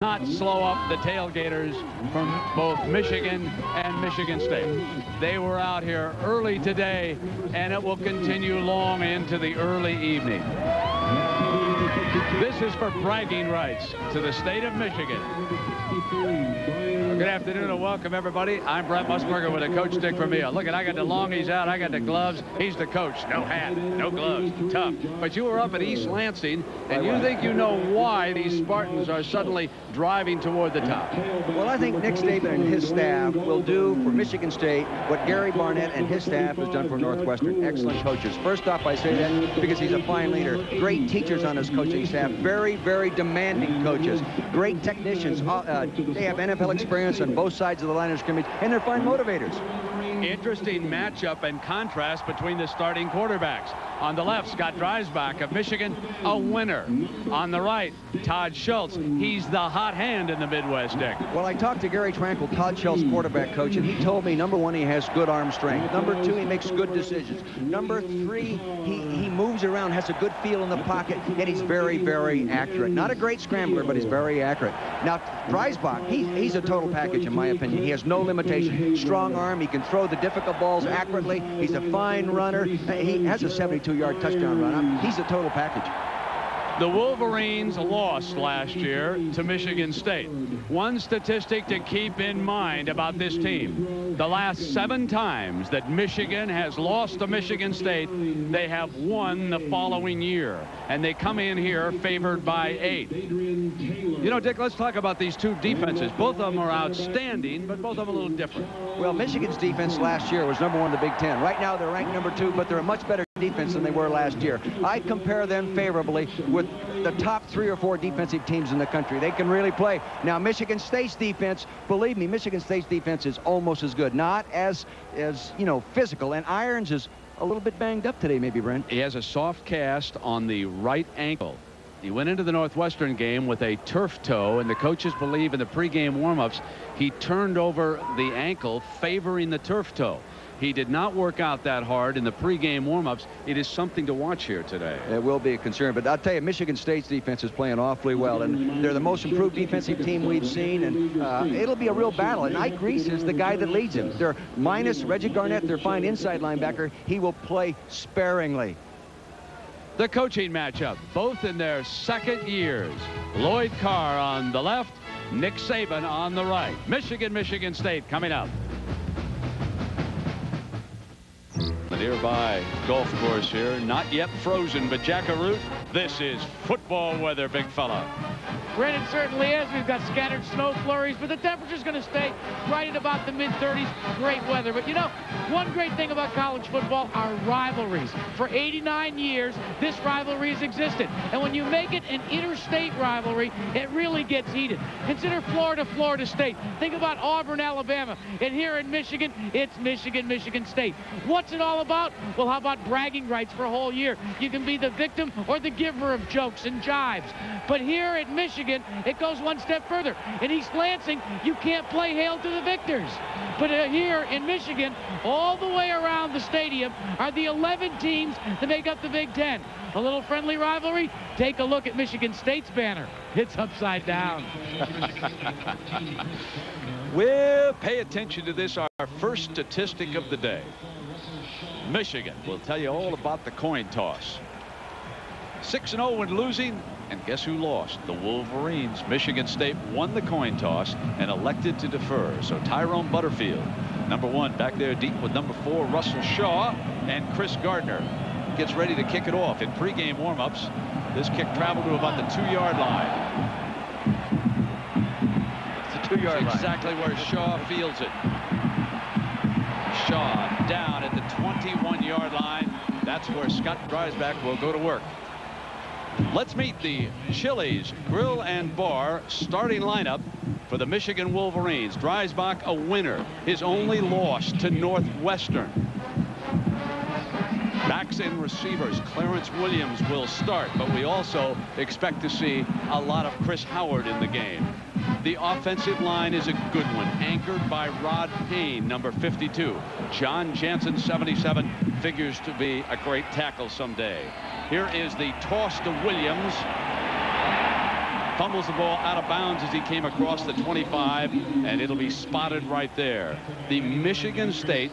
not slow up the tailgaters from both Michigan and Michigan State. They were out here early today, and it will continue long into the early evening. This is for bragging rights to the state of Michigan. Good afternoon and welcome, everybody. I'm Brent Musburger with a coach stick for me. Look, I got the longies out. I got the gloves. He's the coach. No hat, no gloves. Tough. But you were up at East Lansing, and you think you know why these Spartans are suddenly driving toward the top. Well, I think Nick Saban and his staff will do for Michigan State what Gary Barnett and his staff has done for Northwestern. Excellent coaches. First off, I say that because he's a fine leader. Great teachers on his coaching staff. Very, very demanding coaches. Great technicians. They have NFL experience on both sides of the line of scrimmage, and they're fine motivators. Interesting matchup and contrast between the starting quarterbacks. On the left, Scott Dreisbach of Michigan, a winner. On the right, Todd Schultz. He's the hot hand in the Midwest, Dick. Well, I talked to Gary Tranquil, Todd Schultz, quarterback coach, and he told me, number one, he has good arm strength. Number two, he makes good decisions. Number three, he moves around, has a good feel in the pocket, and he's very, very accurate. Not a great scrambler, but he's very accurate. Now, Dreisbach, he's a total package, in my opinion. He has no limitation. Strong arm. He can throw the difficult balls accurately. He's a fine runner. He has a 72-yard touchdown run. He's a total package. The Wolverines lost last year to Michigan State. One statistic to keep in mind about this team: the last 7 times that Michigan has lost to Michigan State, they have won the following year. And they come in here favored by 8. You know, Dick, let's talk about these two defenses. Both of them are outstanding, but both of them a little different. Well, Michigan's defense last year was #1 in the Big Ten. Right now, they're ranked #2, but they're a much better defense than they were last year. I compare them favorably with the top 3 or 4 defensive teams in the country. They can really play. Now, Michigan State's defense, believe me, Michigan State's defense is almost as good. Not as you know, physical. And Irons is a little bit banged up today, maybe, Brent. He has a soft cast on the right ankle. He went into the Northwestern game with a turf toe, and the coaches believe in the pregame warm-ups he turned over the ankle, favoring the turf toe. He did not work out that hard in the pregame warm-ups. It is something to watch here today. It will be a concern, but I'll tell you, Michigan State's defense is playing awfully well, and they're the most improved defensive team we've seen, and it'll be a real battle. And Ike Reese is the guy that leads him. They're minus Reggie Garnett, their fine inside linebacker. He will play sparingly. The coaching matchup, both in their second years. Lloyd Carr on the left, Nick Saban on the right. Michigan State coming up. The nearby golf course here, not yet frozen, but Jackaroo, this is football weather, big fella. Brent, it certainly is. We've got scattered snow flurries, but the temperature's going to stay right at about the mid-30s. Great weather. But, you know, one great thing about college football are rivalries. For 89 years, this rivalry has existed. And when you make it an interstate rivalry, it really gets heated. Consider Florida State. Think about Auburn, Alabama. And here in Michigan, it's Michigan State. What's it all about? Well, how about bragging rights for a whole year? You can be the victim or the giver of jokes and jibes. But here at Michigan, it goes one step further. In East Lansing, you can't play hail to the victors. But here in Michigan, all the way around the stadium are the 11 teams that make up the Big Ten. A little friendly rivalry? Take a look at Michigan State's banner. It's upside down. Well, pay attention to this, our first statistic of the day. Michigan will tell you all about the coin toss. 6-0 when losing, and guess who lost? The Wolverines. Michigan State won the coin toss and elected to defer. So Tyrone Butterfield, #1, back there deep with #4, Russell Shaw, and Chris Gardner gets ready to kick it off. In pregame warm-ups, this kick traveled to about the 2-yard line. It's the 2-yard line. Exactly where Shaw fields it. Shaw down at the 21-yard line. That's where Scott Dreisbach will go to work. Let's meet the Chili's Grill and Bar starting lineup for the Michigan Wolverines. Dreisbach, a winner, his only loss to Northwestern. Backs and receivers, Clarence Williams will start, but we also expect to see a lot of Chris Howard in the game. The offensive line is a good one, anchored by Rod Payne, #52. John Jansen, 77, figures to be a great tackle someday. Here is the toss to Williams. Fumbles the ball out of bounds as he came across the 25, and it'll be spotted right there. The Michigan State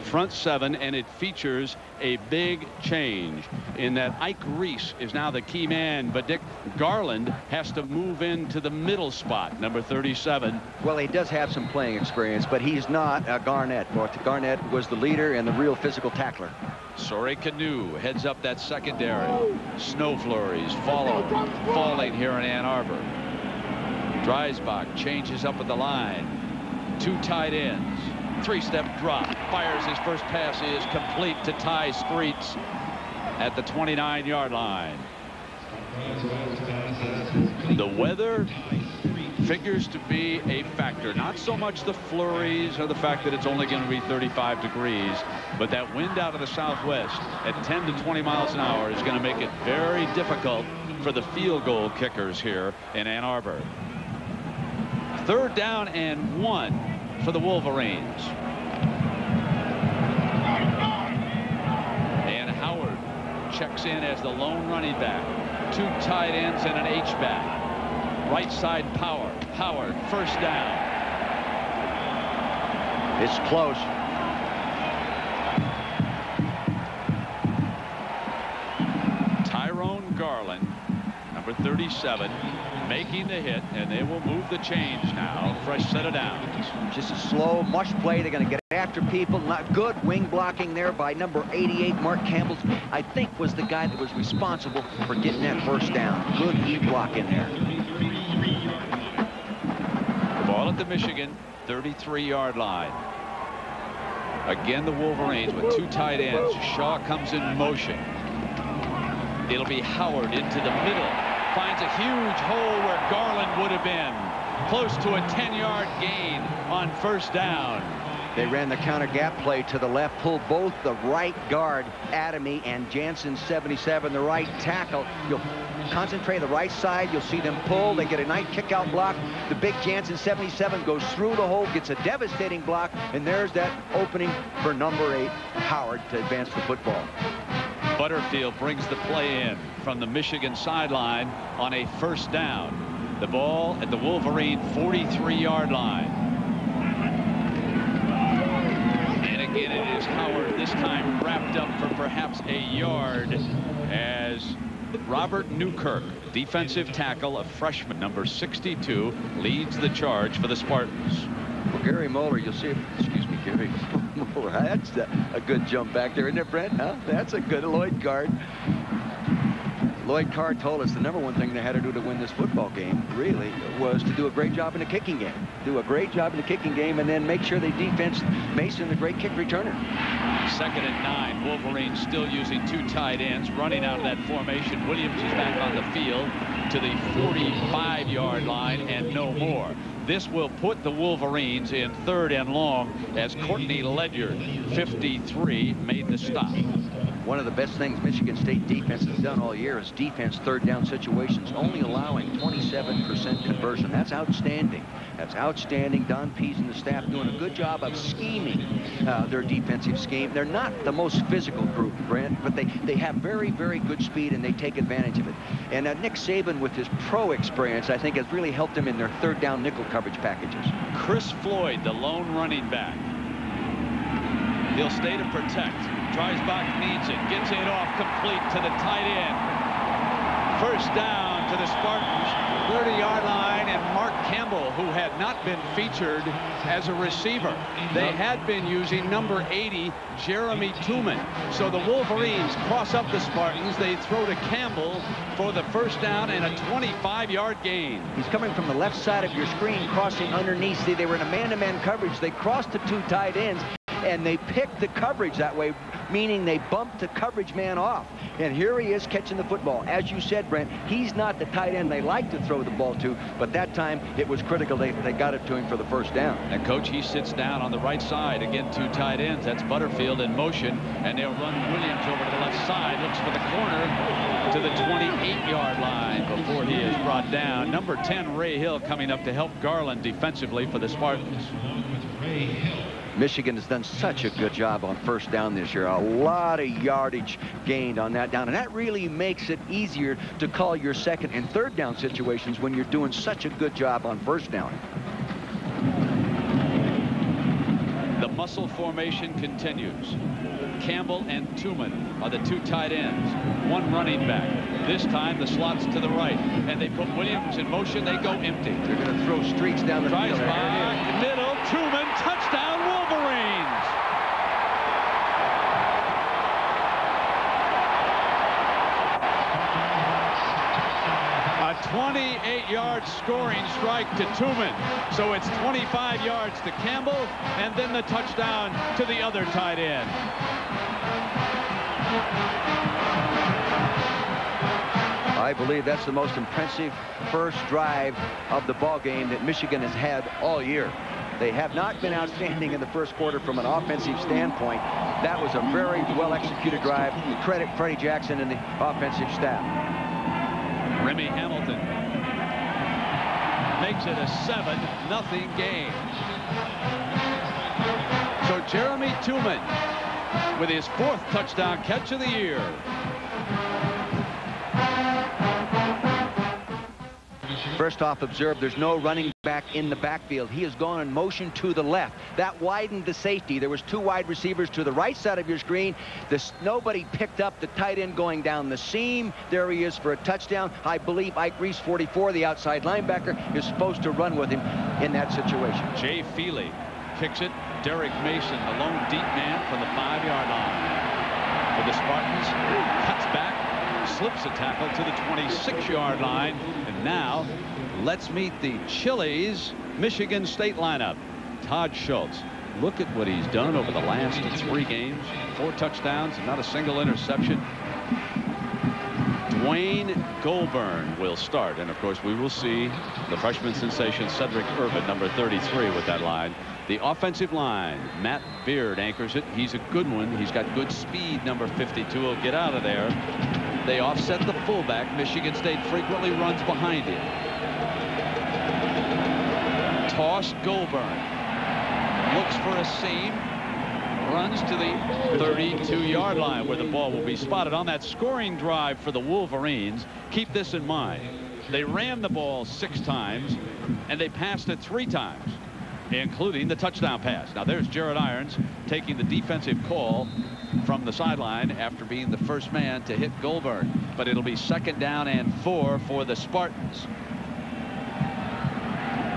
front seven, and it features a big change in that Ike Reese is now the key man, but Dick Garland has to move into the middle spot, number 37. Well, he does have some playing experience, but he's not Garnett. Garnett was the leader and the real physical tackler. Sore Canoe heads up that secondary. Snow flurries falling here in Ann Arbor. Dreisbach changes up at the line. 2 tight ends. 3-step drop. Fires his first pass. Is complete to Ty Streets at the 29-yard line. The weather figures to be a factor. Not so much the flurries or the fact that it's only going to be 35 degrees, but that wind out of the southwest at 10 to 20 miles an hour is going to make it very difficult for the field goal kickers here in Ann Arbor. 3rd down and 1 for the Wolverines. And Howard checks in as the lone running back. 2 tight ends and an H-back. Right side power. Howard, first down. It's close. Tyrone Garland, number 37, making the hit, and they will move the change now. Fresh set of downs. Just a slow, mush play. They're going to get after people. Not good wing blocking there by number 88, Mark Campbell. I think was the guy that was responsible for getting that first down. Good heat block in there. Ball at the Michigan 33-yard line. Again, the Wolverines with 2 tight ends. Shaw comes in motion. It'll be Howard into the middle. Finds a huge hole where Garland would have been. Close to a 10-yard gain on first down. They ran the counter gap play to the left, pulled both the right guard, Adamy, and Jansen 77, the right tackle. You'll concentrate the right side. You'll see them pull. They get a nice kick-out block. The big Jansen 77 goes through the hole, gets a devastating block, and there's that opening for number 8, Howard, to advance the football. Butterfield brings the play in from the Michigan sideline on a first down. The ball at the Wolverine 43-yard line. Again, it is Howard, this time wrapped up for perhaps a yard, as Robert Newkirk, defensive tackle, a freshman, number 62, leads the charge for the Spartans. Well, Gary Moeller, you'll see, excuse me, Gary Moeller, that's a good jump back there, isn't it, Brent? Huh? That's a good Lloyd Card. Lloyd Carr told us the number 1 thing they had to do to win this football game, really, was to do a great job in the kicking game. Do a great job in the kicking game, and then make sure they defense Mason, the great kick returner. 2nd and 9. Wolverines still using 2 tight ends, running out of that formation. Williams is back on the field to the 45-yard line and no more. This will put the Wolverines in 3rd and long as Courtney Ledyard, 53, made the stop. One of the best things Michigan State defense has done all year is defense 3rd down situations, only allowing 27% conversion. That's outstanding. That's outstanding. Don Pease and the staff doing a good job of scheming their defensive scheme. They're not the most physical group, Brent, but they have very, very good speed, and they take advantage of it. And Nick Saban, with his pro experience, I think has really helped them in their 3rd down nickel coverage packages. Chris Floyd, the lone running back. He'll stay to protect. Dreisbach needs it. Gets it off complete to the tight end. First down to the Spartans. 30-yard line, and Mark Campbell, who had not been featured as a receiver. They had been using number 80, Jeremy Tooman. So the Wolverines cross up the Spartans. They throw to Campbell for the first down and a 25-yard gain. He's coming from the left side of your screen, crossing underneath. See, they were in a man-to-man coverage. They crossed the 2 tight ends, and they picked the coverage that way, meaning they bumped the coverage man off. And here he is catching the football. As you said, Brent, he's not the tight end they like to throw the ball to, but that time it was critical. They got it to him for the first down. And Coach, he sits down on the right side. Again, 2 tight ends. That's Butterfield in motion, and they'll run Williams over to the left side. Looks for the corner to the 28-yard line before he is brought down. Number 10, Ray Hill, coming up to help Garland defensively for the Spartans. Michigan has done such a good job on first down this year. A lot of yardage gained on that down, and that really makes it easier to call your second and third down situations when you're doing such a good job on first down. The muscle formation continues. Campbell and Tooman are the two tight ends. One running back. This time the slots to the right, and they put Williams in motion. They go empty. They're going to throw streaks down the Tries field. by middle. Tooman, touchdown Wolverines. A 28-yard scoring strike to Tooman. So it's 25 yards to Campbell, and then the touchdown to the other tight end. I believe that's the most impressive first drive of the ball game that Michigan has had all year. They have not been outstanding in the first quarter from an offensive standpoint. That was a very well-executed drive. Credit Freddie Jackson and the offensive staff. Remy Hamilton makes it a 7-0 game. So Jeremy Tooman with his 4th touchdown catch of the year. First off, observe there's no running back in the backfield. He has gone in motion to the left. That widened the safety. There was 2 wide receivers to the right side of your screen. Nobody picked up the tight end going down the seam. There he is for a touchdown. I believe Ike Reese, 44, the outside linebacker, is supposed to run with him in that situation. Jay Feely kicks it. Derek Mason, the lone deep man from the 5-yard line. For the Spartans, cuts back, slips a tackle to the 26-yard line. And now let's meet the Chili's Michigan State lineup. Todd Schultz. Look at what he's done over the last 3 games. 4 touchdowns and not a single interception. Dwayne Goulburn will start, and of course we will see the freshman sensation Cedric Urban, number 33, with that line. The offensive line, Matt Beard anchors it. He's a good one. He's got good speed. Number 52 will get out of there. They offset the fullback. Michigan State frequently runs behind him. Toss Goulburn. Looks for a seam. Runs to the 32-yard line where the ball will be spotted on that scoring drive for the Wolverines. Keep this in mind. They ran the ball 6 times, and they passed it 3 times, including the touchdown pass. Now there's Jared Irons taking the defensive call from the sideline after being the first man to hit Goulburn. But it'll be 2nd down and 4 for the Spartans.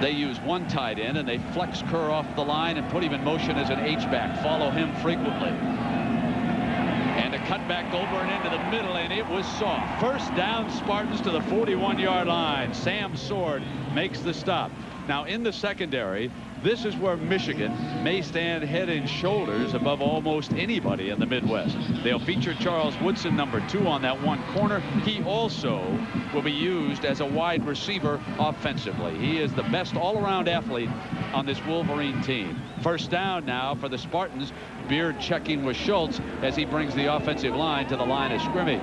They use 1 tight end, and they flex Kerr off the line and put him in motion as an H-back. Follow him frequently. And a cutback Goulburn into the middle, and it was soft. First down, Spartans to the 41-yard line. Sam Sword makes the stop. Now in the secondary, this is where Michigan may stand head and shoulders above almost anybody in the Midwest. They'll feature Charles Woodson, number 2, on that 1 corner. He also will be used as a wide receiver offensively. He is the best all-around athlete on this Wolverine team. First down now for the Spartans. Beard checking with Schultz as he brings the offensive line to the line of scrimmage.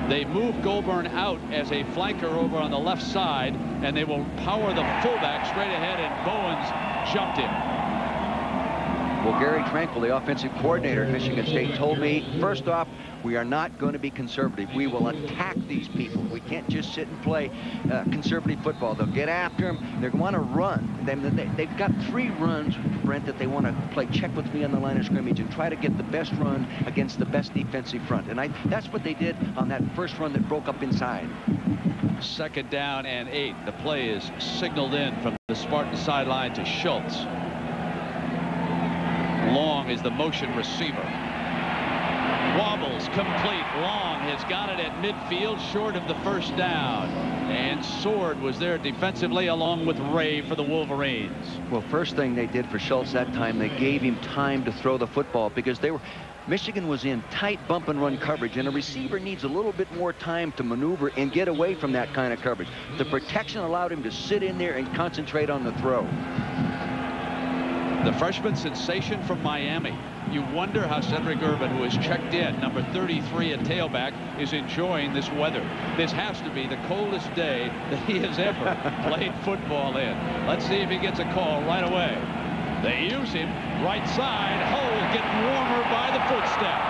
They move Goulburn out as a flanker over on the left side, and they will power the fullback straight ahead, and Bowens jumped him. Well, Gary Tranquil, the offensive coordinator at Michigan State, told me, first off, we are not going to be conservative. We will attack these people. We can't just sit and play conservative football. They'll get after them. They want to run. They've got 3 runs, Brent, that they want to play check with me on the line of scrimmage and try to get the best run against the best defensive front. And that's what they did on that first run that broke up inside. 2nd down and 8. The play is signaled in from the Spartan sideline to Schultz. Long is the motion receiver. Wobbles complete. Long has got it at midfield, short of the first down. And Sword was there defensively along with Ray for the Wolverines. Well, first thing they did for Schultz that time, they gave him time to throw the football because Michigan was in tight bump and run coverage, and a receiver needs a little bit more time to maneuver and get away from that kind of coverage. The protection allowed him to sit in there and concentrate on the throw. The freshman sensation from Miami. You wonder how Cedric Urban, who has checked in, number 33 at tailback, is enjoying this weather. This has to be the coldest day that he has ever played football in. Let's see if he gets a call right away. They use him right side. Hole getting warmer by the footstep.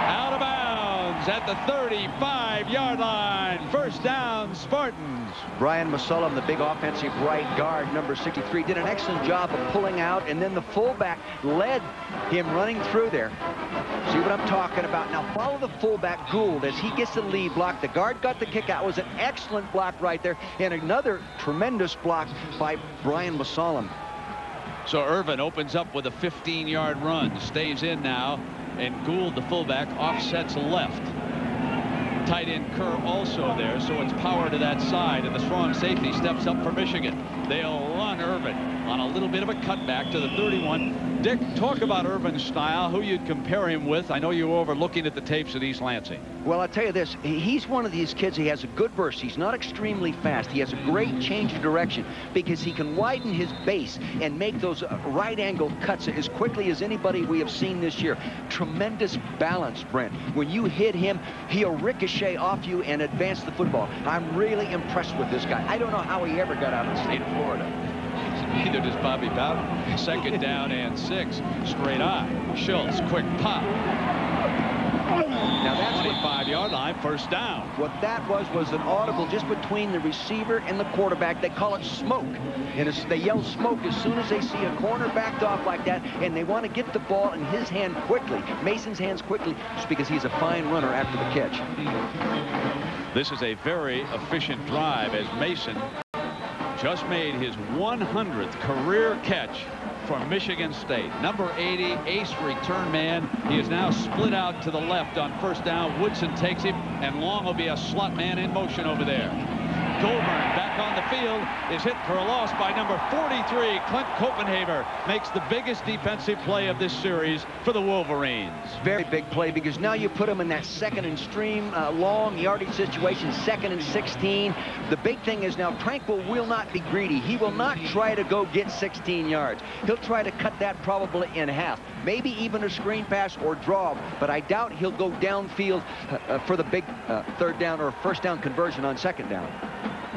Out of bounds at the 35-yard line. First down, Spartans. Brian Musullum, the big offensive right guard, number 63, did an excellent job of pulling out, and then the fullback led him running through there. See what I'm talking about? Now follow the fullback, Gould, as he gets the lead block. The guard got the kick out. It was an excellent block right there, and another tremendous block by Brian Musullum. So Irvin opens up with a 15-yard run, stays in now, and Gould, the fullback, offsets left. Tight end Kerr also there, so it's power to that side, and the strong safety steps up for Michigan. They'll run Irvin on a little bit of a cutback to the 31. Dick, talk about Irvin's style, who you'd compare him with. I know you were over looking at the tapes at East Lansing. Well, I'll tell you this. He's one of these kids. He has a good burst. He's not extremely fast. He has a great change of direction because he can widen his base and make those right-angle cuts as quickly as anybody we have seen this year. Tremendous balance, Brent. When you hit him, he'll ricochet off you and advance the football. I'm really impressed with this guy. I don't know how he ever got out of the state of Florida. Neither does Bobby Bowden. Second down and 6. Straight eye. Schultz, quick pop. Now that's 25-yard line, first down. What that was an audible just between the receiver and the quarterback. They call it smoke. And they yell smoke as soon as they see a corner backed off like that, and they want to get the ball in his hand quickly, Mason's hands quickly, just because he's a fine runner after the catch. This is a very efficient drive as Mason just made his 100th career catch for Michigan State. Number 80, ace return man. He is now split out to the left on first down. Woodson takes him, and Long will be a slot man in motion over there. Goulburn back on the field is hit for a loss by number 43. Clint Copenhaver makes the biggest defensive play of this series for the Wolverines. Very big play because now you put him in that second and stream long yardage situation, 2nd and 16. The big thing is now Tranquill will not be greedy. He will not try to go get 16 yards. He'll try to cut that probably in half, maybe even a screen pass or draw, but I doubt he'll go downfield for the big third down or first down conversion on second down.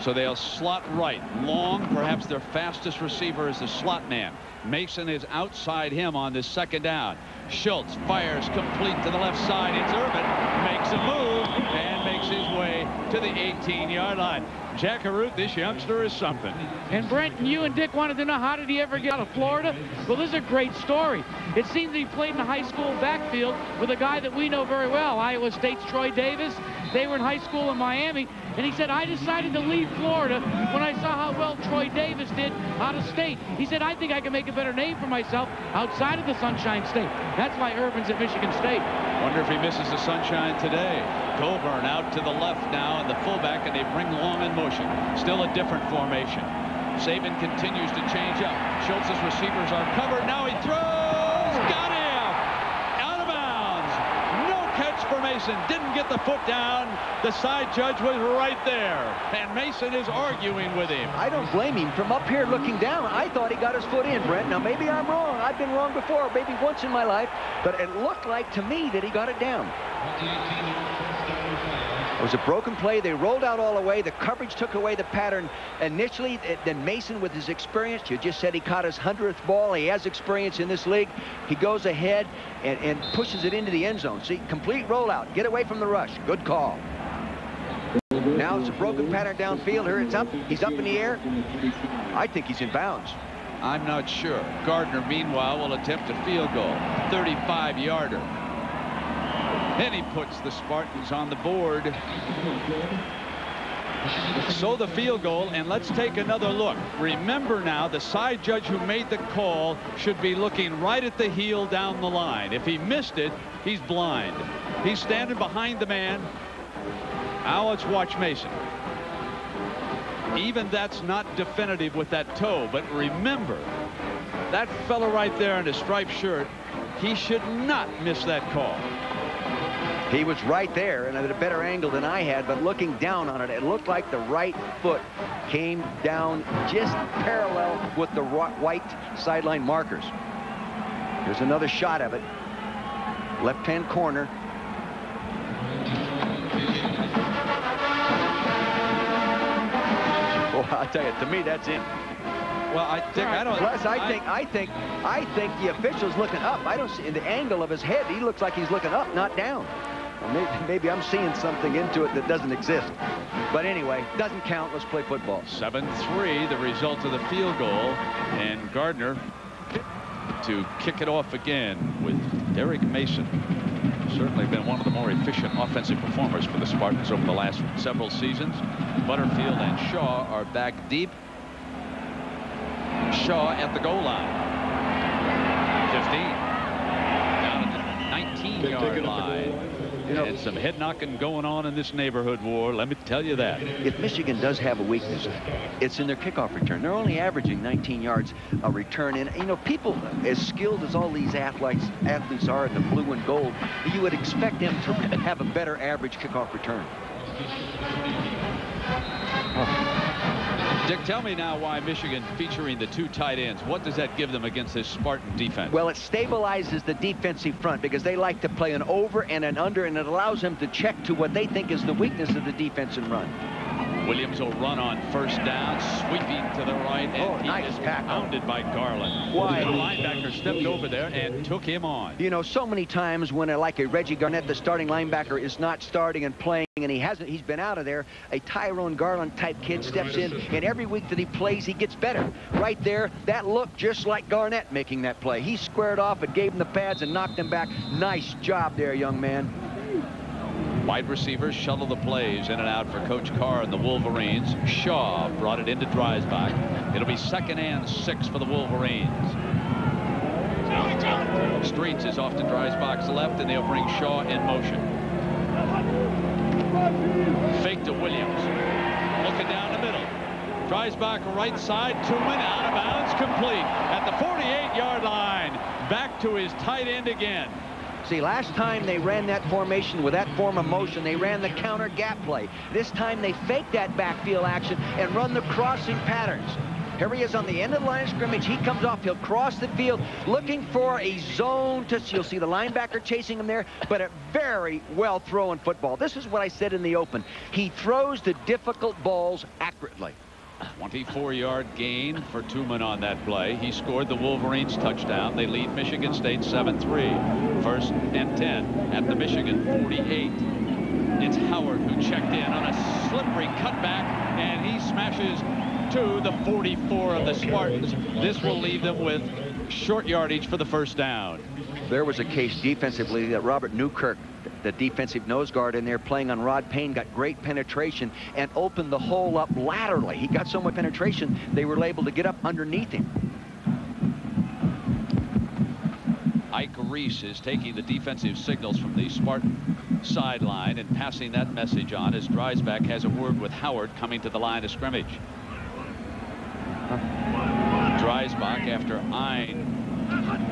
So they'll slot right. Long, perhaps their fastest receiver, is the slot man. Mason is outside him on this second down. Schultz fires complete to the left side. It's Irvin, makes a move and makes his way to the 18-yard line. Jack Arute, this youngster is something. And Brent, you and Dick wanted to know, how did he ever get out of Florida? Well, this is a great story. It seems that he played in the high school backfield with a guy that we know very well, Iowa State's Troy Davis. They were in high school in Miami, and he said, I decided to leave Florida when I saw how well Troy Davis did out of state. He said, I think I can make a better name for myself outside of the Sunshine State. That's why Irvin's at Michigan State. Wonder if he misses the sunshine today. Goulburn out to the left now, and the fullback, and they bring Long in motion. Still a different formation. Saban continues to change up. Schultz's receivers are covered. Now he throws. Got him. Out of bounds. No catch for Mason. Didn't get the foot down. The side judge was right there, and Mason is arguing with him. I don't blame him. From up here looking down, I thought he got his foot in, Brent. Now, maybe I'm wrong. I've been wrong before, maybe once in my life, but it looked like to me that he got it down. It was a broken play. They rolled out all the way. The coverage took away the pattern initially. Then Mason, with his experience, you just said he caught his 100th ball. He has experience in this league. He goes ahead and pushes it into the end zone. See, complete rollout. Get away from the rush. Good call. Now it's a broken pattern downfield. Here it's up. He's up in the air. I think he's in bounds. I'm not sure. Gardner, meanwhile, will attempt a field goal. 35-yarder. And he puts the Spartans on the board. So the field goal, and let's take another look. Remember now, the side judge who made the call should be looking right at the heel down the line. If he missed it, he's blind. He's standing behind the man. Now let's watch Mason. Even that's not definitive with that toe, but remember, that fella right there in his striped shirt, he should not miss that call. He was right there and at a better angle than I had, but looking down on it, it looked like the right foot came down just parallel with the white sideline markers. Here's another shot of it. Left-hand corner. Well, I'll tell you, to me, that's in. Well, Dick, I don't. Plus, I think the official's looking up. I don't see in the angle of his head. He looks like he's looking up, not down. Well, maybe I'm seeing something into it that doesn't exist. But anyway, doesn't count. Let's play football. 7-3, the result of the field goal, and Gardner to kick it off again with Derek Mason. Certainly been one of the more efficient offensive performers for the Spartans over the last several seasons. Butterfield and Shaw are back deep. Shaw at the goal line. 15. Down at the 19-yard line. You know, and some head knocking going on in this neighborhood war, let me tell you that. If Michigan does have a weakness, it's in their kickoff return. They're only averaging 19 yards a return. And, you know, people as skilled as all these athletes are in the blue and gold, you would expect them to have a better average kickoff return. Dick, tell me now why Michigan featuring the 2 tight ends. What does that give them against this Spartan defense? Well, it stabilizes the defensive front because they like to play an over and an under, and it allows them to check to what they think is the weakness of the defense and run. Williams will run on first down, sweeping to the right, and he is pounded by Garland. Why? The linebacker stepped over there and took him on. You know, so many times when like a Reggie Garnett, the starting linebacker, is not starting and playing, and he's been out of there, a Tyrone Garland type kid steps in, and every week that he plays, he gets better. Right there, that looked just like Garnett making that play. He squared off and gave him the pads and knocked him back. Nice job there, young man. Wide receivers shuttle the plays in and out for Coach Carr and the Wolverines. Shaw brought it into Dreisbach. It'll be 2nd and 6 for the Wolverines. Streets is off to Dreisbach's left, and they'll bring Shaw in motion. Fake to Williams. Looking down the middle. Dreisbach right side. Tooman out of bounds, complete at the 48-yard line. Back to his tight end again. See, last time they ran that formation with that form of motion, they ran the counter gap play. This time they fake that backfield action and run the crossing patterns. Here he is on the end of the line of scrimmage. He comes off. He'll cross the field looking for a zone. You'll see the linebacker chasing him there, but a very well thrown football. This is what I said in the open. He throws the difficult balls accurately. 24-yard gain for Tooman on that play. He scored the Wolverines touchdown. They lead Michigan State 7-3. 1st and 10 at the Michigan 48. It's Howard who checked in on a slippery cutback, and he smashes to the 44 of the Spartans. This will leave them with short yardage for the first down. There was a case defensively that Robert Newkirk, the defensive nose guard in there playing on Rod Payne, got great penetration and opened the hole up laterally. He got so much penetration they were able to get up underneath him. Ike Reese is taking the defensive signals from the Spartan sideline and passing that message on as Dreisbach has a word with Howard coming to the line of scrimmage. Dreisbach, after eyeing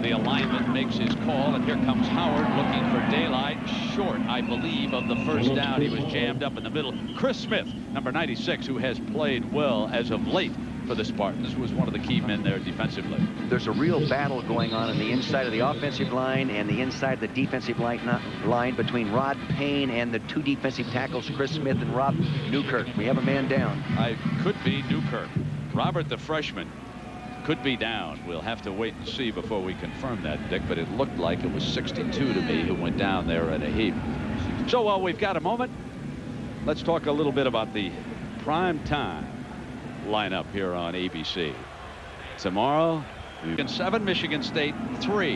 the alignment, makes his call, and here comes Howard looking for daylight, short, I believe, of the first down. He was jammed up in the middle. Chris Smith, number 96, who has played well as of late for the Spartans, was one of the key men there defensively. There's a real battle going on the inside of the offensive line and the inside of the defensive line between Rod Payne and the 2 defensive tackles, Chris Smith and Rob Newkirk. We have a man down. Could be Newkirk. Robert, the freshman, could be down. We'll have to wait and see before we confirm that, Dick, but it looked like it was 62 to me who went down there in a heap. So while we've got a moment, let's talk a little bit about the prime time lineup here on ABC. Tomorrow, Michigan 7, Michigan State 3.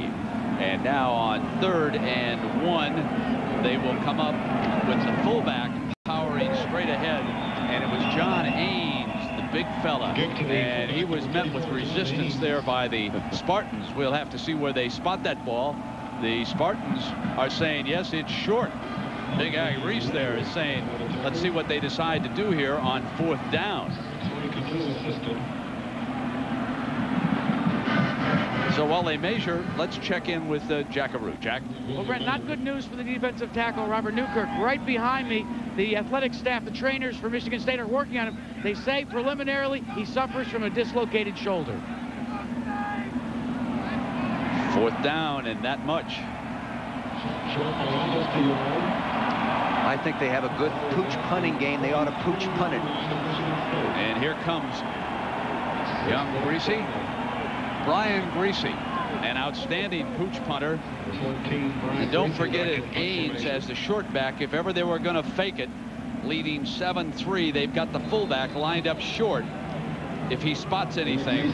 And now on 3rd and 1, they will come up with the fullback powering straight ahead, and it was John Ames, the big fella, and he was met with resistance there by the Spartans. We'll have to see where they spot that ball. The Spartans are saying, yes, it's short. Big Ag Reese there is saying, let's see what they decide to do here on 4th down. So while they measure, let's check in with Jackaroo. Jack? Well, Brent, not good news for the defensive tackle, Robert Newkirk. Right behind me, the athletic staff, the trainers for Michigan State are working on him. They say preliminarily he suffers from a dislocated shoulder. 4th down and that much. I think they have a good pooch punting game. They ought to pooch punt it. And here comes Young Griese. Brian Griese, an outstanding pooch punter. And don't forget it, Ains as the short back. If ever they were going to fake it, leading 7-3, they've got the fullback lined up short. If he spots anything.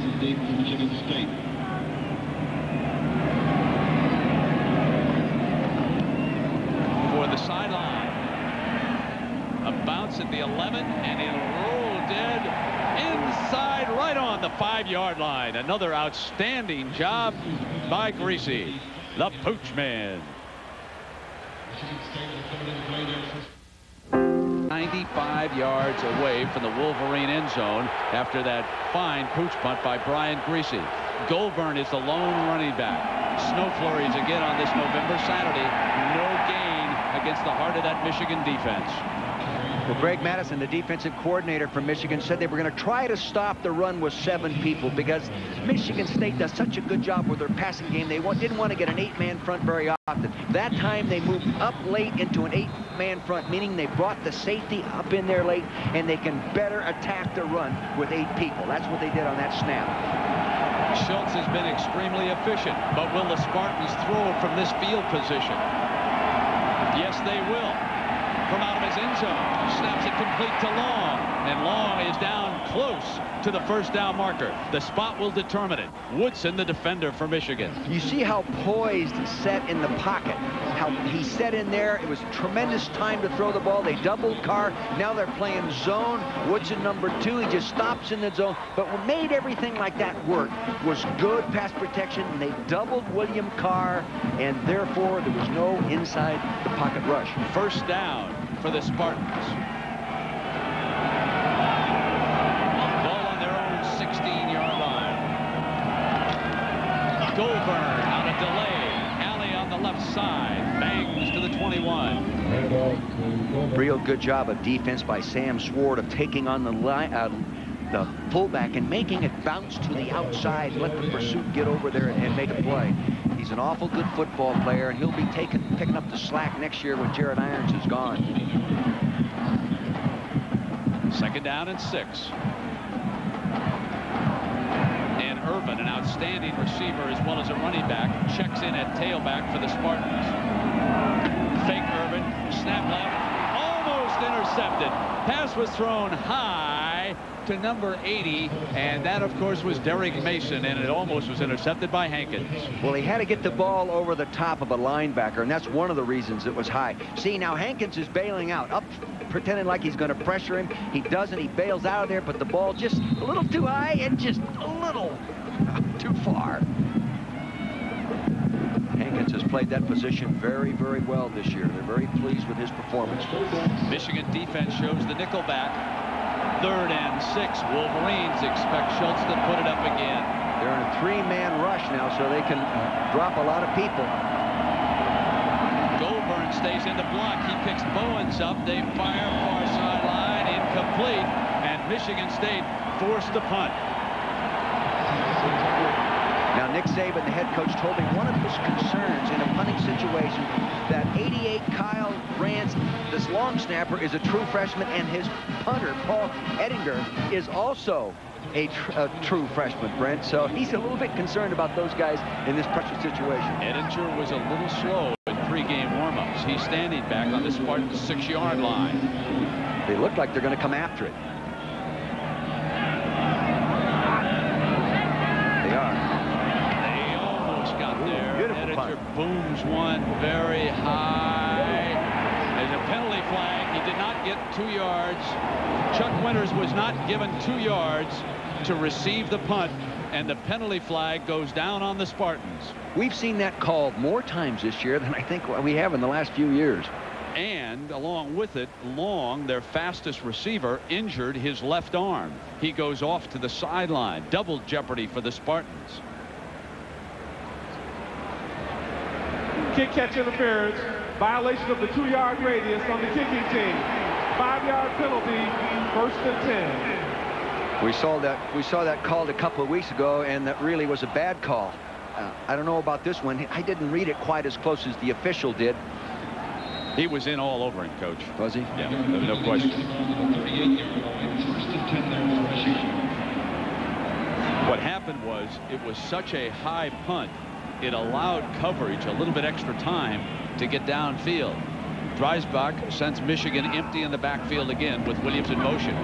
For the sideline. A bounce at the 11, and it'll roll dead inside right on the 5-yard line. Another outstanding job by Griese, the pooch man. 95 yards away from the Wolverine end zone after that fine pooch punt by Brian Griese. Goulburn is the lone running back. Snow flurries again on this November Saturday. No gain against the heart of that Michigan defense. Well, Greg Madison, the defensive coordinator from Michigan, said they were going to try to stop the run with 7 people because Michigan State does such a good job with their passing game. They didn't want to get an 8-man front very often. That time they moved up late into an 8-man front, meaning they brought the safety up in there late, and they can better attack the run with 8 people. That's what they did on that snap. Schultz has been extremely efficient, but will the Spartans throw it from this field position? Yes, they will. From out of his end zone, snaps it complete to Long, and Long is down close to the first down marker. The spot will determine it. Woodson, the defender for Michigan. You see how poised, set in the pocket, how he set in there. It was tremendous time to throw the ball. They doubled Carr. Now they're playing zone. Woodson number 2. He just stops in the zone. But what made everything like that work was good pass protection. And they doubled William Carr, and therefore there was no inside the pocket rush. First down for the Spartans. Ball on their own 16-yard line. Goulburn out of delay. Alley on the left side. Bangs to the 21. Real good job of defense by Sam Sword of taking on the fullback and making it bounce to the outside. Let the pursuit get over there and make a play. He's an awful good football player, and he'll be picking up the slack next year when Jared Irons is gone. Second down and 6. And Urban, an outstanding receiver as well as a running back, checks in at tailback for the Spartans. Fake Urban, snap left, almost intercepted. Pass was thrown high to number 80, and that of course was Derek Mason, and it almost was intercepted by Hankins. Well, he had to get the ball over the top of a linebacker, and that's one of the reasons it was high. See, now Hankins is bailing out, up pretending like he's going to pressure him. He doesn't. He bails out of there, but the ball just a little too high and just a little too far. Hankins has played that position very, very well this year. They're very pleased with his performance. Michigan defense shows the nickel back. 3rd and 6. Wolverines expect Schultz to put it up again. They're in a 3-man rush now, so they can drop a lot of people. Goulburn stays in the block. He picks Bowens up. They fire far sideline, incomplete, and Michigan State forced to punt. Now, Nick Saban, the head coach, told me one of his concerns in a punting situation that 88 Kyle Rance, this long snapper, is a true freshman, and his punter, Paul Ettinger, is also a true freshman, Brent. So he's a little bit concerned about those guys in this pressure situation. Ettinger was a little slow in pregame warm-ups. He's standing back on the Spartans' 6-yard line. They look like they're going to come after it. They are. Ettinger booms one very high. There's a penalty flag. He did not get 2 yards. Chuck Winters was not given 2 yards to receive the punt, and the penalty flag goes down on the Spartans. We've seen that called more times this year than I think we have in the last few years. And along with it, Long, their fastest receiver, injured his left arm. He goes off to the sideline. Double jeopardy for the Spartans. Kick catch interference, violation of the 2-yard radius on the kicking team. 5-yard penalty, 1st and 10. We saw that called a couple of weeks ago, and that really was a bad call. I don't know about this one. I didn't read it quite as close as the official did. He was in all over him, Coach. Was he? Yeah, no question. What happened was it was such a high punt, it allowed coverage a little bit extra time to get downfield. Dreisbach sends Michigan empty in the backfield again with Williams in motion.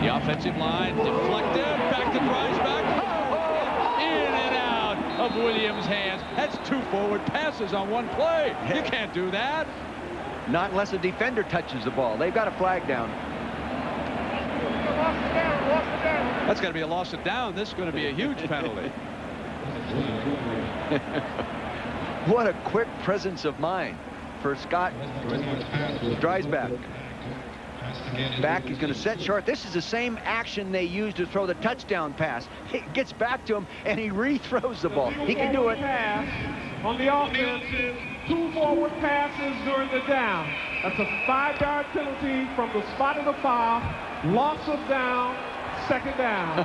The offensive line deflected, back to Dreisbach. In and out of Williams' hands. That's 2 forward passes on 1 play. You can't do that. Not unless a defender touches the ball. They've got a flag down. That's got to be a loss of down. This is going to be a huge penalty. What a quick presence of mind for Scott Dreisbach. Back, he's going to set short. This is the same action they used to throw the touchdown pass. He gets back to him and he rethrows the ball. He can do it. On the offense, 2 forward passes during the down. That's a 5-yard penalty from the spot of the foul. Loss of down, 2nd down.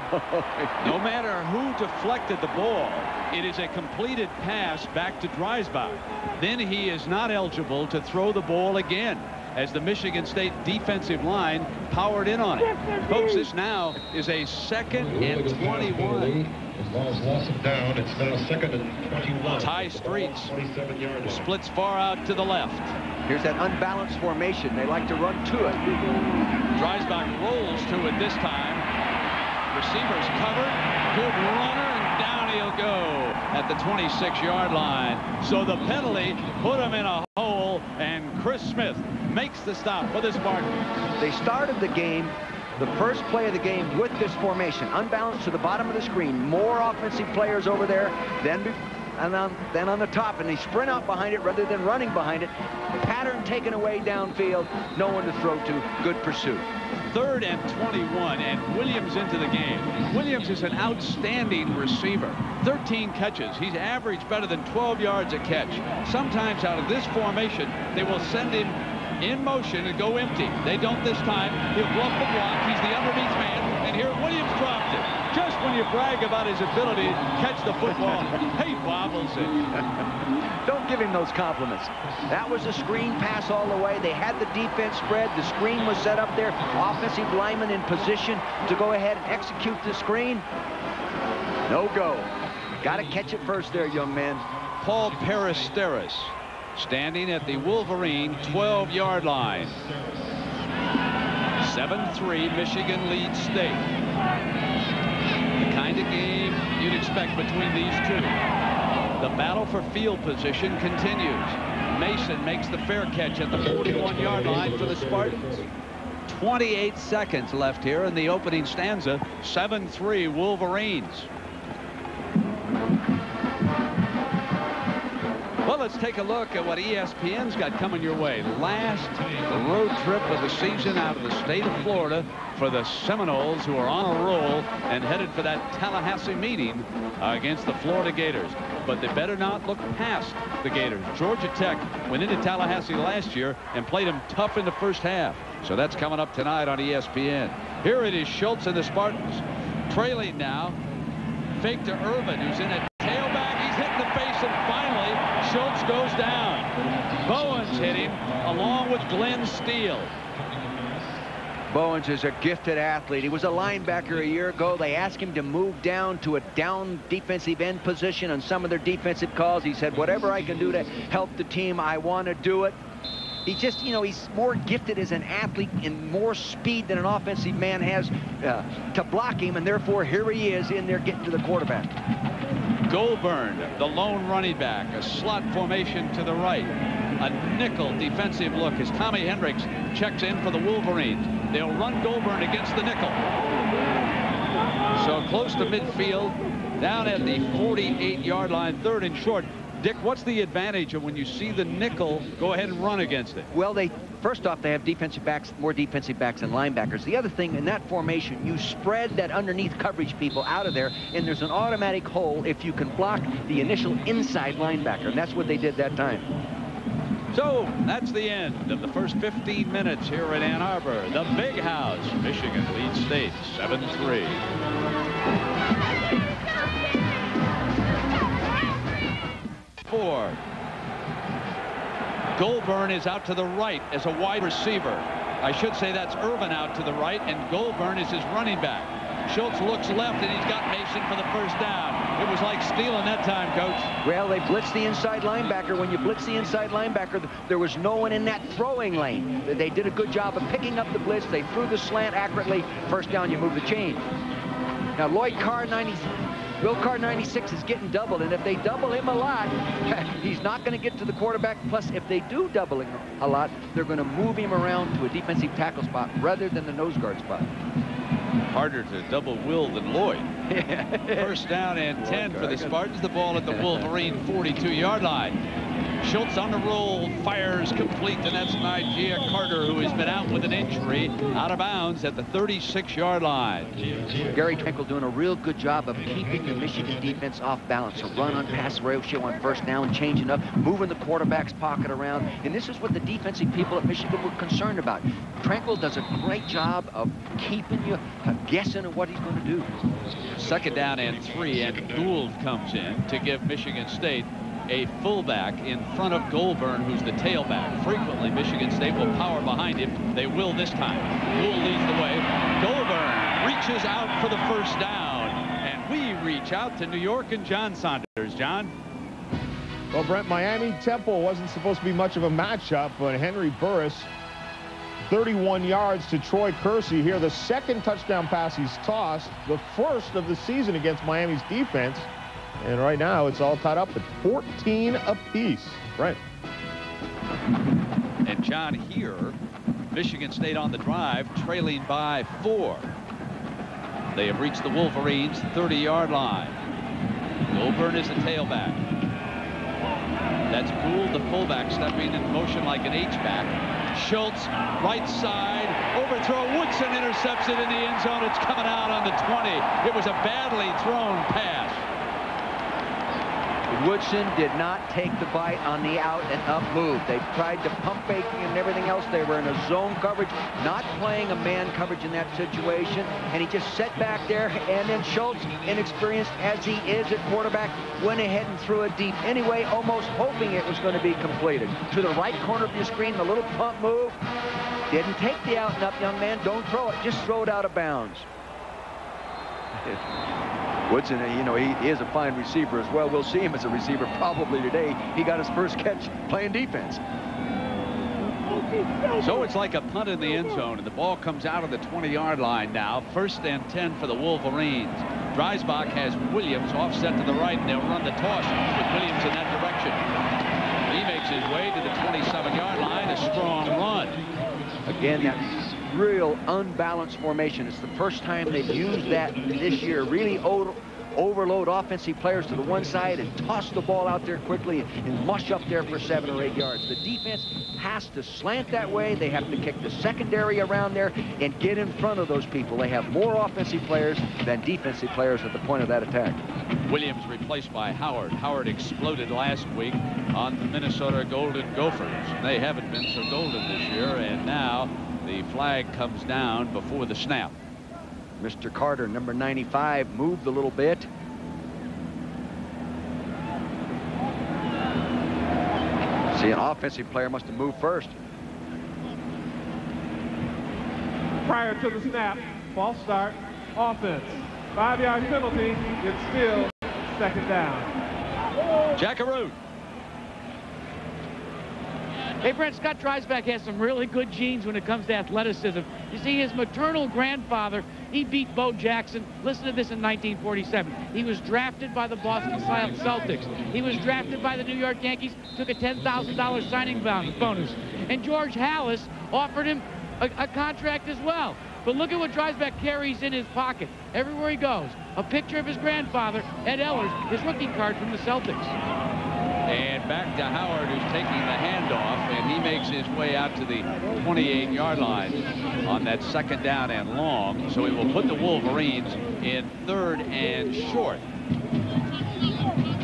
No matter who deflected the ball, it is a completed pass back to Dreisbach. Then he is not eligible to throw the ball again, as the Michigan State defensive line powered in on it. Folks, this now is a 2nd and 21. Involves loss of down. It's now 2nd and 21. Ty Streets splits far out to the left. Here's that unbalanced formation. They like to run to it. Dreisbach rolls to it this time. Receivers covered. Good runner, and down he'll go at the 26-yard line. So the penalty put him in a hole, and Chris Smith makes the stop for the Spartans. They started the game, the first play of the game, with this formation. Unbalanced to the bottom of the screen. More offensive players over there than on the top, and they sprint out behind it rather than running behind it. Pattern taken away downfield. No one to throw to. Good pursuit. 3rd and 21, and Williams into the game. Williams is an outstanding receiver. 13 catches. He's averaged better than 12 yards a catch. Sometimes out of this formation, they will send him in motion and go empty. They don't this time. He'll bluff the block. He's the underneath man, and here Williams dropped it. Just when you brag about his ability to catch the football, he bobbles it. Don't give him those compliments. That was a screen pass all the way. They had the defense spread. The screen was set up there. Offensive lineman in position to go ahead and execute the screen. No go. Got to catch it first there, young man. Paul Peristeris standing at the Wolverine 12-yard line. 7-3, Michigan leads State. The kind of game you'd expect between these two. The battle for field position continues. Mason makes the fair catch at the 41-yard line for the Spartans. 28 seconds left here in the opening stanza. 7-3 Wolverines. Well, let's take a look at what ESPN's got coming your way. Last road trip of the season out of the state of Florida for the Seminoles, who are on a roll and headed for that Tallahassee meeting against the Florida Gators. But they better not look past the Gators. Georgia Tech went into Tallahassee last year and played them tough in the first half. So that's coming up tonight on ESPN. Here it is, Schultz and the Spartans trailing now. Fake to Irvin, who's in at tailback. He's hit in the face, and finally Schultz goes down. Bowens hit him along with Glenn Steele. Bowens is a gifted athlete. He was a linebacker a year ago. They asked him to move down to a down defensive end position on some of their defensive calls. He said, whatever I can do to help the team, I want to do it. He just, you know, he's more gifted as an athlete and more speed than an offensive man has to block him, and therefore here he is in there getting to the quarterback. Goulburn, the lone running back, a slot formation to the right. A nickel defensive look as Tommy Hendricks checks in for the Wolverines. They'll run Goulburn against the nickel. So close to midfield, down at the 48-yard line, 3rd and short. Dick, what's the advantage of when you see the nickel go ahead and run against it? Well, first off, they have defensive backs, more defensive backs than linebackers. The other thing, in that formation, you spread that underneath coverage people out of there, and there's an automatic hole if you can block the initial inside linebacker, and that's what they did that time. So that's the end of the first 15 minutes here at Ann Arbor. The Big House. Michigan leads State 7-3. Goulburn is out to the right as a wide receiver. I should say that's Irvin out to the right, and Goulburn is his running back. Schultz looks left, and he's got Mason for the first down. It was like stealing that time, Coach. Well, they blitzed the inside linebacker. When you blitz the inside linebacker, there was no one in that throwing lane. They did a good job of picking up the blitz. They threw the slant accurately. First down, you move the chain. Now, Will Carr 96 is getting doubled, and if they double him a lot, he's not going to get to the quarterback. Plus, if they do double him a lot, they're going to move him around to a defensive tackle spot rather than the nose guard spot. Harder to double Will than Lloyd. First down and 10 for the Spartans. The ball at the Wolverine 42-yard line. Schultz on the roll, fires complete, and that's Nigel Carter, who has been out with an injury, out of bounds at the 36-yard line. Gary Tranquill doing a real good job of keeping the Michigan defense off balance. A run on pass ratio on first down, changing up, moving the quarterback's pocket around. And this is what the defensive people at Michigan were concerned about. Tranquill does a great job of keeping you guessing at what he's going to do. Second down and 3, and Gould comes in to give Michigan State a fullback in front of Goulburn, who's the tailback. Frequently, Michigan State will power behind him. They will this time. Gould leads the way. Goulburn reaches out for the first down. And we reach out to New York and John Saunders. John? Well, Brent, Miami Temple wasn't supposed to be much of a matchup, but Henry Burris, 31 yards to Troy Kersey here. The second touchdown pass he's tossed, the first of the season against Miami's defense. And right now, it's all tied up at 14 apiece. Right. And John, here, Michigan State on the drive, trailing by 4. They have reached the Wolverines' 30-yard line. Goulburn is the tailback. That's Gould, the fullback, stepping in motion like an H-back. Schultz, right side, overthrow. Woodson intercepts it in the end zone. It's coming out on the 20. It was a badly thrown pass. Woodson did not take the bite on the out and up move. They tried to pump fake and everything else. They were in a zone coverage, not playing a man coverage in that situation. And he just sat back there. And then Schultz, inexperienced as he is at quarterback, went ahead and threw it deep anyway, almost hoping it was going to be completed. To the right corner of your screen, the little pump move. Didn't take the out and up, young man. Don't throw it. Just throw it out of bounds. Woodson, you know, he is a fine receiver as well. We'll see him as a receiver probably today. He got his first catch playing defense. So it's like a punt in the end zone, and the ball comes out of the 20-yard line now. First and 10 for the Wolverines. Dreisbach has Williams offset to the right, and they'll run the toss with Williams in that direction. He makes his way to the 27-yard line, a strong run. Again, that real unbalanced formation. It's the first time they've used that this year. Really overload offensive players to the one side and toss the ball out there quickly and mush up there for 7 or 8 yards. The defense has to slant that way. They have to kick the secondary around there and get in front of those people. They have more offensive players than defensive players at the point of that attack. Williams replaced by Howard. Howard exploded last week on the Minnesota Golden Gophers. They haven't been so golden this year, and now the flag comes down before the snap. Mr. Carter, number 95, moved a little bit. See, an offensive player must have moved first. Prior to the snap, false start, offense. 5-yard penalty. It's still second down. Jackaroo. Hey, Brent, Scott Dreisbach has some really good genes when it comes to athleticism. You see, his maternal grandfather, he beat Bo Jackson. Listen to this in 1947. He was drafted by the Boston Celtics. He was drafted by the New York Yankees, took a $10,000 signing bonus. And George Halas offered him a contract as well. But look at what Dreisbach carries in his pocket everywhere he goes. A picture of his grandfather, Ed Ehlers, his rookie card from the Celtics. And back to Howard, who's taking the handoff, and he makes his way out to the 28-yard line on that second down and long. So he will put the Wolverines in 3rd and short.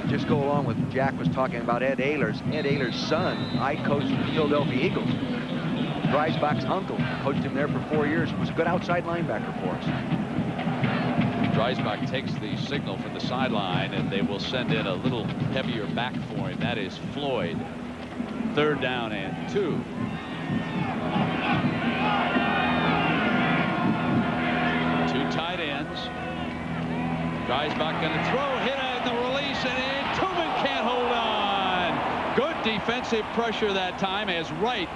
Just go along with Jack was talking about Ed Ehlers. Ed Ehlers' son, I coached the Philadelphia Eagles. Dreisbach's uncle coached him there for 4 years. Was a good outside linebacker for us. Dreisbach takes the signal from the sideline, and they will send in a little heavier back for him. That is Floyd. 3rd down and 2. 2 tight ends. Dreisbach going to throw, hit in the release, and Tuman can't hold on. Good defensive pressure that time as Wright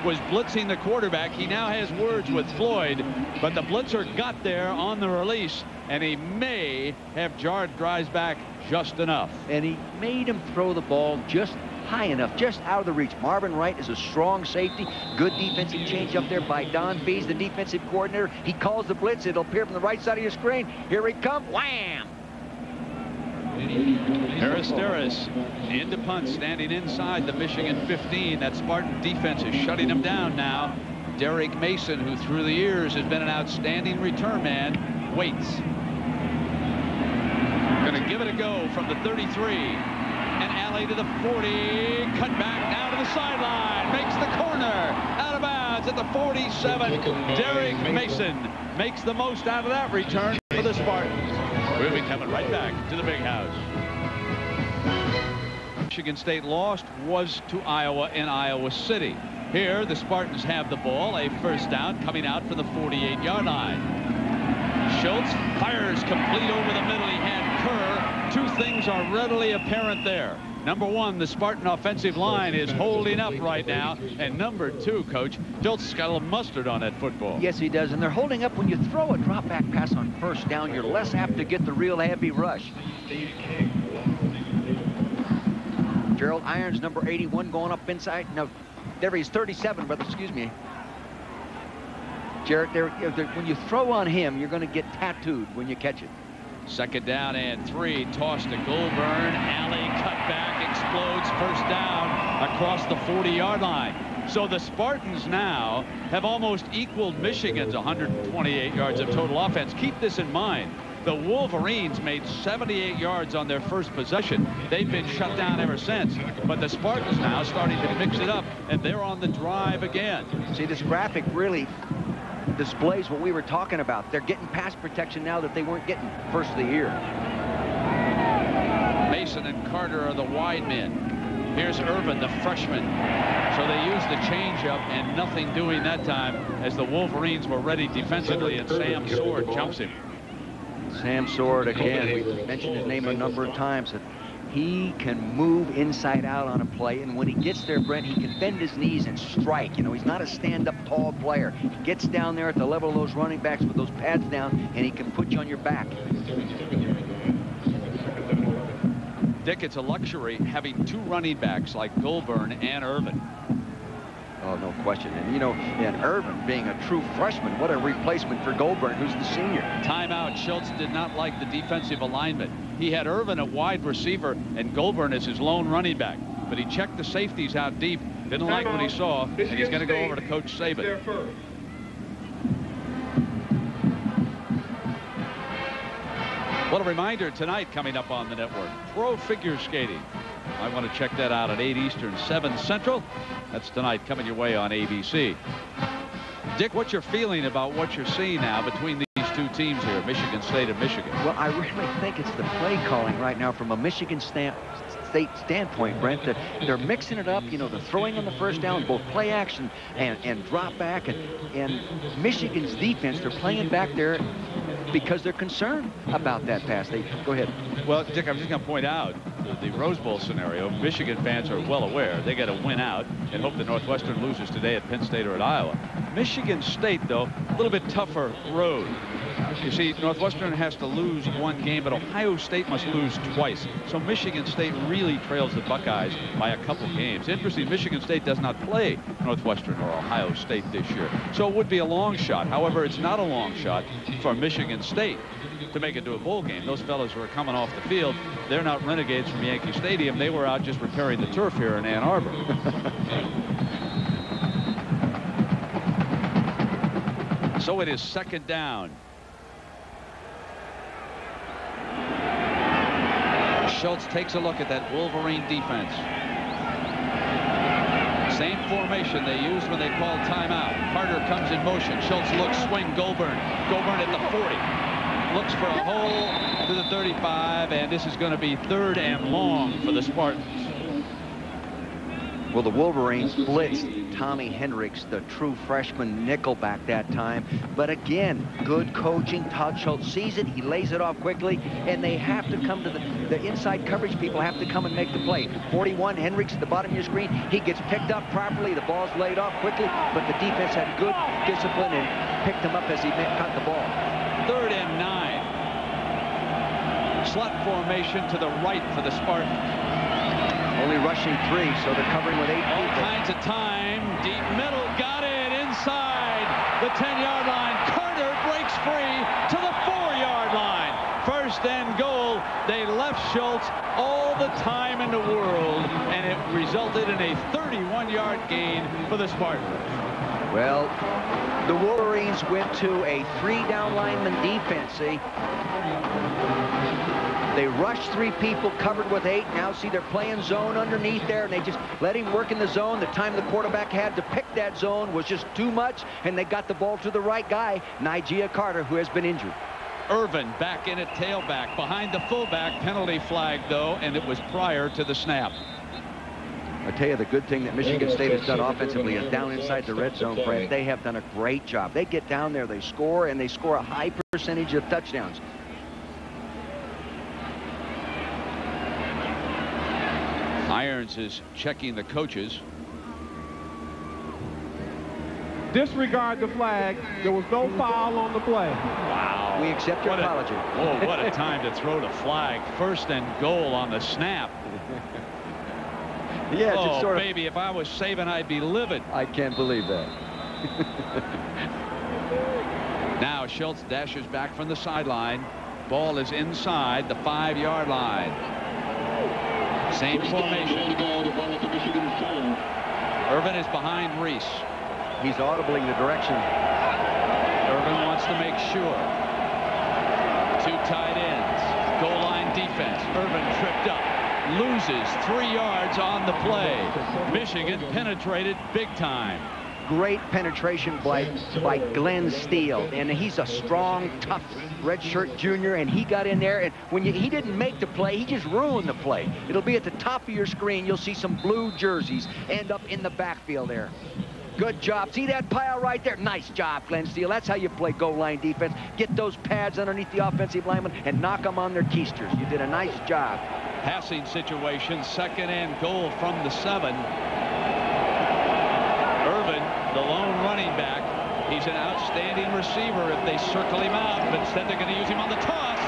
was blitzing the quarterback. He now has words with Floyd, but the blitzer got there on the release, and he may have jarred Dreisbach just enough. And he made him throw the ball just high enough, just out of the reach. Marvin Wright is a strong safety. Good defensive change up there by Don Fees, the defensive coordinator. He calls the blitz. It'll appear from the right side of your screen. Here he comes. Wham! Haristeris into punt, standing inside the Michigan 15. That Spartan defense is shutting him down now. Derek Mason, who through the years has been an outstanding return man, waits. Going to give it a go from the 33. And alley to the 40. Cut back now to the sideline. Makes the corner. Out of bounds at the 47. Derek Mason makes the most out of that return for the Spartans. We'll be coming right back to the big house. Michigan State lost was to Iowa in Iowa City. Here, the Spartans have the ball. A first down coming out from the 48-yard line. Schultz fires complete over the middle. He had Kerr. Two things are readily apparent there. Number one, the Spartan offensive line is holding up right now. And number two, Coach, Schultz got a little mustard on that football. Yes, he does. And they're holding up. When you throw a drop-back pass on first down, you're less apt to get the real heavy rush. Gerald Irons, number 81, going up inside. No, there he's 37, brother. Excuse me. Jarrett, when you throw on him, you're going to get tattooed when you catch it. Second down and 3. Toss to Goulburn. Alley cut back. Explodes. First down across the 40-yard line. So the Spartans now have almost equaled Michigan's 128 yards of total offense. Keep this in mind. The Wolverines made 78 yards on their first possession. They've been shut down ever since. But the Spartans now starting to mix it up, and they're on the drive again. See, this graphic really displays what we were talking about. They're getting pass protection now that they weren't getting first of the year. Mason and Carter are the wide men. Here's Irvin, the freshman. So they use the changeup and nothing doing that time as the Wolverines were ready defensively, and Sam Sword jumps him. Sam Sword, again, we mentioned his name a number of times. That he can move inside out on a play, and when he gets there, Brent, he can bend his knees and strike. You know, he's not a stand-up tall player. He gets down there at the level of those running backs with those pads down, and he can put you on your back. Dick, it's a luxury having two running backs like Goulburn and Irvin. Oh, no question. And, you know, and Irvin being a true freshman, what a replacement for Goulburn, who's the senior. Timeout. Schultz did not like the defensive alignment. He had Irvin at wide receiver and Goulburn as his lone running back. But he checked the safeties out deep, didn't like what he saw, and he's going to go over to Coach Saban. What a reminder tonight coming up on the network. Pro figure skating. I want to check that out at 8 Eastern, 7 Central. That's tonight coming your way on ABC. Dick, what's your feeling about what you're seeing now between these two teams here, Michigan State and Michigan? Well, I really think it's the play calling right now from a Michigan State standpoint, Brent, that they're mixing it up. You know, they're throwing on the first down, both play action and drop back. And Michigan's defense, they're playing back there because they're concerned about that pass. Go ahead. Well, Dick, I'm just going to point out the Rose Bowl scenario. Michigan fans are well aware they got to win out and hope that Northwestern loses today at Penn State or at Iowa. Michigan State, though, a little bit tougher road. You see, Northwestern has to lose one game, but Ohio State must lose twice. So Michigan State really trails the Buckeyes by a couple games. Interesting, Michigan State does not play Northwestern or Ohio State this year. So it would be a long shot. However, it's not a long shot for Michigan State to make it to a bowl game. Those fellows who are coming off the field, they're not renegades from Yankee Stadium. They were out just repairing the turf here in Ann Arbor. So it is second down. Schultz takes a look at that Wolverine defense. Same formation they used when they called timeout. Carter comes in motion. Schultz looks, swing, Goulburn. Goulburn at the 40. Looks for a hole to the 35, and this is going to be third and long for the Spartans. Well, the Wolverines blitzed Tommy Hendricks, the true freshman nickelback that time. But again, good coaching. Todd Schultz sees it. He lays it off quickly, and they have to come to the inside coverage people have to come and make the play. 41, Hendricks at the bottom of your screen. He gets picked up properly. The ball's laid off quickly, but the defense had good discipline and picked him up as he caught the ball. 3rd and 9. Slot formation to the right for the Spartans. Only rushing 3, so they're covering with 8 All people. kinds of time. Deep middle. Got it inside the 10-yard line. Carter breaks free to the 4-yard line. 1st and goal. They left Schultz all the time in the world, and it resulted in a 31-yard gain for the Spartans. Well, the Wolverines went to a 3-down lineman defense, see? They rushed 3 people, covered with 8. Now, see, they're playing zone underneath there, and they just let him work in the zone. The time the quarterback had to pick that zone was just too much, and they got the ball to the right guy, Nigel Carter, who has been injured. Irvin back in at tailback, behind the fullback. Penalty flag, though, and it was prior to the snap. I tell you, the good thing that Michigan State has done offensively is down inside the red zone, Fred. They have done a great job. They get down there, they score, and they score a high percentage of touchdowns. Irons is checking the coaches. Disregard the flag. There was no foul on the play. Wow. We accept your apology. Whoa, what a time to throw the flag. 1st and goal on the snap. Yeah, oh, it's sort of, baby, if I was Saban, I'd be livid. I can't believe that. Now Schultz dashes back from the sideline. Ball is inside the 5-yard line. Same formation. Irvin is behind Reese. He's audibling the direction. Irvin wants to make sure. 2 tight ends. Goal line defense. Irvin tripped up. Loses 3 yards on the play. Michigan penetrated big time. Great penetration by Glenn Steele, and he's a strong, tough redshirt junior, and he got in there, and when he didn't make the play, he just ruined the play. It'll be at the top of your screen. You'll see some blue jerseys end up in the backfield there. Good job. See that pile right there? Nice job, Glenn Steele. That's how you play goal line defense. Get those pads underneath the offensive linemen and knock them on their keisters. You did a nice job. Passing situation, 2nd and goal from the 7. Irvin, the lone running back. He's an outstanding receiver if they circle him out, but instead they're going to use him on the toss.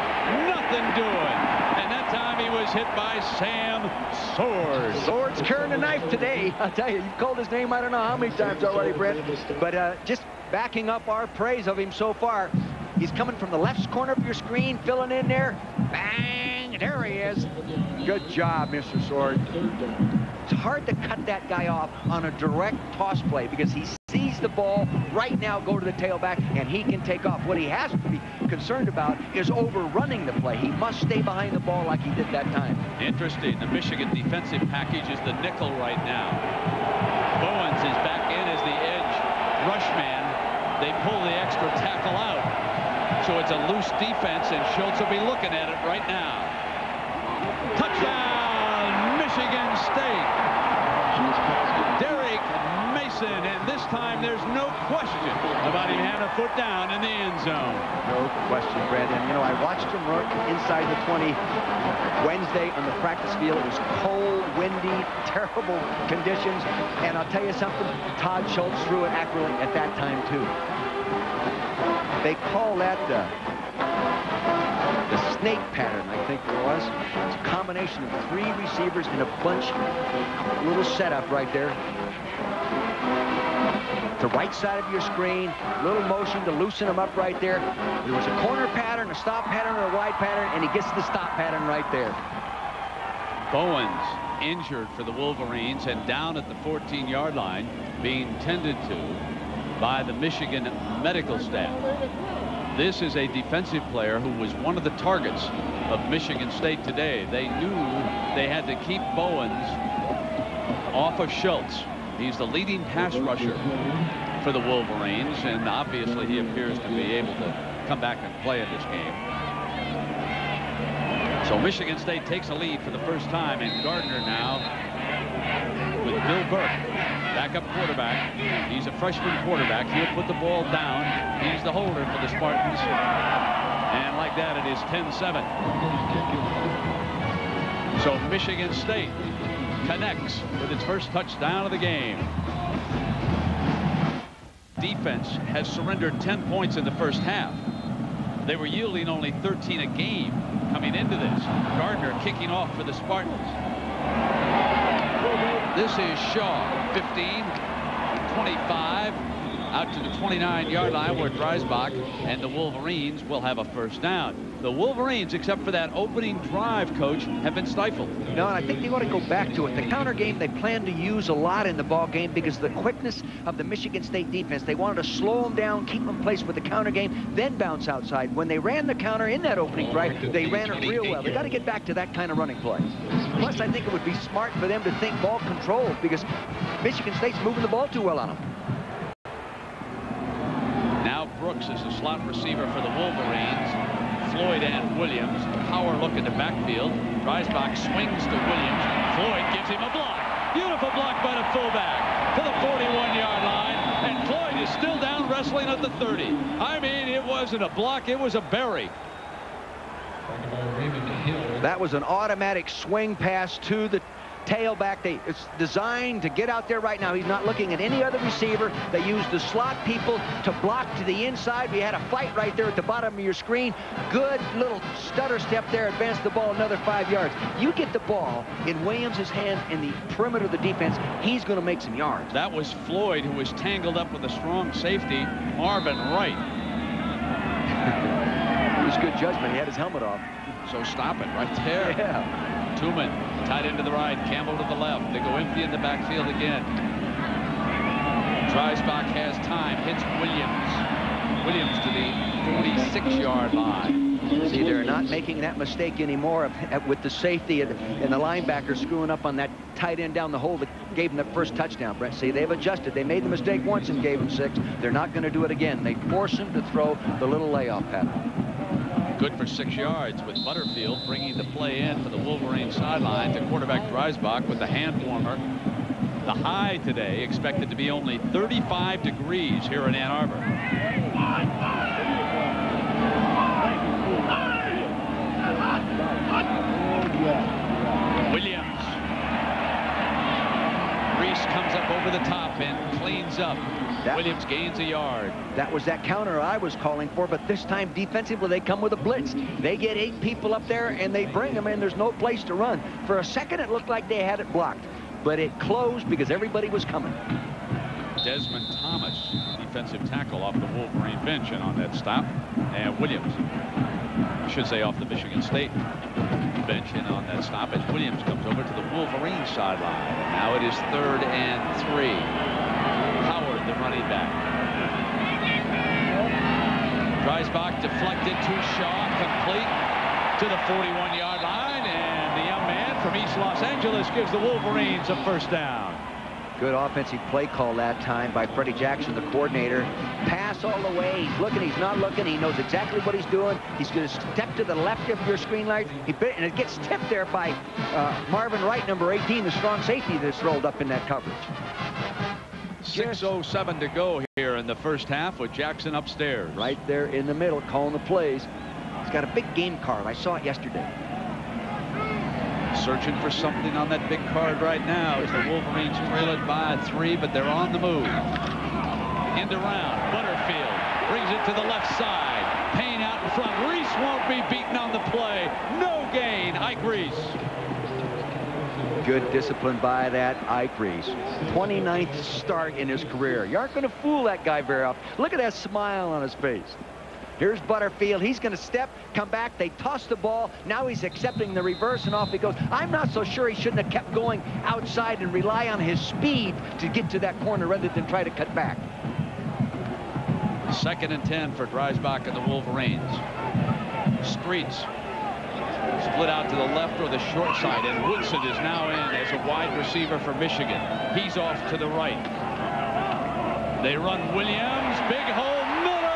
Nothing doing. And that time he was hit by Sam Swords. Swords carrying a knife today. I'll tell you, you've called his name I don't know how many times already, Brent. But just backing up our praise of him so far, he's coming from the left corner of your screen, filling in there. Bang! There he is. Good job, Mr. Swords. It's hard to cut that guy off on a direct toss play because he sees the ball right now go to the tailback and he can take off. What he has to be concerned about is overrunning the play. He must stay behind the ball like he did that time. Interesting. The Michigan defensive package is the nickel right now. Bowens is back in as the edge rush man. They pull the extra tackle out. So it's a loose defense, and Schultz will be looking at it right now. Touchdown, Michigan State. Derek Mason, and this time there's no question about him having a foot down in the end zone. No question, Brandon. You know, I watched him run inside the 20 Wednesday on the practice field. It was cold, windy, terrible conditions. And I'll tell you something, Todd Schultz threw it accurately at that time, too. They call that the snake pattern, I think it was. It's a combination of 3 receivers in a bunch, little setup right there. The right side of your screen, little motion to loosen him up right there. There was a corner pattern, a stop pattern, or a wide pattern, and he gets the stop pattern right there. Bowens injured for the Wolverines and down at the 14-yard line, being tended to by the Michigan medical staff. This is a defensive player who was one of the targets of Michigan State today. They knew they had to keep Bowens off of Schultz. He's the leading pass rusher for the Wolverines, and obviously he appears to be able to come back and play in this game. So Michigan State takes a lead for the first time, and Gardner now with Bill Burke. Backup quarterback. He's a freshman quarterback. He'll put the ball down. He's the holder for the Spartans. And like that, it is 10-7. So Michigan State connects with its first touchdown of the game. Defense has surrendered 10 points in the first half. They were yielding only 13 a game coming into this. Gardner kicking off for the Spartans. This is Shaw, 15, 25, out to the 29-yard line where Dreisbach and the Wolverines will have a first down. The Wolverines, except for that opening drive, Coach, have been stifled. No, and I think they want to go back to it. The counter game they plan to use a lot in the ball game because of the quickness of the Michigan State defense. They wanted to slow them down, keep them in place with the counter game, then bounce outside. When they ran the counter in that opening drive, they ran it real well. They got to get back to that kind of running play. Plus, I think it would be smart for them to think ball control because Michigan State's moving the ball too well on them. Now Brooks is the slot receiver for the Wolverines. Floyd and Williams. Power look at the backfield. Dreisbach swings to Williams. Floyd gives him a block. Beautiful block by the fullback to the 41-yard line. And Floyd is still down wrestling at the 30. I mean, it wasn't a block. It was a bury. That was an automatic swing pass to the tailback. It's designed to get out there right now. He's not looking at any other receiver. They used the slot people to block to the inside. We had a fight right there at the bottom of your screen. Good little stutter step there. Advance the ball another 5 yards. You get the ball in Williams' hand in the perimeter of the defense, he's going to make some yards. That was Floyd, who was tangled up with a strong safety, Marvin Wright. It was good judgment. He had his helmet off. So stop it right there. Yeah. Tuman tied into the right, Campbell to the left. They go empty in the backfield again. Dreisbach has time, hits Williams. Williams to the 46-yard line. See, they're not making that mistake anymore with the safety and the linebacker screwing up on that tight end down the hole that gave them the first touchdown, Brent. See, they've adjusted. They made the mistake once and gave them 6. They're not going to do it again. They force him to throw the little layoff pattern. Good for 6 yards with Butterfield bringing the play in for the Wolverine sideline to quarterback Dreisbach with the hand warmer. The high today expected to be only 35 degrees here in Ann Arbor. Williams. Reese comes up over the top and cleans up. Williams gains a yard. That was that counter I was calling for, but this time defensively they come with a blitz. They get 8 people up there and they bring them in. There's no place to run. For a second it looked like they had it blocked, but it closed because everybody was coming. Desmond Thomas, defensive tackle off the Wolverine bench and on that stop. And Williams, I should say off the Michigan State bench and on that stop as Williams comes over to the Wolverine sideline. And now it is 3rd and 3. Howard, the running back. Dreisbach deflected to Shaw, complete to the 41-yard line, and the young man from East Los Angeles gives the Wolverines a first down. Good offensive play call that time by Freddie Jackson, the coordinator. Pass all the way. He's looking, he's not looking. He knows exactly what he's doing. He's going to step to the left of your screen light. And it gets tipped there by Marvin Wright, number 18, the strong safety that's rolled up in that coverage. 6:07 to go here in the first half with Jackson upstairs. Right there in the middle, calling the plays. He's got a big game card. I saw it yesterday. Searching for something on that big card right now as the Wolverines trail it by 3, but they're on the move. End around. Butterfield brings it to the left side. Payne out in front. Reese won't be beaten on the play. No gain. Ike Reese. Good discipline by that Ike Reese. 29th start in his career. You aren't going to fool that guy very often. Look at that smile on his face. Here's Butterfield. He's going to step, come back. They toss the ball. Now he's accepting the reverse, and off he goes. I'm not so sure he shouldn't have kept going outside and rely on his speed to get to that corner rather than try to cut back. 2nd and 10 for Dreisbach and the Wolverines. Streets split out to the left or the short side, and Woodson is now in as a wide receiver for Michigan. He's off to the right. They run Williams. Big hole, middle.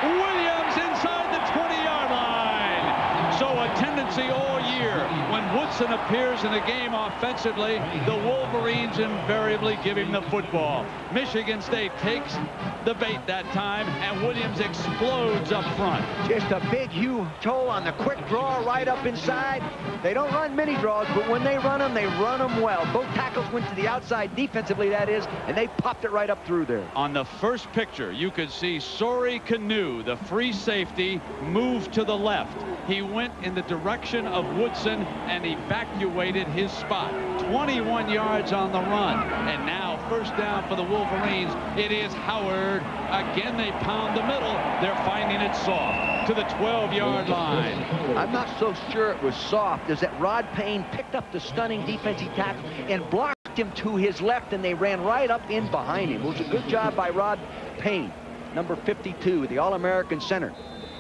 Williams inside the 20-yard line. So a tendency all year when Woodson appears in a game offensively, the Wolverines invariably give him the football. Michigan State takes the bait that time, and Williams explodes up front. Just a big Hugh Toll on the quick draw right up inside. They don't run many draws, but when they run them well. Both tackles went to the outside defensively, that is, and they popped it right up through there. On the first picture, you could see Sori Kanu, the free safety, move to the left. He went in the direction of Woodson and evacuated his spot. 21 yards on the run. And now first down for the Wolverines. It is Howard. Again, they pound the middle. They're finding it soft to the 12-yard line. I'm not so sure it was soft as that Rod Payne picked up the stunning defensive tackle and blocked him to his left, and they ran right up in behind him. It was a good job by Rod Payne, number 52, the All-American center.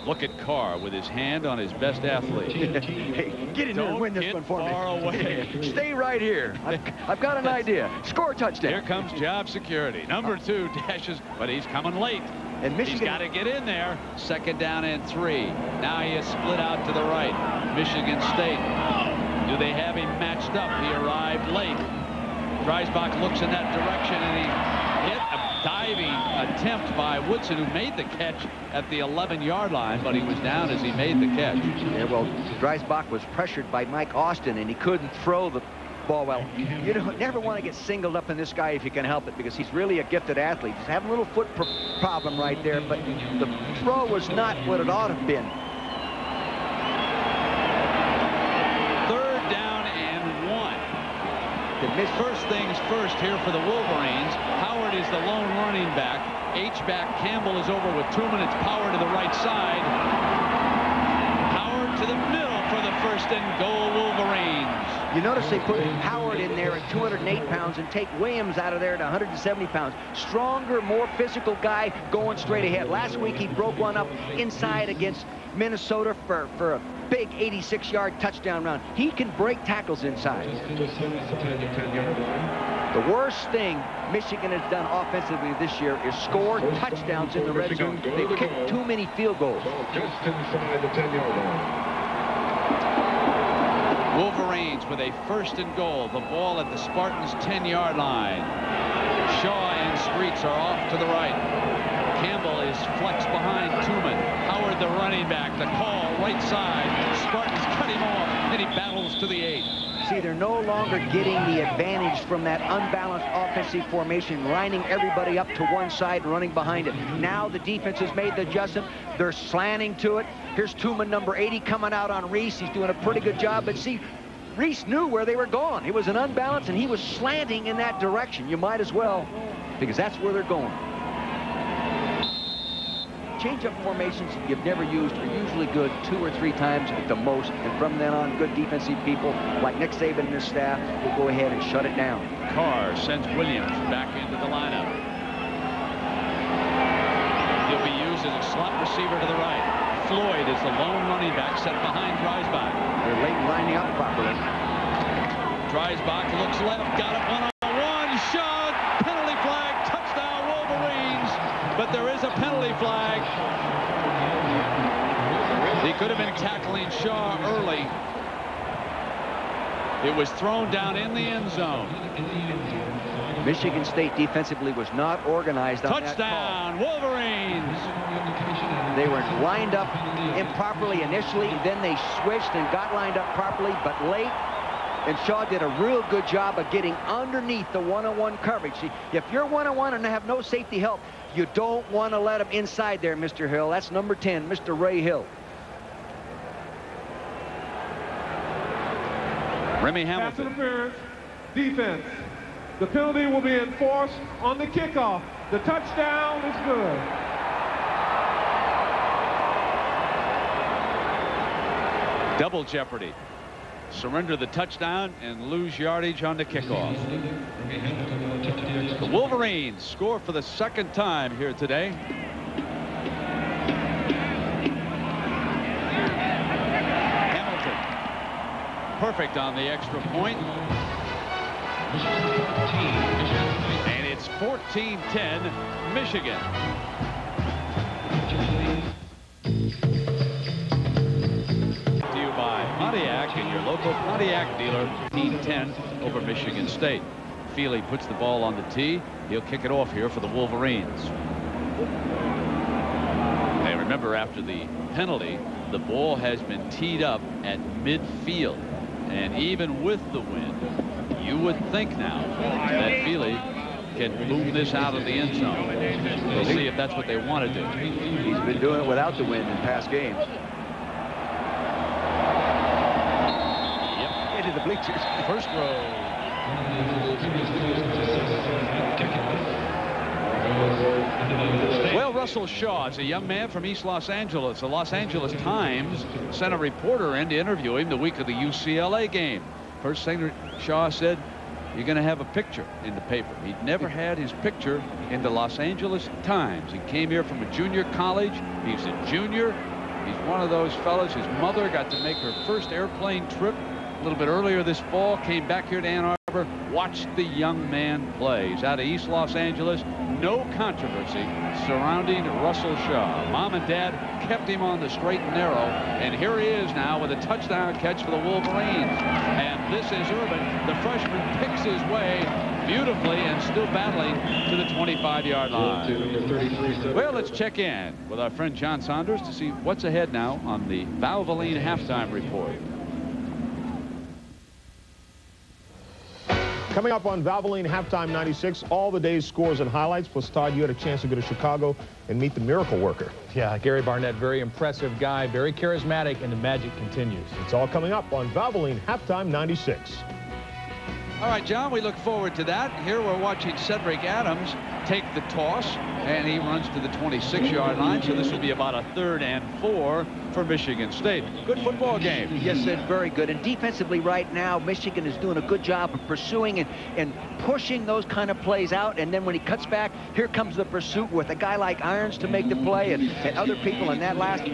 Look at Carr with his hand on his best athlete. Hey, get in there and win this one for me. Don't get far away. Stay right here. I've got an idea. Score a touchdown. Here comes job security. Number 2 dashes, but he's coming late. And Michigan, he's got to get in there. Second down and 3. Now he is split out to the right. Michigan State. Do they have him matched up? He arrived late. Dreisbach looks in that direction, and he hit a diving attempt by Woodson, who made the catch at the 11-yard line, but he was down as he made the catch. Yeah, well, Dreisbach was pressured by Mike Austin, and he couldn't throw the ball well. You don't never want to get singled up in this guy if you can help it, because he's really a gifted athlete. He's having a little foot problem right there, but the throw was not what it ought to have been. Third down and 1. First things first here for the Wolverines. Howard is the lone running back. H-back Campbell is over with 2 minutes. Power to the right side. Howard to the middle for the first and goal, Wolverines. You notice they put Howard in there at 208 pounds and take Williams out of there at 170 pounds. Stronger, more physical guy going straight ahead. Last week he broke one up inside against Minnesota for a big 86-yard touchdown run. He can break tackles inside. The worst thing Michigan has done offensively this year is score touchdowns in the red zone. They've kicked too many field goals. Just inside the 10-yard line. Wolverines with a first and goal. The ball at the Spartans' 10-yard line. Shaw and Streets are off to the right. Campbell is flexed behind Tuman. Howard, the running back. The call right side. Spartans cut him off, and he battles to the 8. See, they're no longer getting the advantage from that unbalanced offensive formation, lining everybody up to one side and running behind it. Now the defense has made the adjustment. They're slanting to it. Here's Tuman, number 80, coming out on Reese. He's doing a pretty good job, but see, Reese knew where they were going. It was an unbalance, and he was slanting in that direction. You might as well, because that's where they're going. Change-up formations you've never used are usually good 2 or 3 times at the most, and from then on, good defensive people like Nick Saban and his staff will go ahead and shut it down. Carr sends Williams back into the lineup. He'll be used as a slot receiver to the right. Floyd is the lone running back set behind Dreisbach. They're late lining up properly. Dreisbach looks left, got it one-on-one, shot, penalty flag, touchdown Wolverines. But there is a penalty flag. He could have been tackling Shaw early. It was thrown down in the end zone. Michigan State defensively was not organized on that call. Touchdown, Wolverines. They were lined up improperly initially, then they switched and got lined up properly, but late. And Shaw did a real good job of getting underneath the one-on-one coverage. See, if you're one-on-one and have no safety help, you don't want to let him inside there, Mr. Hill. That's number 10, Mr. Ray Hill. Remy Pass Hamilton. interference, defense. The penalty will be enforced on the kickoff. The touchdown is good. Double jeopardy. Surrender the touchdown and lose yardage on the kickoff. The Wolverines score for the second time here today. Hamilton perfect on the extra point. And it's 14-10 Michigan. To you by Pontiac and your local Pontiac dealer, 10 over Michigan State. Feely puts the ball on the tee. He'll kick it off here for the Wolverines. They remember after the penalty, the ball has been teed up at midfield. And even with the wind, you would think now that Feely can move this out of the end zone. We'll see if that's what they want to do. He's been doing it without the wind in past games. Yep. Into the bleachers. First row. Well, Russell Shaw is a young man from East Los Angeles. The Los Angeles Times sent a reporter in to interview him the week of the UCLA game. First thing Shaw said, you're going to have a picture in the paper. He'd never had his picture in the Los Angeles Times. He came here from a junior college. He's a junior. He's one of those fellas. His mother got to make her first airplane trip a little bit earlier this fall, came back here to Ann Arbor, watched the young man play. He's out of East Los Angeles. No controversy surrounding Russell Shaw. Mom and Dad kept him on the straight and narrow, and here he is now with a touchdown catch for the Wolverines. And this is Urban. The freshman picks his way beautifully and still battling to the 25-yard line. Well, let's check in with our friend John Saunders to see what's ahead now on the Valvoline halftime report. Coming up on Valvoline Halftime 96, all the day's scores and highlights. Plus, Todd, you had a chance to go to Chicago and meet the miracle worker. Yeah, Gary Barnett, very impressive guy, very charismatic, and the magic continues. It's all coming up on Valvoline Halftime 96. All right, John, we look forward to that. Here we're watching Cedric Adams take the toss, and he runs to the 26-yard line, so this will be about a 3rd and 4 for Michigan State. Good football game. Yes, it's very good. And defensively right now, Michigan is doing a good job of pursuing and pushing those kind of plays out. And then when he cuts back, here comes the pursuit with a guy like Irons to make the play and other people. In that last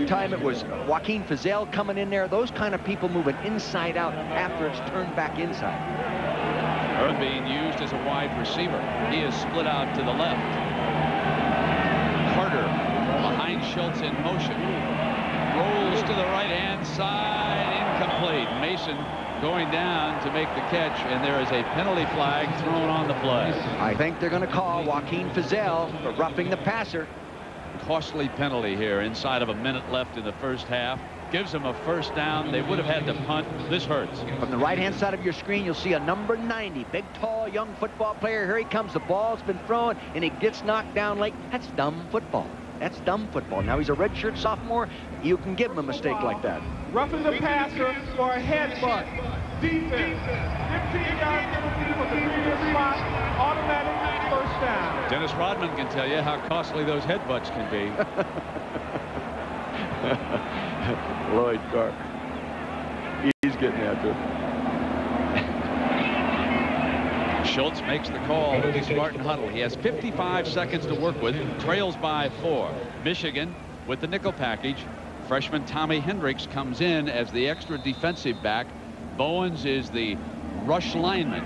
time, it was Joaquin Fizell coming in there. Those kind of people moving inside out after it's turned back inside. Earl being used as a wide receiver. He is split out to the left. Carter behind Schultz in motion. Rolls to the right-hand side. Incomplete. Mason going down to make the catch, and there is a penalty flag thrown on the play. I think they're going to call Joaquin Fizell for roughing the passer. Costly penalty here inside of a minute left in the first half. Gives them a first down. They would have had to punt. This hurts. From the right-hand side of your screen, you'll see a number 90. Big, tall, young football player. Here he comes. The ball's been thrown, and he gets knocked down late. That's dumb football. That's dumb football. Now, he's a redshirt sophomore. You can give him a mistake like that. Roughing the passer for a headbutt. Defense. 15-yard penalty for the previous spot. Automatic first down. Dennis Rodman can tell you how costly those headbutts can be. Lloyd Carr. He's getting after it. Schultz makes the call to the Spartan huddle. He has 55 seconds to work with. Trails by 4. Michigan with the nickel package. Freshman Tommy Hendricks comes in as the extra defensive back. Bowens is the rush lineman.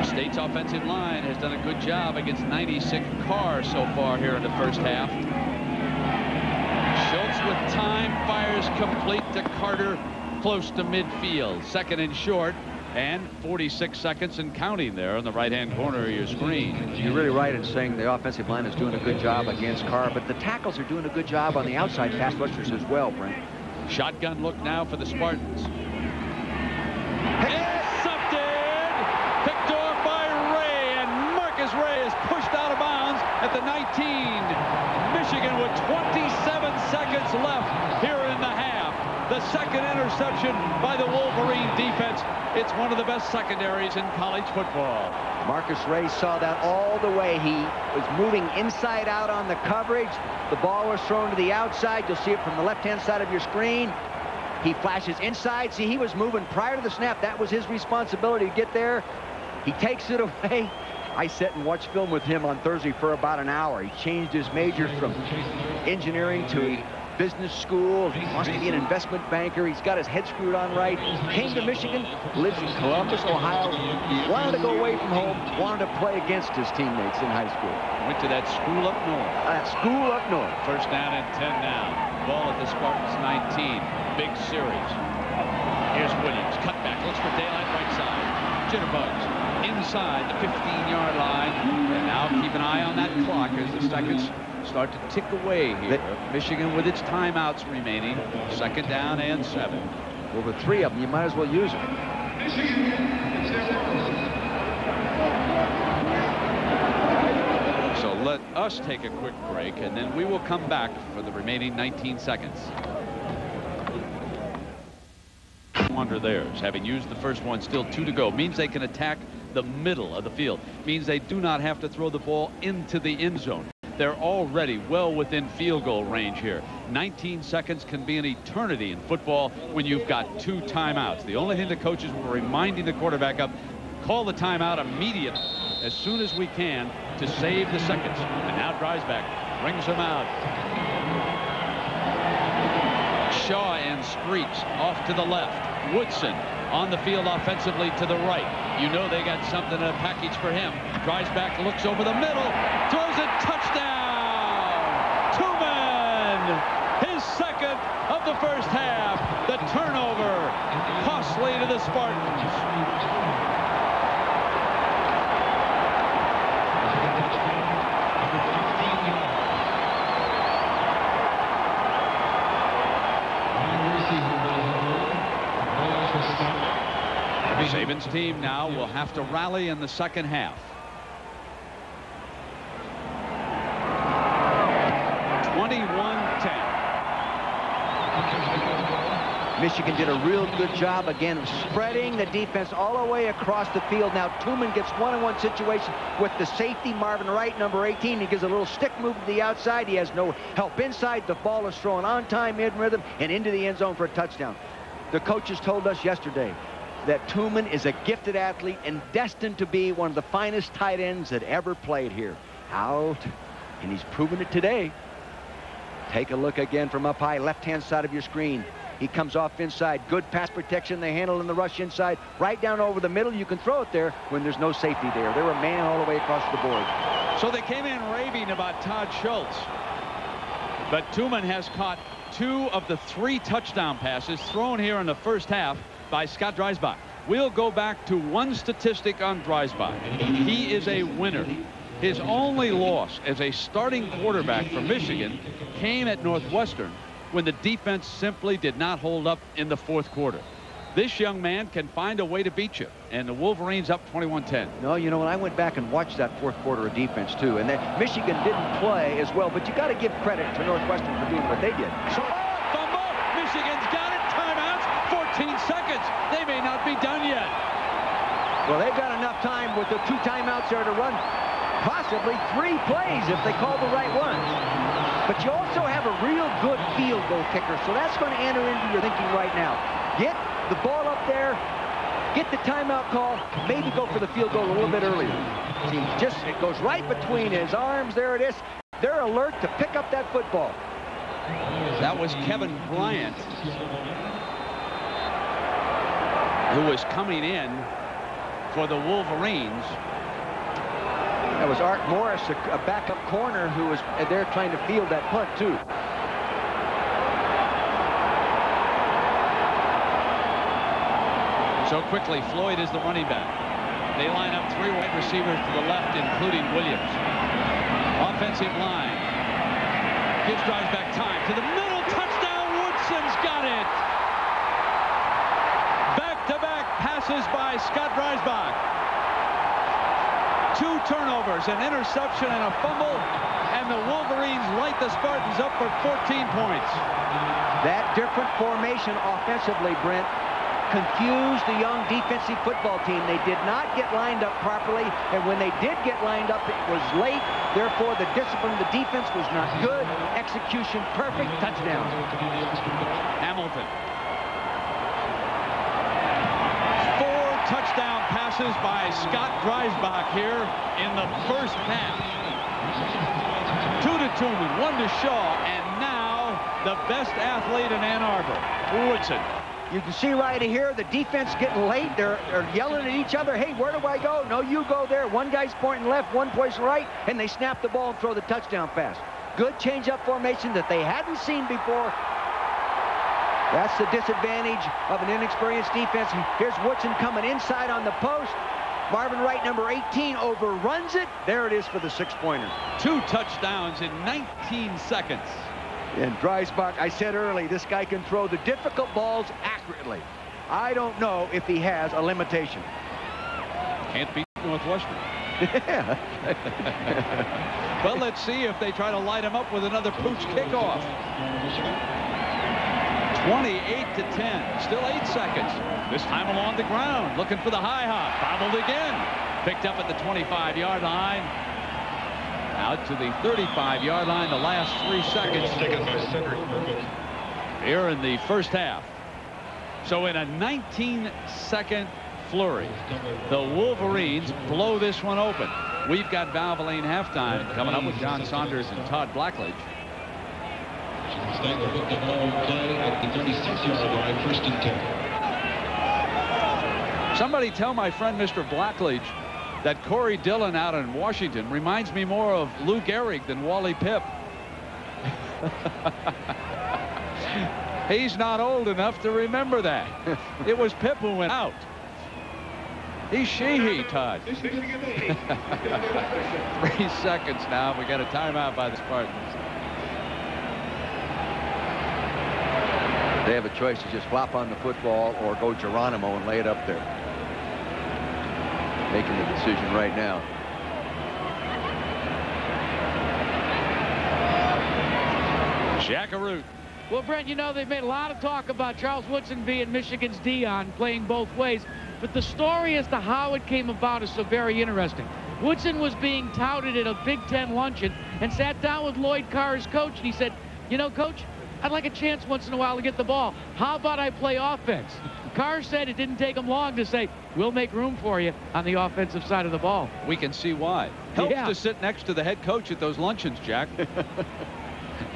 State's offensive line has done a good job against 96 Carr so far here in the first half. Schultz with time fires complete to Carter close to midfield. 2nd and short, and 46 seconds and counting there on the right-hand corner of your screen. You're really right in saying the offensive line is doing a good job against Carr, but the tackles are doing a good job on the outside pass rushers as well, Brent. Shotgun look now for the Spartans. Picked off by Ray, and Marcus Ray is pushed out of bounds at the 19. Michigan with 27 seconds left here in the half. The second interception by the Wolverine defense. It's one of the best secondaries in college football. Marcus Ray saw that all the way. He was moving inside out on the coverage. The ball was thrown to the outside. You'll see it from the left-hand side of your screen. He flashes inside. See, he was moving prior to the snap. That was his responsibility to get there. He takes it away. I sat and watched film with him on Thursday for about an hour. He changed his major from engineering to business school. He wants to be an investment banker. He's got his head screwed on right. Came to Michigan, lives in Columbus, Ohio. Wanted to go away from home. Wanted to play against his teammates in high school. Went to that school up north. School up north. First down and 10 now. Ball at the Spartans 19. Big series. Here's Williams. Cut back. Looks for daylight right side. Jitterbugs inside the 15-yard line. And now keep an eye on that clock as the seconds start to tick away here. Michigan with its timeouts remaining. Second down and 7. Well, with 3 of them, you might as well use them. So let us take a quick break, and then we will come back for the remaining 19 seconds. Under theirs, having used the first one, still 2 to go, means they can attack the middle of the field, means they do not have to throw the ball into the end zone. They're already well within field goal range here. 19 seconds can be an eternity in football when you've got 2 timeouts. The only thing the coaches were reminding the quarterback of, call the timeout immediately, as soon as we can, to save the seconds. And now Dreisbach brings him out. Shaw and Screech off to the left. Woodson on the field offensively to the right. You know they got something in a package for him. Dreisbach looks over the middle, throws it, touchdown! Tooman, his second of the first half. The turnover, costly to the Spartans. Saban's team now will have to rally in the second half. 21-10. Michigan did a real good job again of spreading the defense all the way across the field. Now Tooman gets one-on-one situation with the safety, Marvin Wright, number 18. He gives a little stick move to the outside. He has no help inside. The ball is thrown on time, in rhythm, and into the end zone for a touchdown. The coaches told us yesterday that Tooman is a gifted athlete and destined to be one of the finest tight ends that ever played here. Out, and he's proven it today. Take a look again from up high, left-hand side of your screen. He comes off inside. Good pass protection. They handle in the rush inside. Right down over the middle. You can throw it there when there's no safety there. They were man all the way across the board. So they came in raving about Todd Schultz. But Tooman has caught 2 of the 3 touchdown passes thrown here in the first half by Scott Dreisbach. We'll go back to one statistic on Dreisbach. He is a winner. His only loss as a starting quarterback for Michigan came at Northwestern when the defense simply did not hold up in the 4th quarter. This young man can find a way to beat you, and the Wolverines up 21-10. No, you know, when I went back and watched that 4th quarter of defense too, and that Michigan didn't play as well, but you got to give credit to Northwestern for doing what they did. So, fumble! Michigan's got it. Timeouts. 14 seconds. They may not be done yet. Well, they've got enough time with the 2 timeouts there to run possibly 3 plays if they call the right ones. But you also have a real good field goal kicker, so that's going to enter into your thinking right now. Get the ball up there, get the timeout call, maybe go for the field goal a little bit earlier. See, it goes right between his arms. There it is. They're alert to pick up that football. That was Kevin Bryant, who was coming in for the Wolverines. That was Art Morris, a backup corner who was there trying to field that punt too. So quickly, Floyd is the running back. They line up 3 wide receivers to the left, including Williams. Offensive line. Gives Dreisbach time to the middle. Touchdown. Woodson's got it. Back-to-back passes by Scott Dreisbach. 2 turnovers, an interception, and a fumble, and the Wolverines light the Spartans up for 14 points. That different formation offensively, Brent, confused the young defensive football team. They did not get lined up properly, and when they did get lined up, it was late. Therefore, the discipline of the defense was not good. Execution perfect. Touchdown. Hamilton. 4 touchdown passes by Scott Dreisbach here in the first half. 2 to Tooman, 1 to Shaw, and now the best athlete in Ann Arbor, Woodson. You can see right here, the defense getting late. They're yelling at each other. Hey, where do I go? No, you go there. One guy's pointing left, one pointing right, and they snap the ball and throw the touchdown pass. Good change-up formation that they hadn't seen before. That's the disadvantage of an inexperienced defense. Here's Woodson coming inside on the post. Marvin Wright, number 18, overruns it. There it is for the 6-pointer. 2 touchdowns in 19 seconds. And Dreisbach, I said early, this guy can throw the difficult balls accurately. I don't know if he has a limitation. Can't beat Northwestern. Yeah. Well, let's see if they try to light him up with another pooch kickoff. 28-10. Still 8 seconds. This time along the ground, looking for the high hop. Bobbled again. Picked up at the 25-yard line. Out to the 35-yard line the last 3 seconds. Taken by Cedric Murphy. Here in the first half. So in a 19-second flurry, the Wolverines blow this one open. We've got Valvoline halftime coming up with John Saunders and Todd Blackledge. Stagler with the ball play at the 36-yard line, 1st and 10. Somebody tell my friend Mr. Blackledge that Corey Dillon out in Washington reminds me more of Lou Gehrig than Wally Pipp. He's not old enough to remember that. It was Pipp who went out. He's Sheehy, Todd. 3 seconds now. We got a timeout by the Spartans. They have a choice to just flop on the football or go Geronimo and lay it up there. Making the decision right now. Jackaroo. Well, Brent, you know, they've made a lot of talk about Charles Woodson being Michigan's Dion, playing both ways. But the story as to how it came about is so very interesting. Woodson was being touted at a Big Ten luncheon and sat down with Lloyd Carr's coach, and he said, you know, Coach, I'd like a chance once in a while to get the ball. How about I play offense? Carr said it didn't take him long to say, we'll make room for you on the offensive side of the ball. We can see why. Helps to sit next to the head coach at those luncheons, Jack.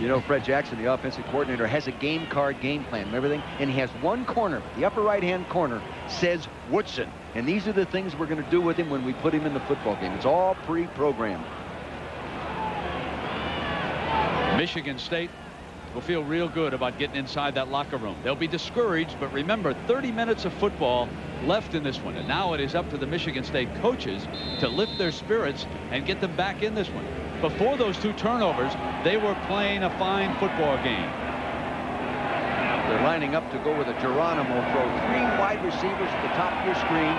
You know, Fred Jackson, the offensive coordinator, has a game card, game plan and everything, and he has one corner, the upper right-hand corner, says Woodson. And these are the things we're going to do with him when we put him in the football game. It's all pre-programmed. Michigan State will feel real good about getting inside that locker room. They'll be discouraged, but remember, 30 minutes of football left in this one. And now it is up to the Michigan State coaches to lift their spirits and get them back in this one. Before those 2 turnovers, they were playing a fine football game. They're lining up to go with a Geronimo throw. 3 wide receivers at the top of your screen.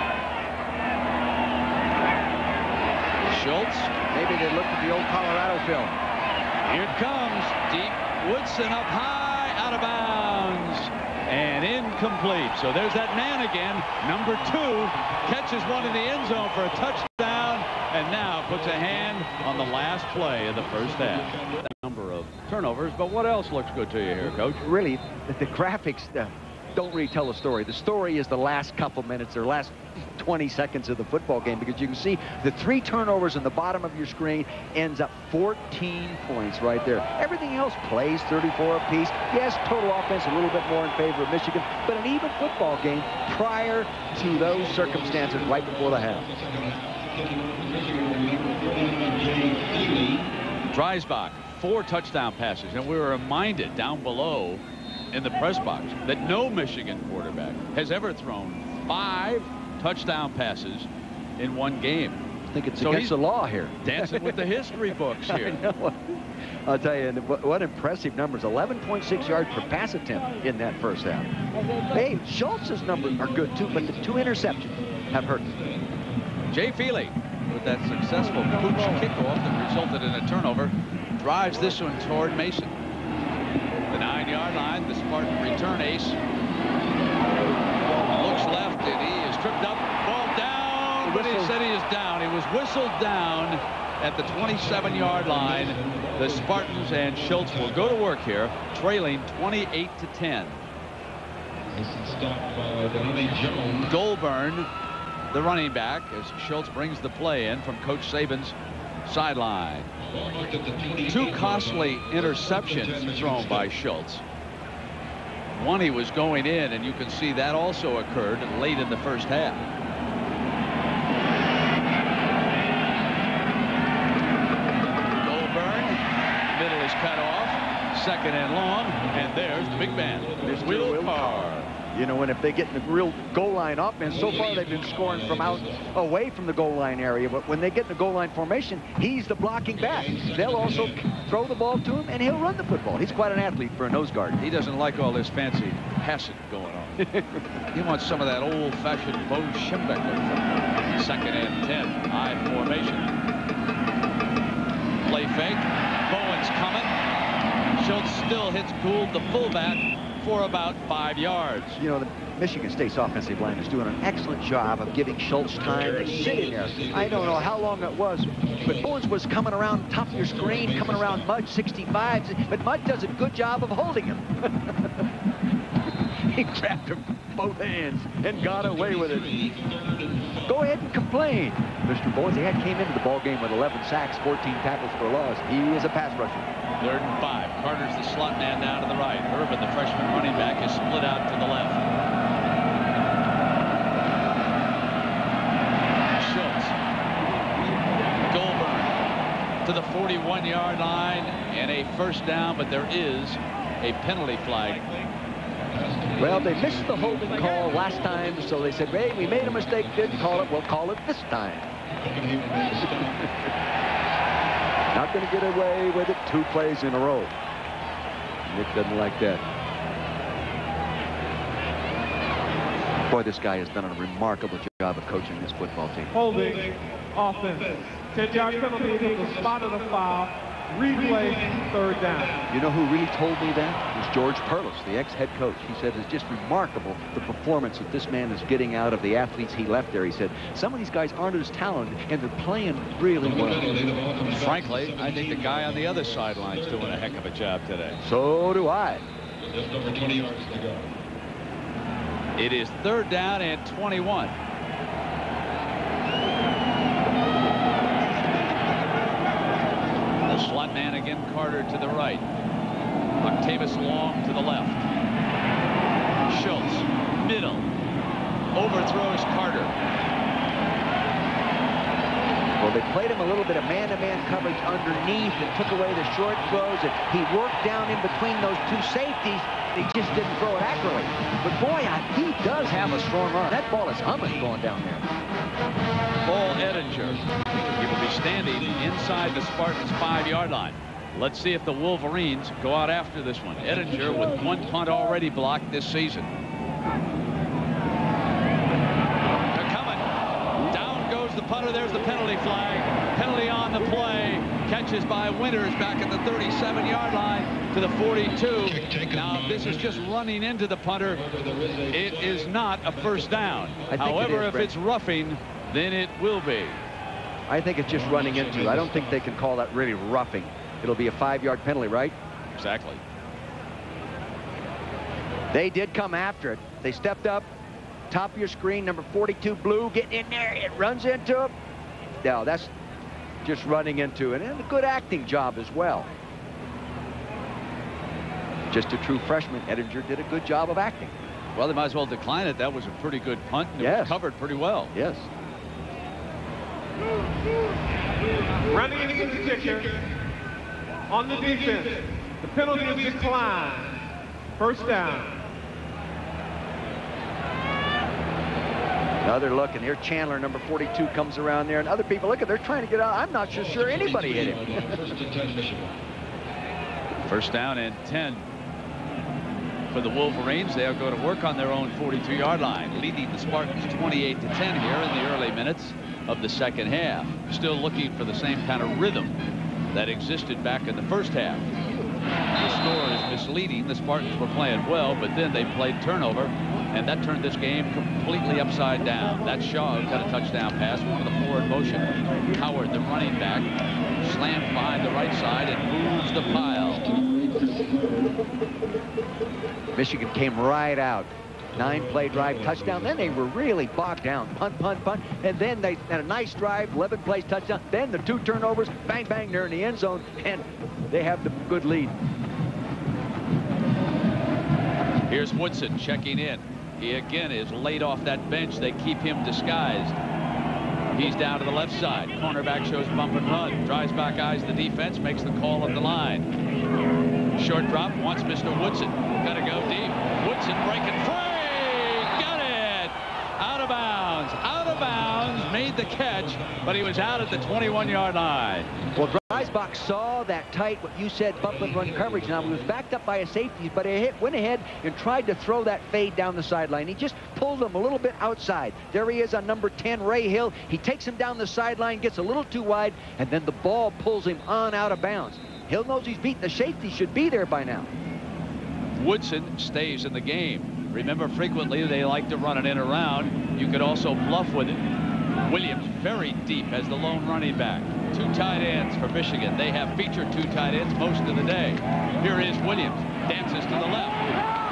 Schultz. Maybe they looked at the old Colorado film. Here it comes. Deep. Woodson up high, out of bounds, and incomplete. So there's that man again, number 2, catches one in the end zone for a touchdown, and now puts a hand on the last play of the first half. A number of turnovers, but what else looks good to you here, Coach? Really, the graphics don't really tell the story. The story is the last couple minutes, or last 20 seconds of the football game, because you can see the 3 turnovers in the bottom of your screen ends up 14 points right there. Everything else plays 34 apiece. Yes, total offense a little bit more in favor of Michigan, but an even football game prior to those circumstances right before the half. Dreisbach, 4 touchdown passes, and we were reminded down below in the press box that no Michigan quarterback has ever thrown 5 touchdown passes in one game. I think it's against the law here. Dancing with the history books here. I know. I'll tell you, and what impressive numbers. 11.6 yards per pass attempt in that first half. Hey, Schultz's numbers are good too, but the 2 interceptions have hurt. Jay Feely with that successful pooch kickoff that resulted in a turnover drives this one toward Mason. The 9-yard line, the Spartan return ace looks left, and he is tripped up. Ball down, but he said he is down. He was whistled down at the 27-yard line. The Spartans and Schultz will go to work here, trailing 28-10. Goulburn, the running back, as Schultz brings the play in from Coach Saban's sideline. 2 costly interceptions thrown by Schultz. One he was going in, and you can see that also occurred late in the first half. Goldburn, middle is cut off, 2nd and long, and there's the big man, Will Carr. You know, and if they get in the real goal line offense, so far they've been scoring from out away from the goal line area. But when they get in the goal line formation, he's the blocking back. They'll also throw the ball to him, and he'll run the football. He's quite an athlete for a nose guard. He doesn't like all this fancy passing going on. He wants some of that old-fashioned Bo Schembechler football. 2nd and 10, I formation. Play fake. Bowen's coming. Schultz still hits Gould, the fullback, for about 5 yards. You know, the Michigan State's offensive line is doing an excellent job of giving Schultz time to sit in there. I don't know how long it was, but Bowens was coming around top of your screen, coming around Mudd 65s, but Mudd does a good job of holding him. He grabbed him with both hands and got away with it. Go ahead and complain. Mr. Bowens, he came into the ball game with 11 sacks, 14 tackles for loss. He is a pass rusher. 3rd and 5. Carter's the slot man down to the right. Urban, the freshman running back, is split out to the left. Schultz. Goldburn to the 41-yard line, and a 1st down, but there is a penalty flag. Well, they missed the holding call last time, so they said, hey, we made a mistake, didn't call it, we'll call it this time. Not going to get away with it 2 plays in a row. Nick doesn't like that. Boy, this guy has done a remarkable job of coaching this football team. Holding, offense. 10-yard penalty to the spot of the foul. Replay, 3rd down. You know who really told me that? It was George Perlis, the ex-head coach. He said it's just remarkable the performance that this man is getting out of the athletes he left there. He said some of these guys aren't as talented, and they're playing really well. Frankly, I think the guy on the other sideline is doing a heck of a job today. So do I. Just over 20 yards to go. It is 3rd down and 21. The slot man again, Carter to the right. Octavius Long to the left. Schultz, middle. Overthrows Carter. Well, they played him a little bit of man-to-man coverage underneath and took away the short throws. And he worked down in between those 2 safeties. He just didn't throw it accurately. But boy, he does have a strong arm. That ball is humming going down there. Paul Ettinger. He will be standing inside the Spartans' 5-yard line. Let's see if the Wolverines go out after this one. Ettinger with 1 punt already blocked this season. They're coming. Down goes the punter. There's the penalty flag. Penalty on the play. Catches by Winters back at the 37-yard line to the 42. Now, this is just running into the punter. It is not a 1st down. However, if it's roughing, then it will be. I think it's just running into. I don't think they can call that really roughing. It'll be a 5-yard penalty, right? Exactly. They did come after it. They stepped up. Top of your screen, number 42, Blue, getting in there. It runs into him. No, that's just running into it. And a good acting job as well. Just a true freshman. Ettinger did a good job of acting. Well, they might as well decline it. That was a pretty good punt. And it was covered pretty well. Yes. Running into the kicker. On the defense, the penalty is declined. 1st down. Another look, and here Chandler, number 42, comes around there, and other people, look at, they're trying to get out. I'm not sure anybody hit him. 1st down and 10 for the Wolverines. They'll go to work on their own 42-yard line, leading the Spartans 28-10 here in the early minutes of the 2nd half. Still looking for the same kind of rhythm that existed back in the 1st half. The score is misleading. The Spartans were playing well, but then they played turnover, and that turned this game completely upside down. That's Shaw who got a touchdown pass with a forward motion. Howard, the running back, slams behind the right side and moves the pile. Michigan came right out. 9-play drive touchdown. Then they were really bogged down. Punt, punt, punt. And then they had a nice drive, 11 plays touchdown. Then the 2 turnovers, bang, bang, they're in the end zone, and they have the good lead. Here's Woodson checking in. He again is laid off that bench. They keep him disguised. He's down to the left side. Cornerback shows bump and run. Drives back, eyes the defense, makes the call at the line. Short drop, wants Mr. Woodson. Got to go deep. Woodson breaking free. Got it. Out of bounds. Out of bounds. Made the catch, but he was out at the 21-yard line. Well, Dreisbach saw that tight, what you said, bump and run coverage. Now, he was backed up by a safety, but he went ahead and tried to throw that fade down the sideline. He just pulled him a little bit outside. There he is on number 10, Ray Hill. He takes him down the sideline, gets a little too wide, and then the ball pulls him on out of bounds. Hill knows he's beaten. The safety should be there by now. Woodson stays in the game. Remember, frequently they like to run it in around. You could also bluff with it. Williams very deep as the lone running back. 2 tight ends for Michigan. They have featured 2 tight ends most of the day. Here is Williams. Dances to the left.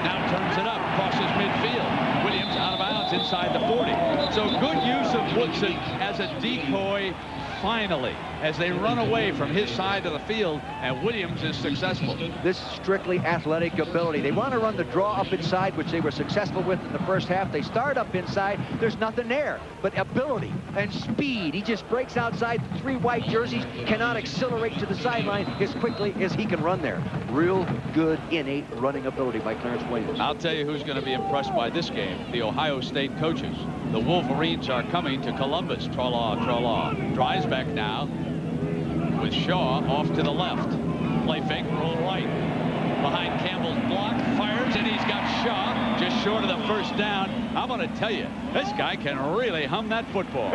Now turns it up. Crosses midfield. Williams out of bounds inside the 40. So good use of Woodson as a decoy finally as they run away from his side of the field, and Williams is successful. This is strictly athletic ability. They want to run the draw up inside, which they were successful with in the first half. They start up inside. There's nothing there but ability and speed. He just breaks outside. 3 white jerseys, cannot accelerate to the sideline as quickly as he can run there. Real good innate running ability by Clarence Williams. I'll tell you who's going to be impressed by this game. The Ohio State coaches. The Wolverines are coming to Columbus. Tra-la, tra-la. Drives back now with Shaw off to the left. Play fake, roll right. Behind Campbell's block, fires, and he's got Shaw just short of the first down. I'm going to tell you, this guy can really hum that football.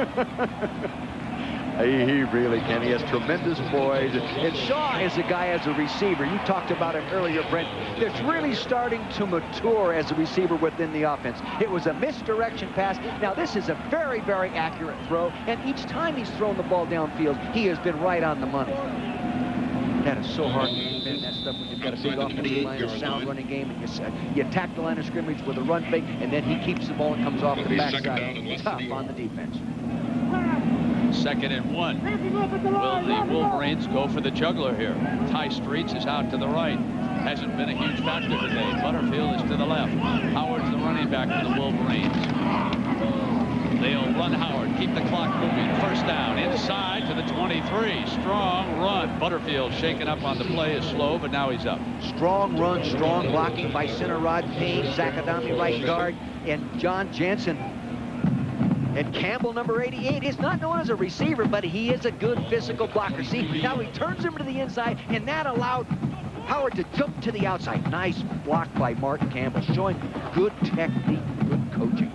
He really can. He has tremendous poise. And Shaw is a guy as a receiver. You talked about it earlier, Brent. That's really starting to mature as a receiver within the offense. It was a misdirection pass. Now, this is a very, very accurate throw. And each time he's thrown the ball downfield, he has been right on the money. That is so hard to defend that stuff when you've got a big offensive line, a sound running game, and you attack the line of scrimmage with a run fake, and then he keeps the ball and comes off the backside. Tough on the defense. 2nd and 1. Will the Wolverines go for the juggler here? Ty Streets is out to the right. Hasn't been a huge factor today. Butterfield is to the left. Howard's the running back for the Wolverines. They'll run Howard, keep the clock moving. First down, inside to the 23. Strong run. Butterfield shaken up on the play, is slow, but now he's up. Strong run, strong blocking by center Rod Payne, Zach Adami right guard, and John Jansen. And Campbell, number 88, is not known as a receiver, but he is a good physical blocker. See, now he turns him to the inside, and that allowed Howard to jump to the outside. Nice block by Martin Campbell, showing good technique, good coaching.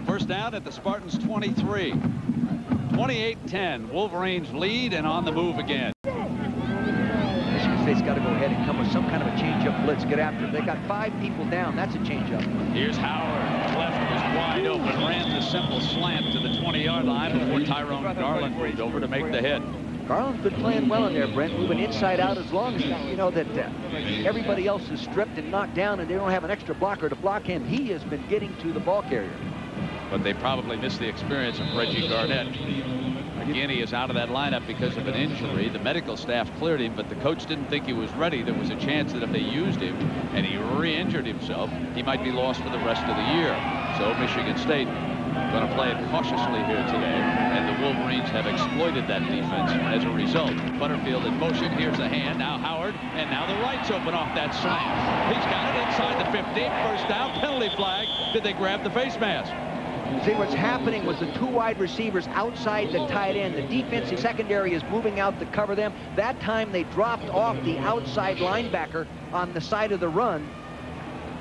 First down at the Spartans' 23. 28-10. Wolverines lead and on the move again. Michigan State's got to go ahead and come with some kind of a change-up blitz. Get after it. They got 5 people down. That's a change-up. Here's Howard. Left was wide open. Ran the simple slant to the 20-yard line before Tyrone Garland moved over to make the hit. Garland's been playing well in there, Brent, moving inside out as long as, you know, that everybody else is stripped and knocked down and they don't have an extra blocker to block him. He has been getting to the ball carrier. But they probably missed the experience of Reggie Garnett. Again, he is out of that lineup because of an injury. The medical staff cleared him, but the coach didn't think he was ready. There was a chance that if they used him and he re-injured himself, he might be lost for the rest of the year. So Michigan State going to play it cautiously here today, and the Wolverines have exploited that defense as a result. Butterfield in motion. Here's a hand. Now Howard, and now the right's open off that slant. He's got it inside the 50. First down, penalty flag. Did they grab the face mask? See what's happening was the 2 wide receivers outside the tight end. The defensive secondary is moving out to cover them. That time they dropped off the outside linebacker on the side of the run.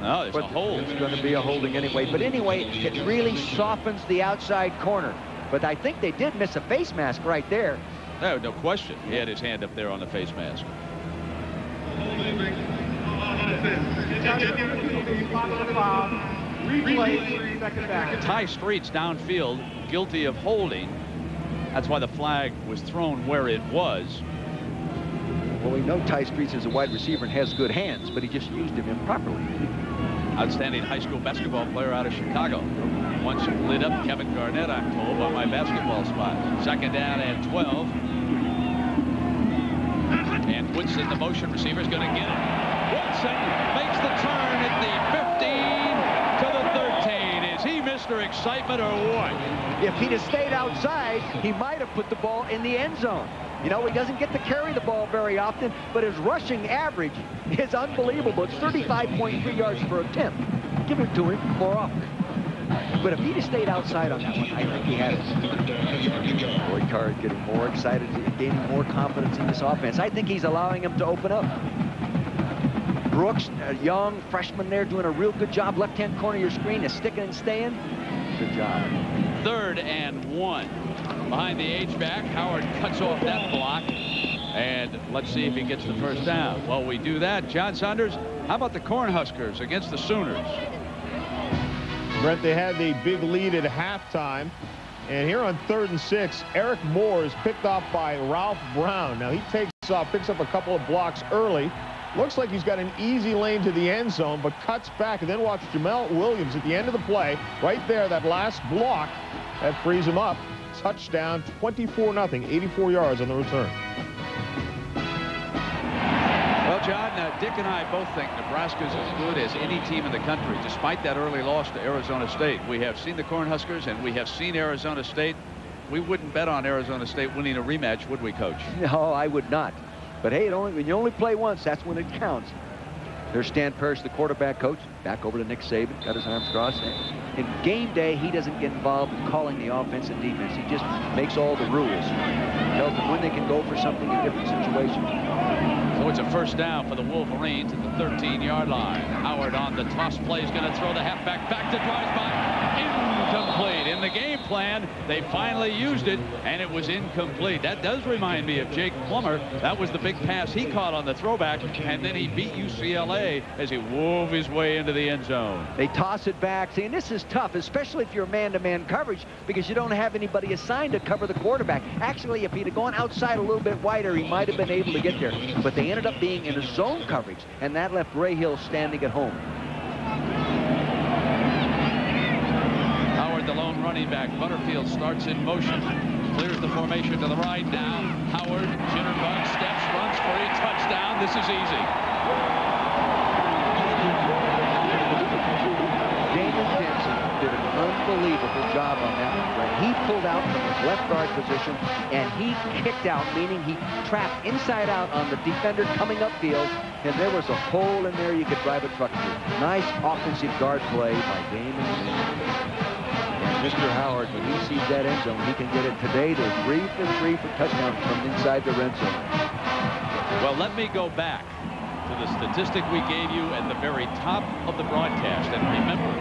No, there's a hold. It's going to be a holding anyway. But anyway, it really softens the outside corner. But I think they did miss a face mask right there. No question. He had his hand up there on the face mask. Ty Streets downfield, guilty of holding. That's why the flag was thrown where it was. Well, we know Ty Streets is a wide receiver and has good hands, but he just used him improperly. Outstanding high school basketball player out of Chicago. Once lit up Kevin Garnett, I'm told, on my basketball spot. Second down and 12. And Woodson, the motion receiver, is going to get it. Woodson makes the turn at the 15 to the 13. Is he Mr. Excitement or what? If he'd have stayed outside, he might have put the ball in the end zone. You know, he doesn't get to carry the ball very often, but his rushing average is unbelievable. It's 35.3 yards per attempt. Give it to him more often. But if he'd have stayed outside on that one, I think he had it. Boyd Carr getting more excited, gaining more confidence in this offense. I think he's allowing him to open up. Brooks, a young freshman there, doing a real good job. Left-hand corner of your screen is sticking and staying. Good job. 3rd and 1. Behind the H-back, Howard cuts off that block. And let's see if he gets the first down. While we do that, John Saunders, how about the Cornhuskers against the Sooners? Brent, they had the big lead at halftime. And here on 3rd and 6, Eric Moore is picked off by Ralph Brown. Now he takes off, picks up a couple of blocks early. Looks like he's got an easy lane to the end zone, but cuts back. And then watch Jamel Williams at the end of the play. Right there, that last block, that frees him up. Touchdown, 24-0, 84 yards on the return. Well, John, Dick and I both think Nebraska's as good as any team in the country, despite that early loss to Arizona State. We have seen the Cornhuskers, and we have seen Arizona State. We wouldn't bet on Arizona State winning a rematch, would we, Coach? No, I would not. But hey, when you only play once, that's when it counts. There's Stan Parrish, the quarterback coach. Back over to Nick Saban, got his arms crossed. In game day, he doesn't get involved in calling the offense and defense. He just makes all the rules. Tells them when they can go for something in different situations. So it's a first down for the Wolverines at the 13-yard line. Howard on the toss play is going to throw the halfback back to drives by. Incomplete. In the game plan, they finally used it, and it was incomplete. That does remind me of Jake Plummer. That was the big pass he caught on the throwback, and then he beat UCLA as he wove his way into the end zone. They toss it back. See, and this is tough, especially if you're man-to-man coverage, because you don't have anybody assigned to cover the quarterback. Actually, if he'd have gone outside a little bit wider, he might have been able to get there. But they ended up being in a zone coverage, and that left Ray Hill standing at home. Howard, the lone running back. Butterfield starts in motion. Clears the formation to the right now. Howard, jitterbug, steps, runs for a touchdown. This is easy. Damon Denson did an unbelievable job on that one, Brett. He pulled out from his left guard position, and he kicked out, meaning he trapped inside out on the defender coming upfield, and there was a hole in there you could drive a truck through. Nice offensive guard play by Damon Denson. And Mr. Howard, when he sees that end zone, he can get it today. They're 3 for 3 for touchdowns from inside the red zone. Well, let me go back to the statistic we gave you at the very top of the broadcast. And remember,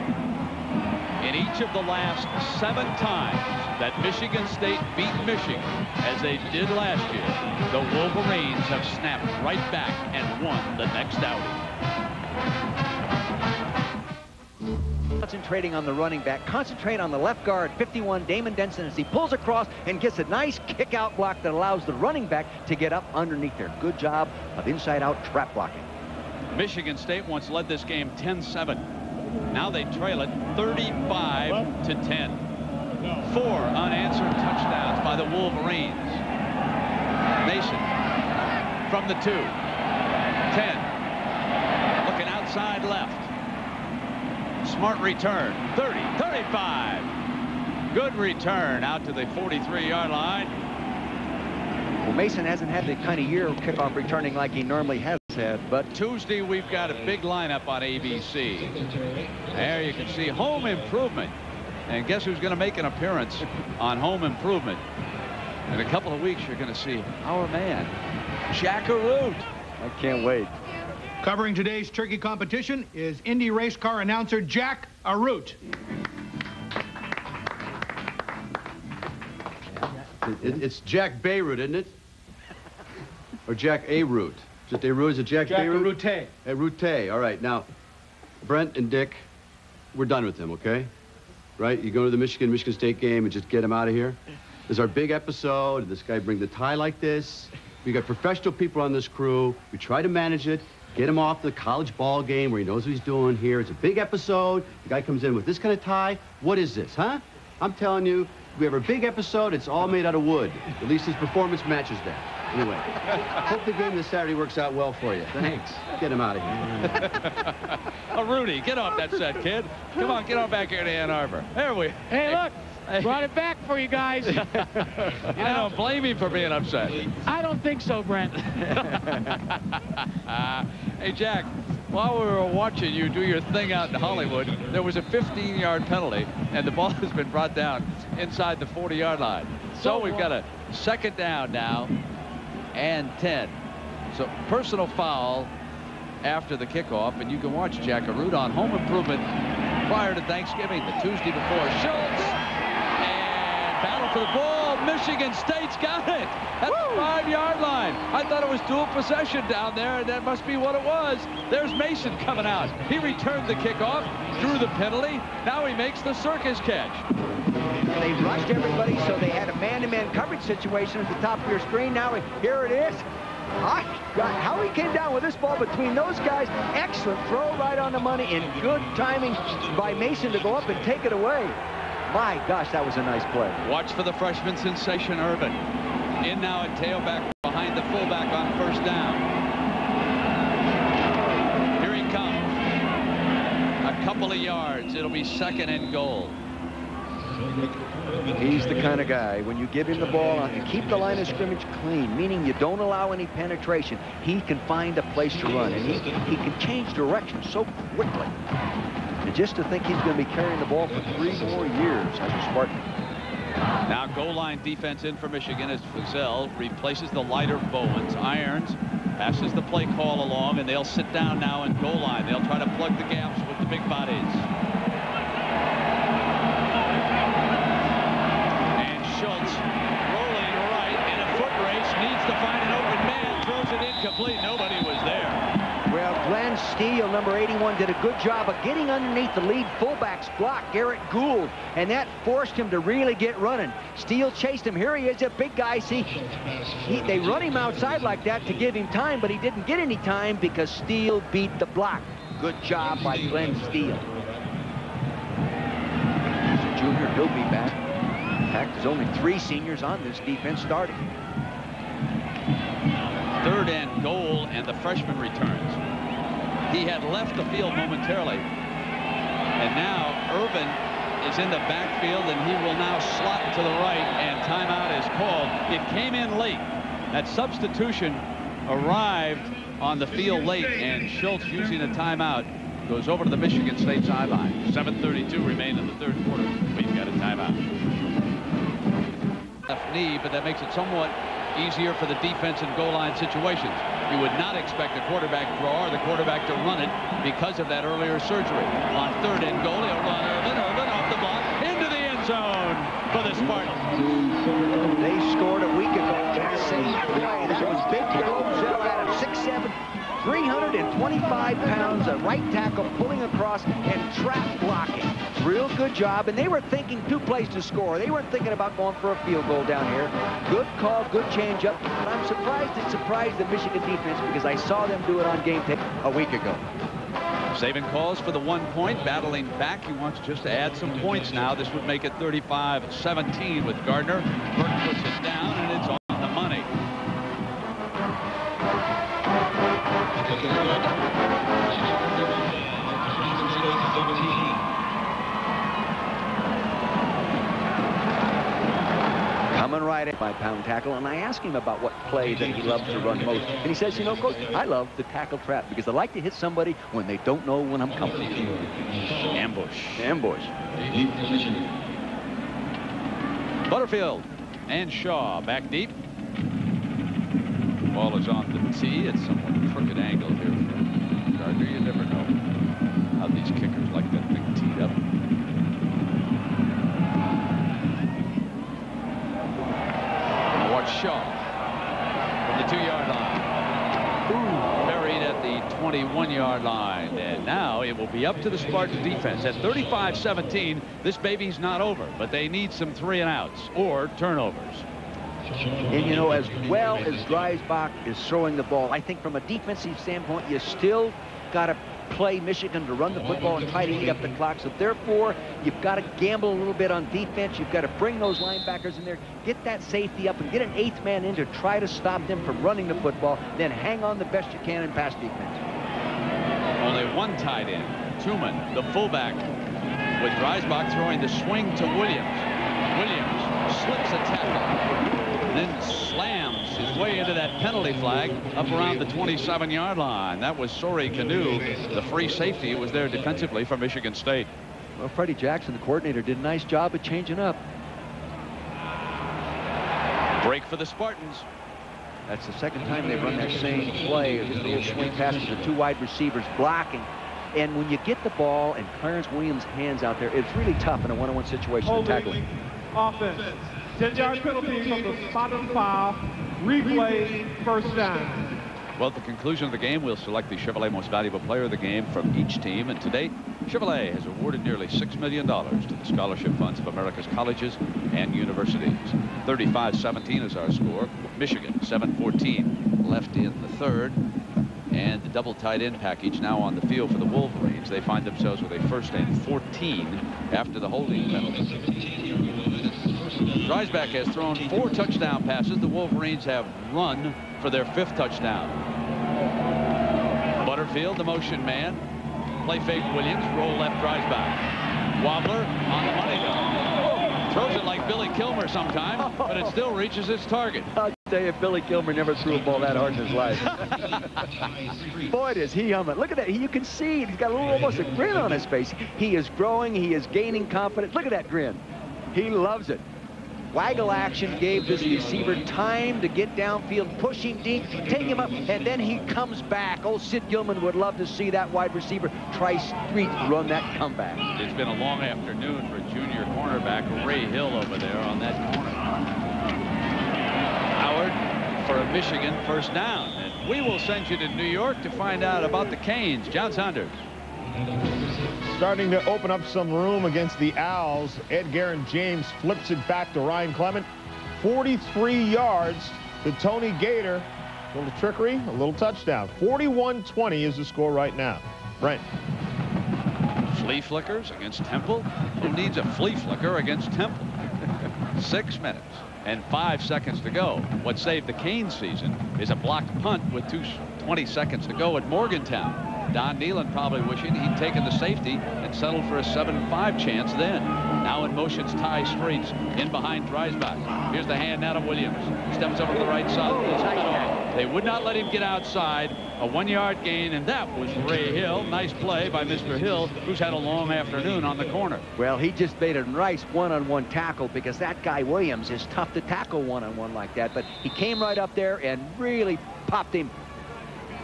in each of the last 7 times that Michigan State beat Michigan, as they did last year, the Wolverines have snapped right back and won the next outing. Concentrating on the running back, concentrate on the left guard, 51, Damon Denson, as he pulls across and gets a nice kick-out block that allows the running back to get up underneath there. Good job of inside-out trap blocking. Michigan State once led this game 10-7. Now they trail it 35-10. 4 unanswered touchdowns by the Wolverines. Mason from the 2. 10. Looking outside left. Smart return. 30, 35. Good return out to the 43-yard line. Well, Mason hasn't had the kind of year kickoff returning like he normally has had, but Tuesday we've got a big lineup on ABC. There you can see Home Improvement. And guess who's going to make an appearance on Home Improvement? In a couple of weeks, you're going to see our man, Jack Arute. I can't wait. Covering today's turkey competition is Indy race car announcer Jack Arute. It's Jack Beirut, isn't it? Or Jack Arute? Just Arute? Is it Jack Beirut? Arute. Arute. All right. Now, Brent and Dick, we're done with them, okay? Right? You go to the Michigan State game and just get him out of here. This is our big episode. This guy bring the tie like this. We got professional people on this crew. We try to manage it. Get him off the college ball game where he knows what he's doing here. It's a big episode. The guy comes in with this kind of tie. What is this, huh? I'm telling you, we have a big episode. It's all made out of wood. At least his performance matches that. Anyway, hope the game this Saturday works out well for you. Thanks. Get him out of here. Oh, Rudy, get off that set, kid. Come on, get on back here to Ann Arbor. There we. Hey, look. Brought it back for you guys. You don't blame me for being upset. I don't think so, Brent. Hey, Jack, while we were watching you do your thing out in Hollywood, there was a 15-yard penalty, and the ball has been brought down inside the 40-yard line. So we've got a second down now and 10. So personal foul after the kickoff, and you can watch Jack Arute on Home Improvement prior to Thanksgiving, the Tuesday before. Schultz. Battle for the ball. Michigan State's got it at the 5-yard line. I thought it was dual possession down there, and that must be what it was. There's Mason coming out. He returned the kickoff, drew the penalty. Now he makes the circus catch. They rushed everybody, so they had a man-to-man coverage situation at the top of your screen. Now here it is. How he came down with this ball between those guys. Excellent throw right on the money, and good timing by Mason to go up and take it away. My gosh, that was a nice play. Watch for the freshman sensation, Irvin. In now at tailback behind the fullback on first down. Here he comes. A couple of yards. It'll be second and goal. He's the kind of guy, when you give him the ball and keep the line of scrimmage clean, meaning you don't allow any penetration, he can find a place to run, and he can change direction so quickly. And just to think he's going to be carrying the ball for 3 more years as a Spartan. Now goal line defense in for Michigan as Fuzel replaces the lighter Bowens. Irons passes the play call along, and they'll sit down now in goal line. They'll try to plug the gaps with the big bodies. And Schultz rolling right in a foot race, needs to find an open man, throws it incomplete. Nobody was there. Well, Glenn Steele, number 81, did a good job of getting underneath the lead fullback's block, Garrett Gould, and that forced him to really get running. Steele chased him. Here he is, a big guy. See, they run him outside like that to give him time, but he didn't get any time because Steele beat the block. Good job by Glenn Steele. Junior, he'll be back. In fact, there's only 3 seniors on this defense starting. Third and goal, and the freshman returns. He had left the field momentarily, and now Irvin is in the backfield, and he will now slot to the right, and timeout is called. It came in late. That substitution arrived on the field late, and Schultz, using a timeout, goes over to the Michigan State sideline. 7:32 remain in the third quarter. We've got a timeout. Left knee, but that makes it somewhat easier for the defense in goal line situations. You would not expect a quarterback draw or the quarterback to run it because of that earlier surgery. On third and goal, he'll run Irvin off the block into the end zone for the Spartans. They scored a week ago on that same play. That was big for Roselle out of 6'7", 325 pounds, a right tackle pulling across and trap blocking. Real good job, and they were thinking 2 plays to score. They weren't thinking about going for a field goal down here. Good call, good change up. But I'm surprised it surprised the Michigan defense because I saw them do it on game tape a week ago. Saban calls for the 1 point, battling back. He wants just to add some points now. This would make it 35-17 with Gardner. Burke puts it down, and it's on the money. Coming right at my pound tackle, and I asked him about what play that he loves to run most. And he says, you know, Coach, I love the tackle trap because I like to hit somebody when they don't know when I'm coming. Ambush. Ambush. Butterfield and Shaw back deep. Ball is on the tee. It's somewhat crooked angle here from Gardner. You never know how these kickers like that thing teed up. Watch Shaw from the 2-yard line. Buried at the 21-yard line. And now it will be up to the Spartan defense. At 35-17, this baby's not over, but they need some 3-and-outs or turnovers. And, you know, as well as Dreisbach is throwing the ball, I think from a defensive standpoint, you still got to play Michigan to run the football and try to eat up the clock. So therefore, you've got to gamble a little bit on defense. You've got to bring those linebackers in there, get that safety up, and get an 8th man in to try to stop them from running the football. Then hang on the best you can in pass defense. Only one tight end, Tuman, the fullback, with Dreisbach throwing the swing to Williams. Williams slips a tackle, then slams his way into that penalty flag up around the 27-yard line. That was Sori Canoe, the free safety who was there defensively for Michigan State. Well, Freddie Jackson, the coordinator, did a nice job of changing up. Break for the Spartans. That's the second time they've run that same play. Just a little swing pass to the 2 wide receivers blocking. And when you get the ball and Clarence Williams' hands out there, it's really tough in a one-on-one situation to tackle him. Offense. 10-yard penalty from the spot of the foul. Replay, first down. Well, at the conclusion of the game, we'll select the Chevrolet Most Valuable Player of the Game from each team. And to date, Chevrolet has awarded nearly $6 million to the scholarship funds of America's colleges and universities. 35-17 is our score. Michigan, 7-14, left in the third. And the double tight end package now on the field for the Wolverines. They find themselves with a 1st and 14 after the holding penalty. Dreisbach has thrown 4 touchdown passes. The Wolverines have run for their 5th touchdown. Butterfield, the motion man. Play fake Williams. Roll left Dreisbach. Wobbler on the money gun. Throws it like Billy Kilmer sometimes, but it still reaches its target. I'll tell you, Billy Kilmer never threw a ball that hard in his life. Boy, does he hum it. Look at that. You can see he's got a little, almost a grin on his face. He is growing. He is gaining confidence. Look at that grin. He loves it. Waggle action gave this receiver time to get downfield, push him deep, take him up, and then he comes back. Old Sid Gilman would love to see that wide receiver try street run that comeback. It's been a long afternoon for junior cornerback Ray Hill over there on that corner. Howard for a Michigan 1st down. And we will send you to New York to find out about the Canes. John Saunders. Starting to open up some room against the Owls. Ed Guerin-James flips it back to Ryan Clement. 43 yards to Tony Gator. A little trickery, a little touchdown. 41-20 is the score right now. Brent. Flea flickers against Temple. Who needs a flea flicker against Temple? 6 minutes and 5 seconds to go. What saved the Canes season is a blocked punt with 20 seconds to go at Morgantown. Don Nealon probably wishing he'd taken the safety and settled for a 7-5 chance then. Now in motion's Ty Streets in behind Dreisbach. Here's the hand now to Williams. Steps over to the right side. They would not let him get outside. A 1-yard gain, and that was Ray Hill. Nice play by Mr. Hill, who's had a long afternoon on the corner. Well, he just made a nice one-on-one tackle because that guy Williams is tough to tackle one-on-one like that. But he came right up there and really popped him.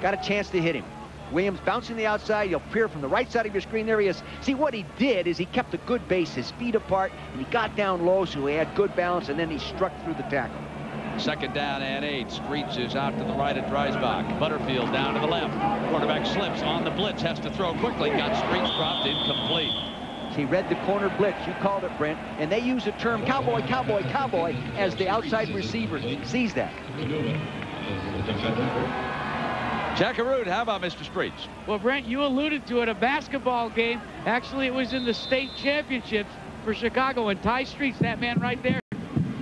Got a chance to hit him. Williams bouncing the outside. You'll appear from the right side of your screen. There he is. See, what he did is he kept a good base, his feet apart, and he got down low, so he had good balance, and then he struck through the tackle. 2nd down and 8. Streets is out to the right of Dreisbach. Butterfield down to the left. Quarterback slips on the blitz, has to throw quickly. Got Streets dropped, incomplete. He read the corner blitz. You called it, Brent. And they use the term cowboy, cowboy, cowboy as the outside receiver sees that. Jack Arute, how about Mr. Streets? Well, Brent, you alluded to it, a basketball game. Actually, it was in the state championships for Chicago, and Ty Streets, that man right there,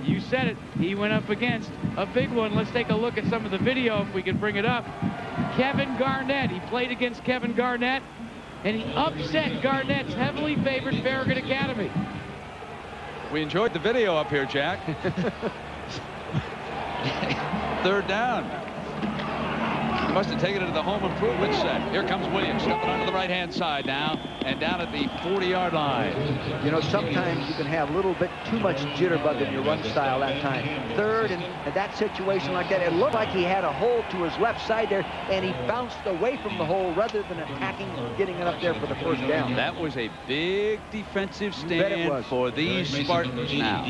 you said it, he went up against a big one. Let's take a look at some of the video if we can bring it up. Kevin Garnett, he played against Kevin Garnett, and he upset Garnett's heavily favored Farragut Academy. We enjoyed the video up here, Jack. 3rd down. He must have taken it to the home improvement set. Here comes Williams, stepping onto the right-hand side now, and down at the 40-yard line. You know, sometimes you can have a little bit too much jitterbug in your run style that time. 3rd, and that situation like that, it looked like he had a hole to his left side there, and he bounced away from the hole rather than attacking and getting it up there for the 1st down. That was a big defensive stand for these Spartans now.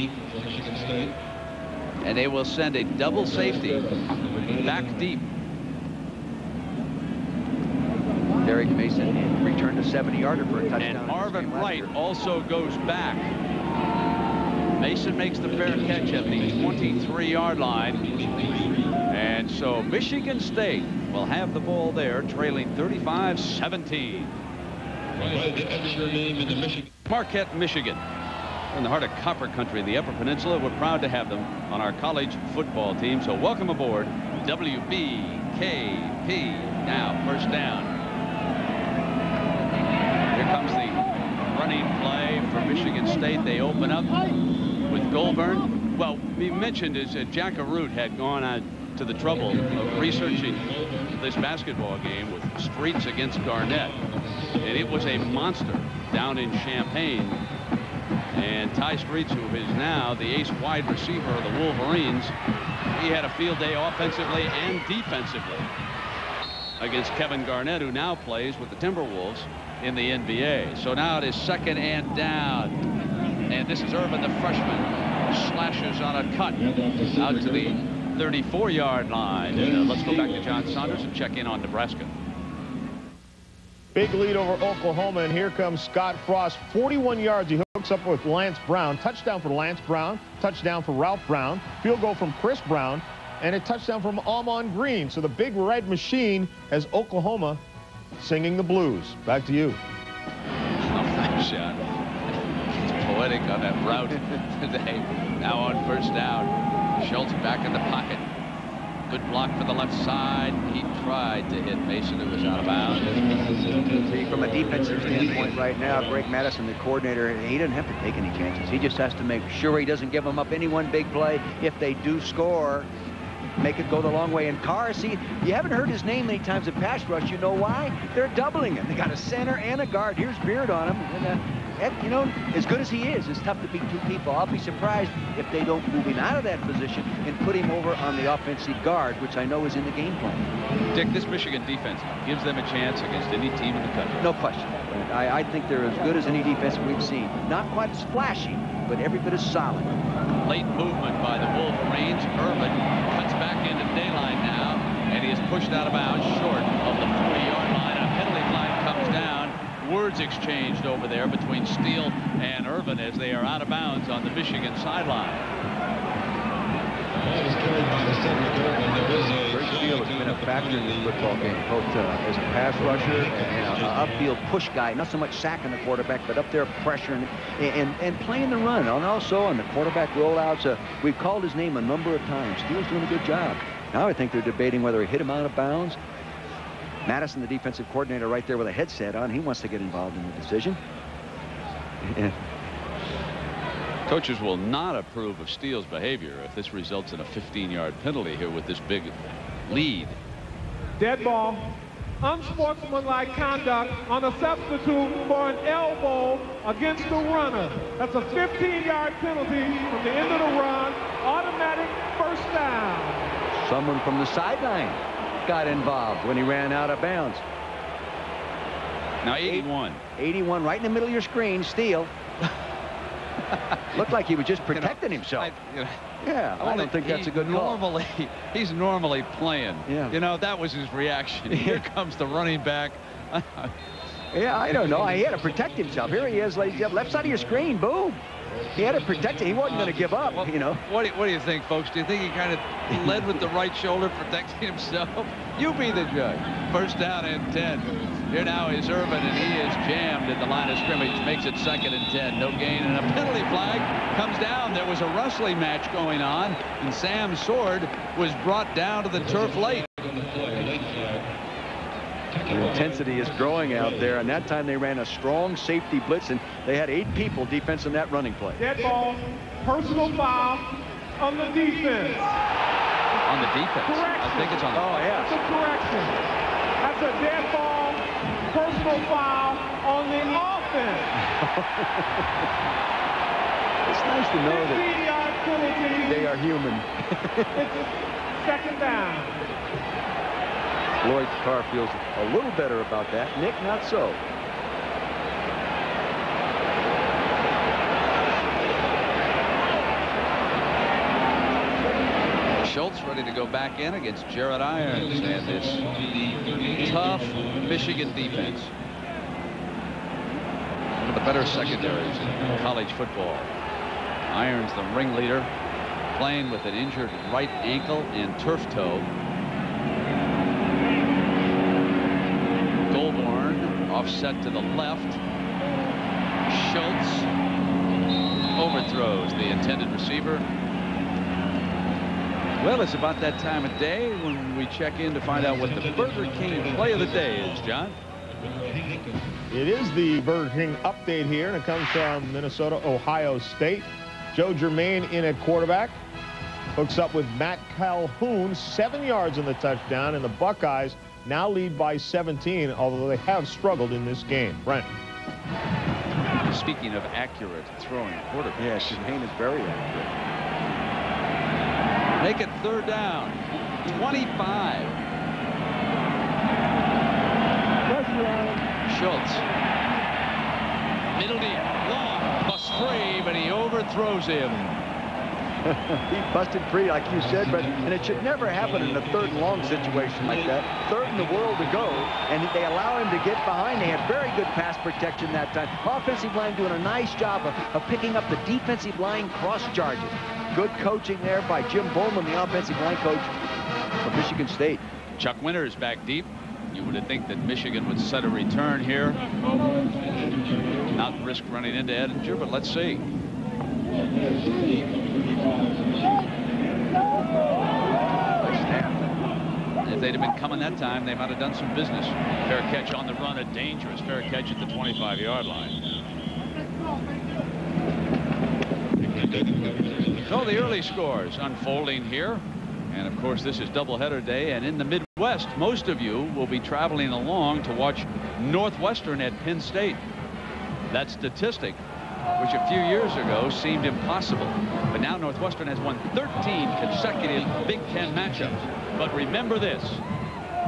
And they will send a double safety back deep. Derek Mason returned a 70-yarder for a touchdown. And Marvin Wright also goes back. Mason makes the fair catch at the 23-yard line. And so Michigan State will have the ball there, trailing 35-17. Marquette, Michigan. In the heart of Copper Country, the Upper Peninsula. We're proud to have them on our college football team. So welcome aboard, WBKP. Now, first down. Here comes the running play for Michigan State. They open up with Goulburn. Well, we mentioned is that Jack Arute had gone on to the trouble of researching this basketball game with Streets against Garnett. And it was a monster down in Champaign. And Ty Streets, who is now the ace wide receiver of the Wolverines, he had a field day offensively and defensively against Kevin Garnett, who now plays with the Timberwolves in the NBA. So now it is second and down. And this is Irvin, the freshman, slashes on a cut out to the 34-yard line. And let's go back to John Saunders and check in on Nebraska. Big lead over Oklahoma, and here comes Scott Frost. 41 yards. He hooks up with Lance Brown. Touchdown for Lance Brown. Touchdown for Ralph Brown. Field goal from Chris Brown. And a touchdown from Ahman Green. So the big red machine has Oklahoma singing the blues. Back to you. Oh, thanks, Sean. It's poetic on that route today. Now on first down. Schultz back in the pocket. Good block for the left side. He tried to hit Mason, who was out of bounds. See, from a defensive standpoint right now, Greg Madison, the coordinator, he doesn't have to take any chances. He just has to make sure he doesn't give them up any one big play. If they do score, make it go the long way. And Carr, see, you haven't heard his name many times in pass rush. You know why? They're doubling him. They got a center and a guard. Here's Beard on him. And, you know, as good as he is, it's tough to beat two people. I'll be surprised if they don't move him out of that position and put him over on the offensive guard, which I know is in the game plan. Dick, this Michigan defense gives them a chance against any team in the country. No question. I think they're as good as any defense we've seen. Not quite as flashy, but every bit as solid. Late movement by the Wolverines. Irvin cuts back into daylight now, and he is pushed out of bounds short of the 40-yard line. A penalty flag comes down. Words exchanged over there between Steele and Irvin as they are out of bounds on the Michigan sideline. Greg Steele has been a factor in this football game, both as a pass rusher and an upfield push guy. Not so much sacking the quarterback, but up there pressuring and playing the run. And also on the quarterback rollouts, we've called his name a number of times. Steele's doing a good job. Now I think they're debating whether he hit him out of bounds. Madison, the defensive coordinator, right there with a headset on. He wants to get involved in the decision. Yeah. Coaches will not approve of Steele's behavior if this results in a 15-yard penalty here with this big lead. Dead ball. Unsportsmanlike conduct on a substitute for an elbow against the runner. That's a 15-yard penalty from the end of the run. Automatic first down. Someone from the sideline got involved when he ran out of bounds. Now 81. 81 right in the middle of your screen. Steele. Looked like he was just protecting himself. Yeah, I don't think that's a good call. He's normally playing. Yeah. You know, that was his reaction. Here comes the running back. Yeah, I don't know. He had to protect himself. Here he is, ladies and gentlemen, left side of your screen. Boom. He had to protect it. He wasn't going to give up, you know. What do you think, folks? Do you think he kind of led with the right shoulder, protecting himself? You be the judge. First down and 10. Here now is Irvin, and he is jammed at the line of scrimmage. Makes it 2nd and 10. No gain, and a penalty flag comes down. There was a wrestling match going on, and Sam Sword was brought down to the turf late. The intensity is growing out there, and that time they ran a strong safety blitz, and they had 8 people defense in that running play. Dead ball, personal foul on the defense. On the defense? Correction. I think it's on the Oh, yeah. That's a correction. That's a dead ball, personal foul on the offense. It's nice to know that 15-yard penalty. they are human. It's 2nd down. Lloyd Carr feels a little better about that. Nick, not so. Schultz ready to go back in against Jared Irons and this tough Michigan defense. One of the better secondaries in college football. Irons, the ringleader, playing with an injured right ankle and turf toe. Goulbourne offset to the left. Schultz overthrows the intended receiver. Well, it's about that time of day when we check in to find out what the Burger King play of the day is, John. It is the Burger King update here, and it comes from Minnesota, Ohio State. Joe Germain in at quarterback. Hooks up with Matt Calhoun, 7 yards in the touchdown, and the Buckeyes now lead by 17, although they have struggled in this game. Brent. Speaking of accurate throwing quarterback. Yeah, Germain is very accurate. Make it third down. 25. Schultz. Middle deep. Long. Bust free, but he overthrows him. He busted free, like you said, but and it should never happen in a third and long situation like that. Third in the world to go, and they allow him to get behind. They had very good pass protection that time. Offensive line doing a nice job of picking up the defensive line cross charges. Good coaching there by Jim Bowman, the offensive line coach of Michigan State. Chuck Winters back deep. You would think that Michigan would set a return here. Not risk running into Edinger, but let's see. If they'd have been coming that time, they might have done some business. Fair catch on the run, a dangerous fair catch at the 25-yard line. So the early scores unfolding here. And of course, this is doubleheader day, and in the Midwest, most of you will be traveling along to watch Northwestern at Penn State. That statistic, which a few years ago seemed impossible, but now Northwestern has won 13 consecutive Big Ten matchups. But remember this: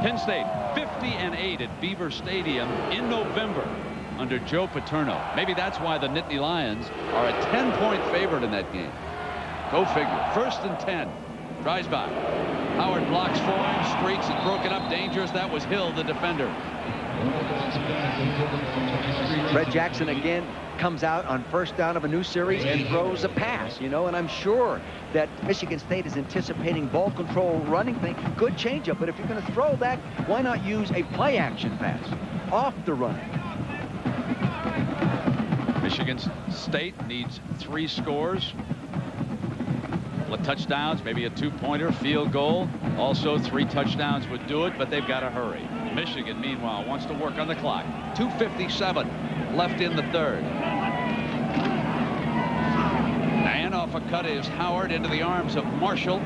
Penn State 50-8 at Beaver Stadium in November under Joe Paterno. Maybe that's why the Nittany Lions are a 10-point favorite in that game. Go figure. 1st and 10. Drives by. Howard blocks for him. Streets is broken up. Dangerous. That was Hill, the defender. Fred Jackson again comes out on first down of a new series and throws a pass, you know, and I'm sure that Michigan State is anticipating ball control running thing. Good changeup, but if you're going to throw that, why not use a play action pass off the run? Michigan State needs 3 scores. Touchdowns, maybe a 2-pointer, field goal. Also 3 touchdowns would do it, but they've got to hurry. Michigan, meanwhile, wants to work on the clock. 2:57 left in the third. And off a cut is Howard into the arms of Marshall.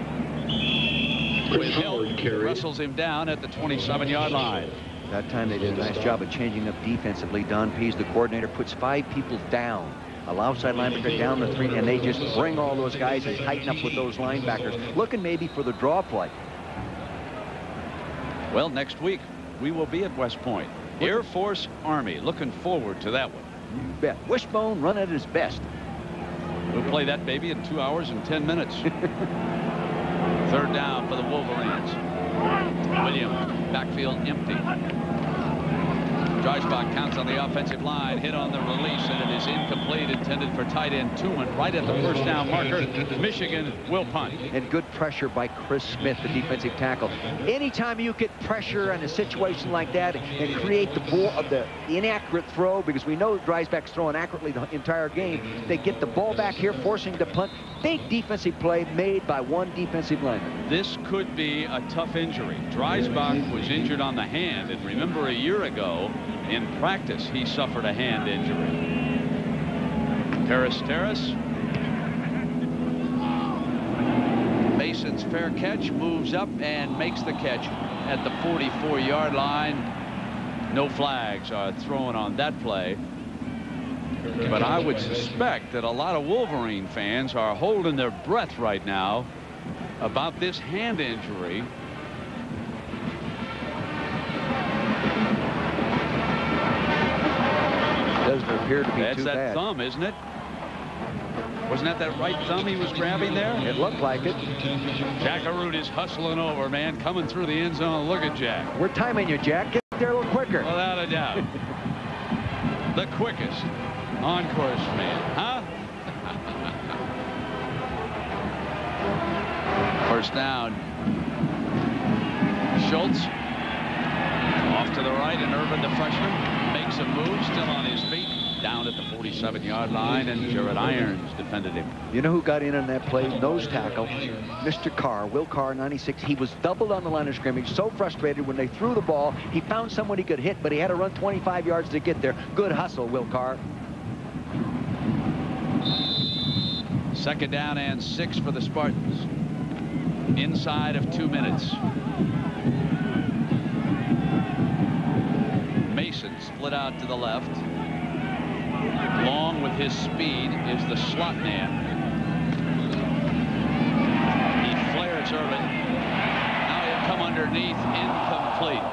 With Hill, wrestles him down at the 27-yard line. That time they did a nice job of changing up defensively. Don Pease, the coordinator, puts 5 people down. Allow outside linebacker down the 3, and they just bring all those guys and tighten up with those linebackers, looking maybe for the draw play. Well, next week we will be at West Point. Air Force Army. Looking forward to that one. You bet. Wishbone run at his best. We'll play that baby in 2 hours and 10 minutes. 3rd down for the Wolverines. Williams, backfield empty. Drives by, counts on the offensive line, hit on the release, and it is incomplete, intended for tight end Tuman right at the first down marker. Michigan will punt. And good pressure by Chris Smith, the defensive tackle. Anytime you get pressure in a situation like that and create the inaccurate throw, because we know Dreisbach's throwing accurately the entire game, they get the ball back here, forcing the punt. Big defensive play made by one defensive lineman. This could be a tough injury. Dreisbach was injured on the hand, and remember a year ago, in practice, he suffered a hand injury. Terrace. Mason's fair catch, moves up and makes the catch at the 44-yard line. No flags are thrown on that play. But I would suspect that a lot of Wolverine fans are holding their breath right now about this hand injury. Doesn't appear to be That's too that bad. thumb, isn't it? Wasn't that right thumb he was grabbing there? It looked like it. Jack Arute is hustling over, man, coming through the end zone. Look at Jack. We're timing you, Jack. Get there a little quicker. Without a doubt. The quickest on-course man, huh? First down. Schultz off to the right, and Irvin, the freshman, makes a move, still on his feet, down at the 47-yard line, and Jared Irons defended him. You know who got in on that play? Nose tackle, Mr. Carr, Will Carr, 96. He was doubled on the line of scrimmage, so frustrated when they threw the ball. He found someone he could hit, but he had to run 25 yards to get there. Good hustle, Will Carr. Second down and 6 for the Spartans. Inside of 2 minutes. Mason split out to the left. Long with his speed is the slot man. He flares Irvin. Now he'll come underneath, incomplete.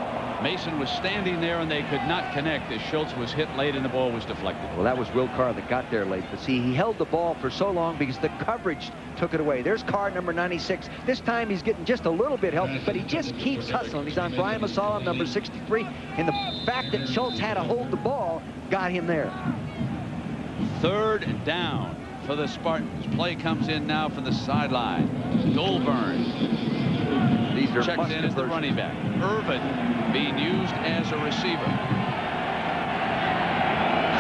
Mason was standing there and they could not connect as Schultz was hit late and the ball was deflected. Well, that was Will Carr that got there late. But see, he held the ball for so long because the coverage took it away. There's Carr, number 96. This time he's getting just a little bit help, but he just keeps hustling. He's on Brian Masala, number 63. And the fact that Schultz had to hold the ball got him there. Third down for the Spartans. Play comes in now from the sideline. Goldburn checked in as the running back. Irvin being used as a receiver.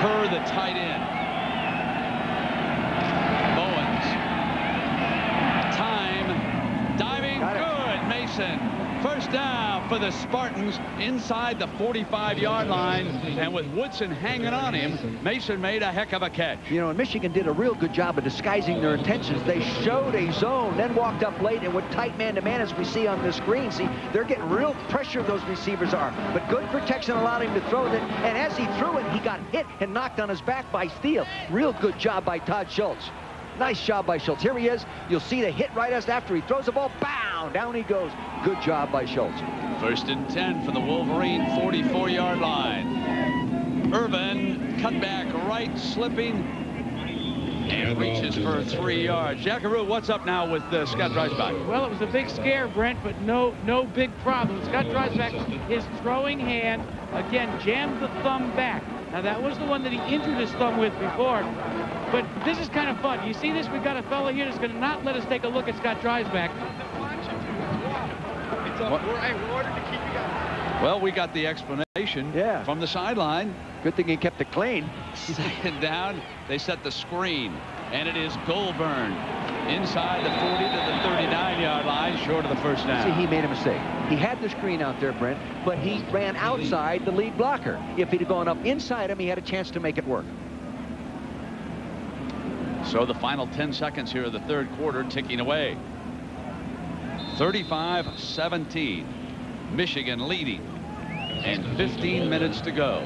Kerr, the tight end. Bowens. Time. Diving. Good. Mason. First down for the Spartans inside the 45-yard line, and with Woodson hanging on him, Mason made a heck of a catch. You know, and Michigan did a real good job of disguising their intentions. They showed a zone, then walked up late and went tight man-to-man, as we see on the screen. See, they're getting real pressure, those receivers are. But good protection allowed him to throw it, and as he threw it, he got hit and knocked on his back by Steele. Real good job by Todd Schultz. Nice job by Schultz. Here he is. You'll see the hit right after he throws the ball. Bow! Down he goes. Good job by Schultz. First and 10 for the Wolverine 44-yard line. Irvin cut back right, slipping, and reaches for 3 yards. Jackaroo, what's up now with Scott Dreisbach? Well, it was a big scare, Brent, but no big problem. Scott Dreisbach, his throwing hand, again, jammed the thumb back. Now, that was the one that he injured his thumb with before. But this is kind of fun. You see this? We've got a fellow here that's going to not let us take a look at Scott Dreisbach. Well, we got the explanation from the sideline. Good thing he kept it clean. Second down, they set the screen, and it is Goldburn inside the 40 to the 39-yard line, short of the first down. See, he made a mistake. He had the screen out there, Brent, but he ran outside the lead blocker. If he'd have gone up inside him, he had a chance to make it work. So the final 10 seconds here of the third quarter ticking away. 35-17. Michigan leading. And 15 minutes to go.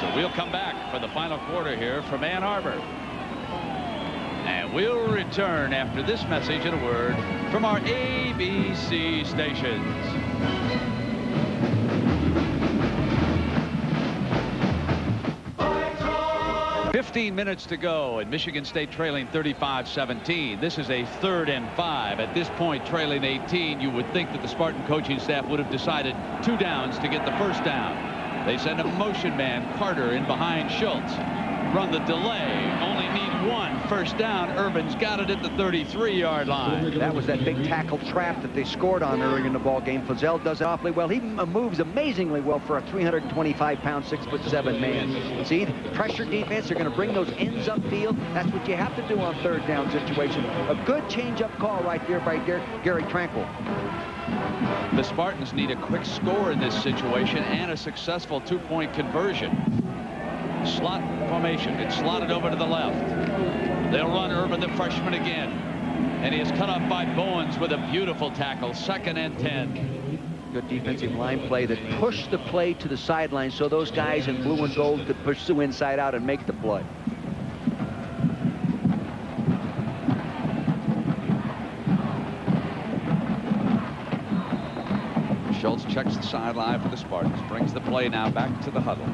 So we'll come back for the final quarter here from Ann Arbor. And we'll return after this message and a word from our ABC stations. 15 minutes to go, and Michigan State trailing 35-17. This is a 3rd and 5. At this point, trailing 18, you would think that the Spartan coaching staff would have decided 2 downs to get the first down. They send a motion man, Carter, in behind Schultz. Run the delay. Only need 1 first down. Irvin's got it at the 33-yard line. That was that big tackle trap that they scored on early in the ball game. Fazell does it awfully well. He moves amazingly well for a 325-pound, 6'7" man. See, pressure defense. They're going to bring those ends upfield. That's what you have to do on 3rd down situation. A good change-up call right there by Gary Tranquil. The Spartans need a quick score in this situation and a successful 2-point conversion. Slot formation. It's slotted over to the left. They'll run Irvin, the freshman, again. And he is cut off by Bowens with a beautiful tackle. 2nd and 10. Good defensive line play that pushed the play to the sideline so those guys in blue and gold could pursue inside out and make the play. Schultz checks the sideline for the Spartans. Brings the play now back to the huddle.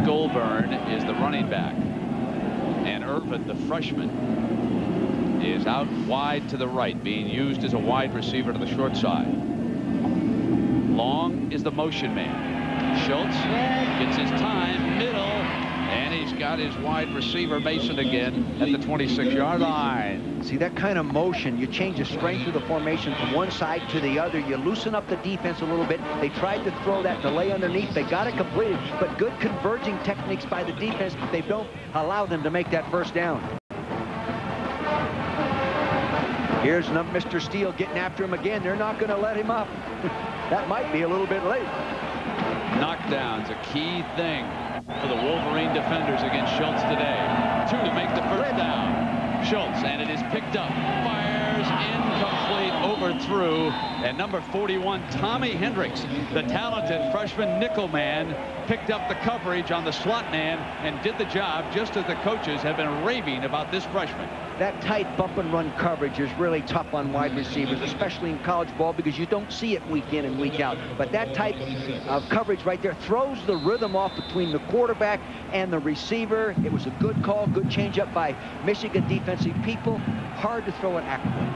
Goldburn is the running back, and Irvin, the freshman, is out wide to the right, being used as a wide receiver to the short side. Long is the motion man. Schultz gets his time, middle, and he's got his wide receiver Mason again at the 26-yard line. See, that kind of motion, you change the strength of the formation from one side to the other. You loosen up the defense a little bit. They tried to throw that delay underneath. They got it completed, but good converging techniques by the defense. They don't allow them to make that first down. Here's Mr. Steele getting after him again. They're not going to let him up. That might be a little bit late. Knockdown's a key thing for the Wolverine defenders against Schultz today. 2 to make the first down. Schultz, and it is picked up. Fires incomplete, overthrew, and number 41, Tommy Hendricks, the talented freshman nickel man, picked up the coverage on the slot man and did the job just as the coaches have been raving about this freshman. That tight bump and run coverage is really tough on wide receivers, especially in college ball, because you don't see it week in and week out. But that type of coverage right there throws the rhythm off between the quarterback and the receiver. It was a good call, good changeup by Michigan defensive people. Hard to throw it accurately.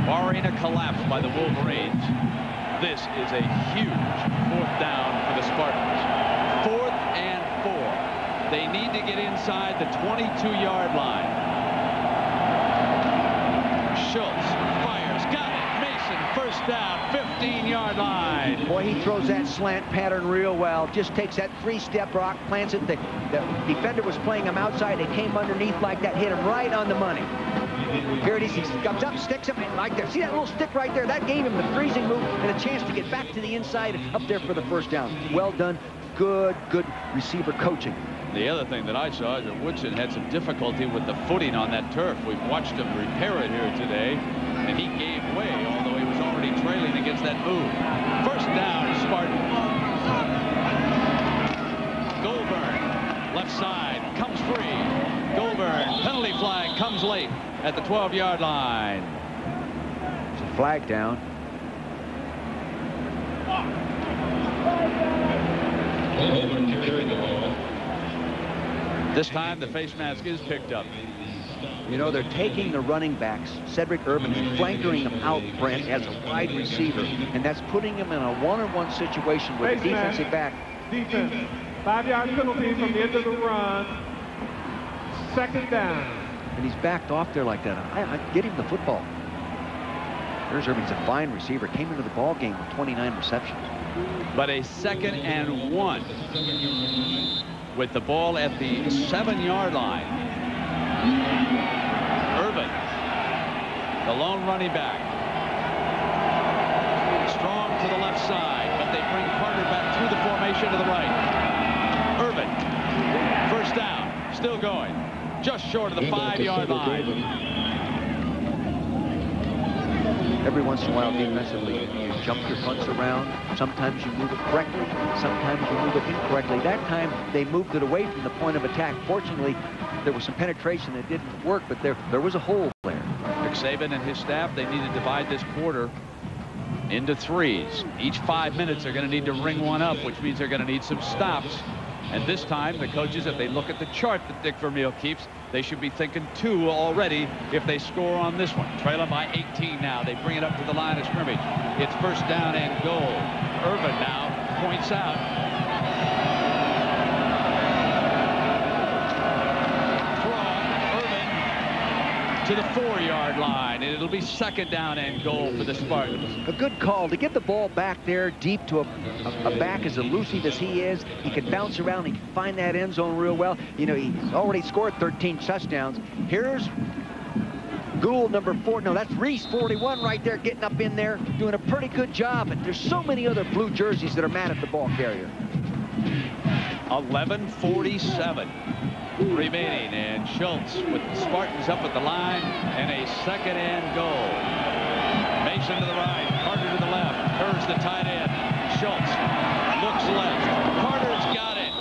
Barring a collapse by the Wolverines, this is a huge 4th down for the Spartans. 4th and 4. They need to get inside the 22-yard line. Schultz fires, got it. Mason, first down, 15-yard line. Boy, he throws that slant pattern real well. Just takes that 3-step rock, plants it. The defender was playing him outside. They came underneath like that, hit him right on the money. Here it is. He comes up, sticks him in like there. See that little stick right there? That gave him the freezing move and a chance to get back to the inside and up there for the first down. Well done. Good receiver coaching. The other thing that I saw is that Woodson had some difficulty with the footing on that turf. We've watched him repair it here today, and he gave way, although he was already trailing against that move. First down, Spartans. Goldberg, left side, comes free. Goldberg, penalty flag, comes late at the 12-yard line. It's a flag down. This time the face mask is picked up. You know, they're taking the running backs. Cedric Urban is flankering them out, Brent, as a wide receiver, and that's putting him in a one-on-one situation with the defensive back. Defense. 5-yard penalty from the end of the run. 2nd down. And he's backed off there like that. I get him the football. There's Urban. He's a fine receiver. Came into the ball game with 29 receptions. But a 2nd and 1 with the ball at the 7-yard line. Urban, the lone running back. Strong to the left side, but they bring Carter back through the formation to the right. Urban, first down, still going. Just short of the 5-yard line. Every once in a while, defensively, you jump your punts around. Sometimes you move it correctly. Sometimes you move it incorrectly. That time, they moved it away from the point of attack. Fortunately, there was some penetration that didn't work, but there was a hole there. Nick Saban and his staff, they need to divide this quarter into 3s. Each 5 minutes, they're going to need to ring one up, which means they're going to need some stops. And this time, the coaches, if they look at the chart that Dick Vermeil keeps, they should be thinking 2 already if they score on this one. Trailing by 18 now. They bring it up to the line of scrimmage. It's first down and goal. Urban now points out. To the 4-yard line, and it'll be 2nd down and goal for the Spartans. A good call to get the ball back there deep to a back as elusive as he is. He can bounce around. He can find that end zone real well. You know, he's already scored 13 touchdowns. Here's Gould, number 4. No, that's Reese, 41, right there, getting up in there, doing a pretty good job. And there's so many other blue jerseys that are mad at the ball carrier. 11:47 remaining, and Schultz with the Spartans up at the line, and a 2nd and goal. Mason to the right, Carter to the left, curves the tight end. Schultz looks left. Carter's got it.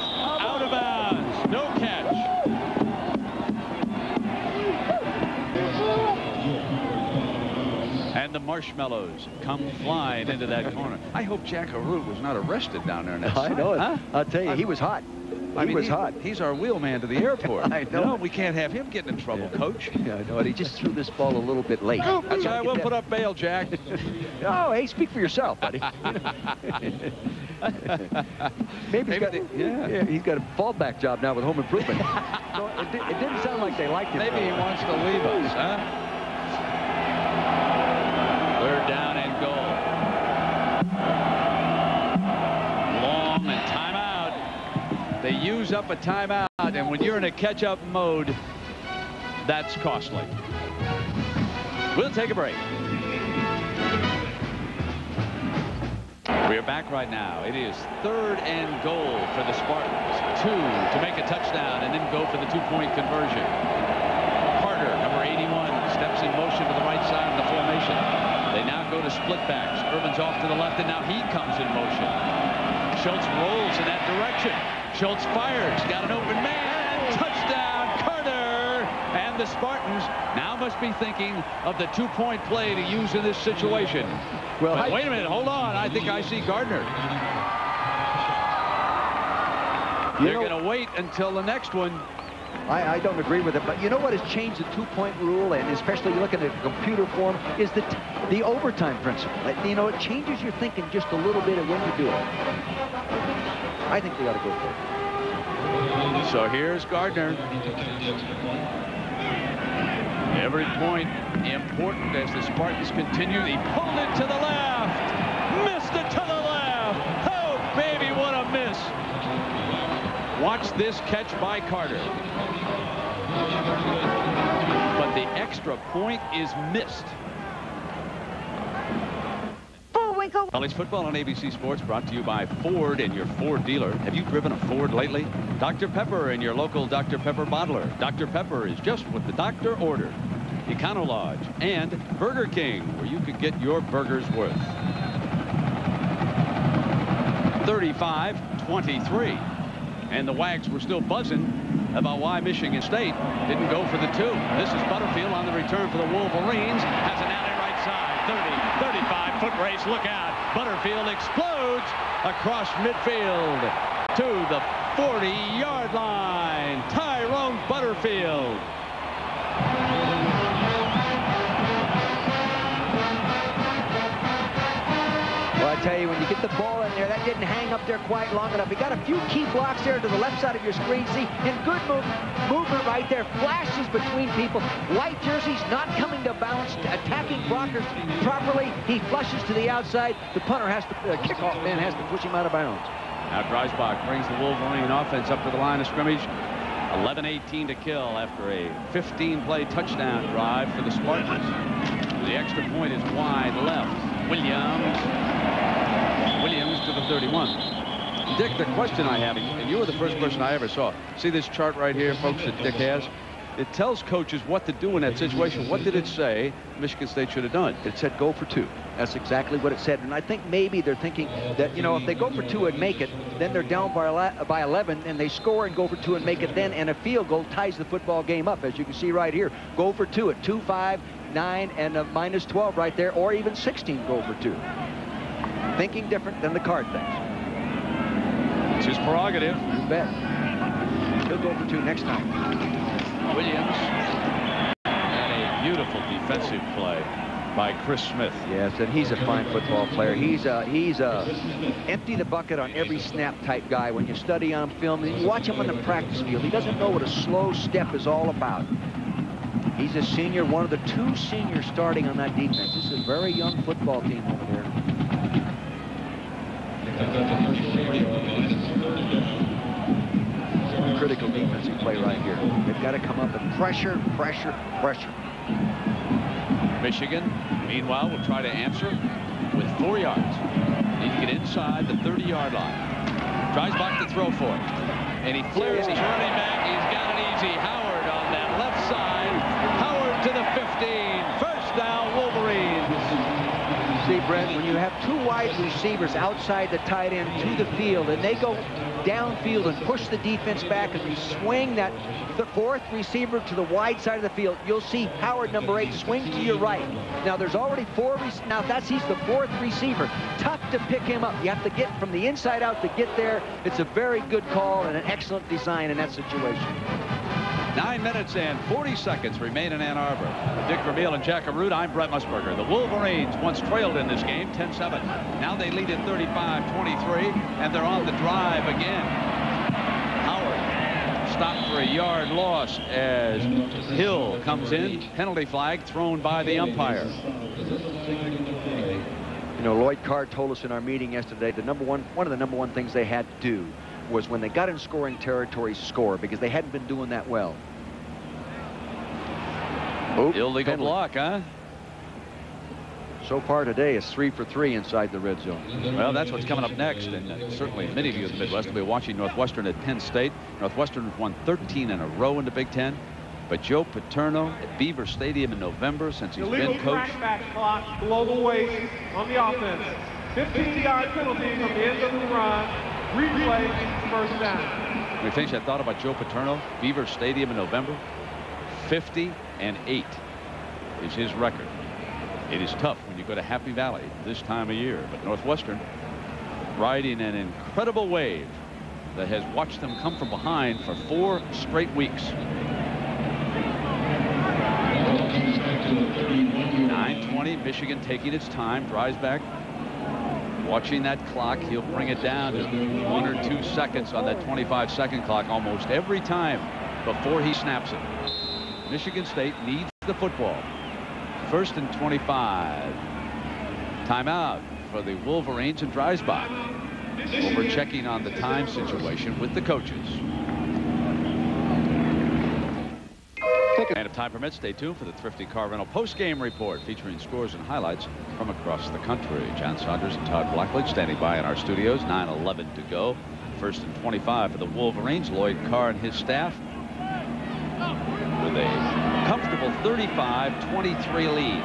Out of bounds. No catch. And the Marshmallows come flying into that corner. I hope Jack Arute was not arrested down there in that I know it. Huh? I'll tell you, he was hot. He was hot. He's our wheelman to the airport. I know. No, we can't have him getting in trouble, Coach. Yeah, I know it. He just threw this ball a little bit late. That's why I will put up bail, Jack. Oh, hey, speak for yourself, buddy. Maybe he's got a fallback job now with Home Improvement. So it didn't sound like they liked him. Maybe he wants to leave us, huh? 3rd down and goal. Long and timeout. They use up a timeout, and when you're in a catch-up mode, that's costly. We'll take a break. We're back right now. It is 3rd and goal for the Spartans. 2 to make a touchdown and then go for the 2-point conversion. Carter, number 81, steps in motion to the right side of the formation. They now go to split backs. Irvin's off to the left, and now he comes in motion. Schultz rolls in that direction. Schultz fires. Got an open man. Touchdown, Carter. And the Spartans now must be thinking of the 2-point play to use in this situation. Well, but wait a minute. Hold on. I think I see Gardner. They're going to wait until the next one. I don't agree with it, but you know what has changed the 2-point rule, and especially looking at the computer form, is the overtime principle. You know, it changes your thinking just a little bit of when you do it. I think they ought to go for it. So here's Gardner. Every point important as the Spartans continue. He pulled it to the left. Missed it to the left. Oh, baby, what a miss. Watch this catch by Carter. But the extra point is missed. College football on ABC Sports brought to you by Ford and your Ford dealer. Have you driven a Ford lately? Dr. Pepper and your local Dr. Pepper bottler. Dr. Pepper is just what the doctor ordered. Econo Lodge and Burger King, where you could get your burger's worth. 35-23. And the Wags were still buzzing about why Michigan State didn't go for the 2. This is Butterfield on the return for the Wolverines. Has it out at right side. 30, 35, foot race. Look out. Butterfield explodes across midfield to the 40-yard line. Tyrone Butterfield. Well, I tell you, when you get the ball in there, that didn't hang up there quite long enough. You got a few key blocks there to the left side of your screen. See, and good movement right there. Flashes between people. White jerseys not coming to bounce, attacking blockers properly. He flushes to the outside. The punter has to, kickoff man has to push him out of bounds. Now Dreisbach brings the Wolverine offense up to the line of scrimmage. 11-18 to kill after a 15-play touchdown drive for the Spartans. The extra point is wide left. Williams to the 31. Dick, the question I have, and you were the first person I ever saw. See this chart right here, folks, that Dick has? It tells coaches what to do in that situation. What did it say Michigan State should have done? It said go for 2. That's exactly what it said. And I think maybe they're thinking that, you know, if they go for 2 and make it, then they're down by 11, and they score and go for 2 and make it then, and a field goal ties the football game up, as you can see right here. Go for 2 at 2, 5, 9, and a minus 12 right there, or even 16 go for 2. Thinking different than the card thinks. It's his prerogative. You bet. He'll go for 2 next time. Williams. And a beautiful defensive play by Chris Smith. Yes, and he's a fine football player. He's a empty the bucket on every snap type guy. When you study on film, and you watch him on the practice field, he doesn't know what a slow step is all about. He's a senior, one of the 2 seniors starting on that defense. This is a very young football team over there. Critical defensive play right here. They've got to come up and pressure. Michigan, meanwhile, will try to answer with 4 yards. Need to get inside the 30-yard line. Dreisbach to throw for it. And he flares his running back. He's got it easy. Howard on that left side. Howard to the 15. First down, Wolverines. See, Brent, when you have 2 wide receivers outside the tight end to the field, and they go downfield and push the defense back, and you swing that the 4th receiver to the wide side of the field, you'll see Howard, number 8, swing to your right. Now, there's already 4 now he's the 4th receiver. Tough to pick him up. You have to get from the inside out to get there. It's a very good call and an excellent design in that situation. 9 minutes and 40 seconds remain in Ann Arbor. Dick Vermeil and Jack Arute, I'm Brent Musburger. The Wolverines once trailed in this game 10-7. Now they lead at 35-23, and they're on the drive again. Howard stopped for a yard loss as Hill comes in. Penalty flag thrown by the umpire. You know, Lloyd Carr told us in our meeting yesterday that one of the number one things they had to do was when they got in scoring territory, score, because they hadn't been doing that well. Illegal block, huh? So far today, it's 3 for 3 inside the red zone. Well, that's what's coming up next, and certainly many of you in the Midwest will be watching Northwestern at Penn State. Northwestern has won 13 in a row in the Big Ten, but Joe Paterno at Beaver Stadium in November, since he's been coach. Crackback clock below the waist on the offense. 15-yard penalty from the end of the run. Replay, first down. We think I thought about Joe Paterno, Beaver Stadium in November. 50-8 is his record. It is tough when you go to Happy Valley this time of year, but Northwestern riding an incredible wave that has watched them come from behind for 4 straight weeks. 9:20, Michigan taking its time, drives back. Watching that clock, he'll bring it down to 1 or 2 seconds on that 25-second clock almost every time before he snaps it. Michigan State needs the football. 1st and 25. Timeout for the Wolverines and Dreisbach. Over checking on the time situation with the coaches. And if time permits, stay tuned for the Thrifty Car Rental post-game report featuring scores and highlights from across the country. John Saunders and Todd Blackledge standing by in our studios. 9:11 to go. 1st and 25 for the Wolverines. Lloyd Carr and his staff with a comfortable 35-23 lead.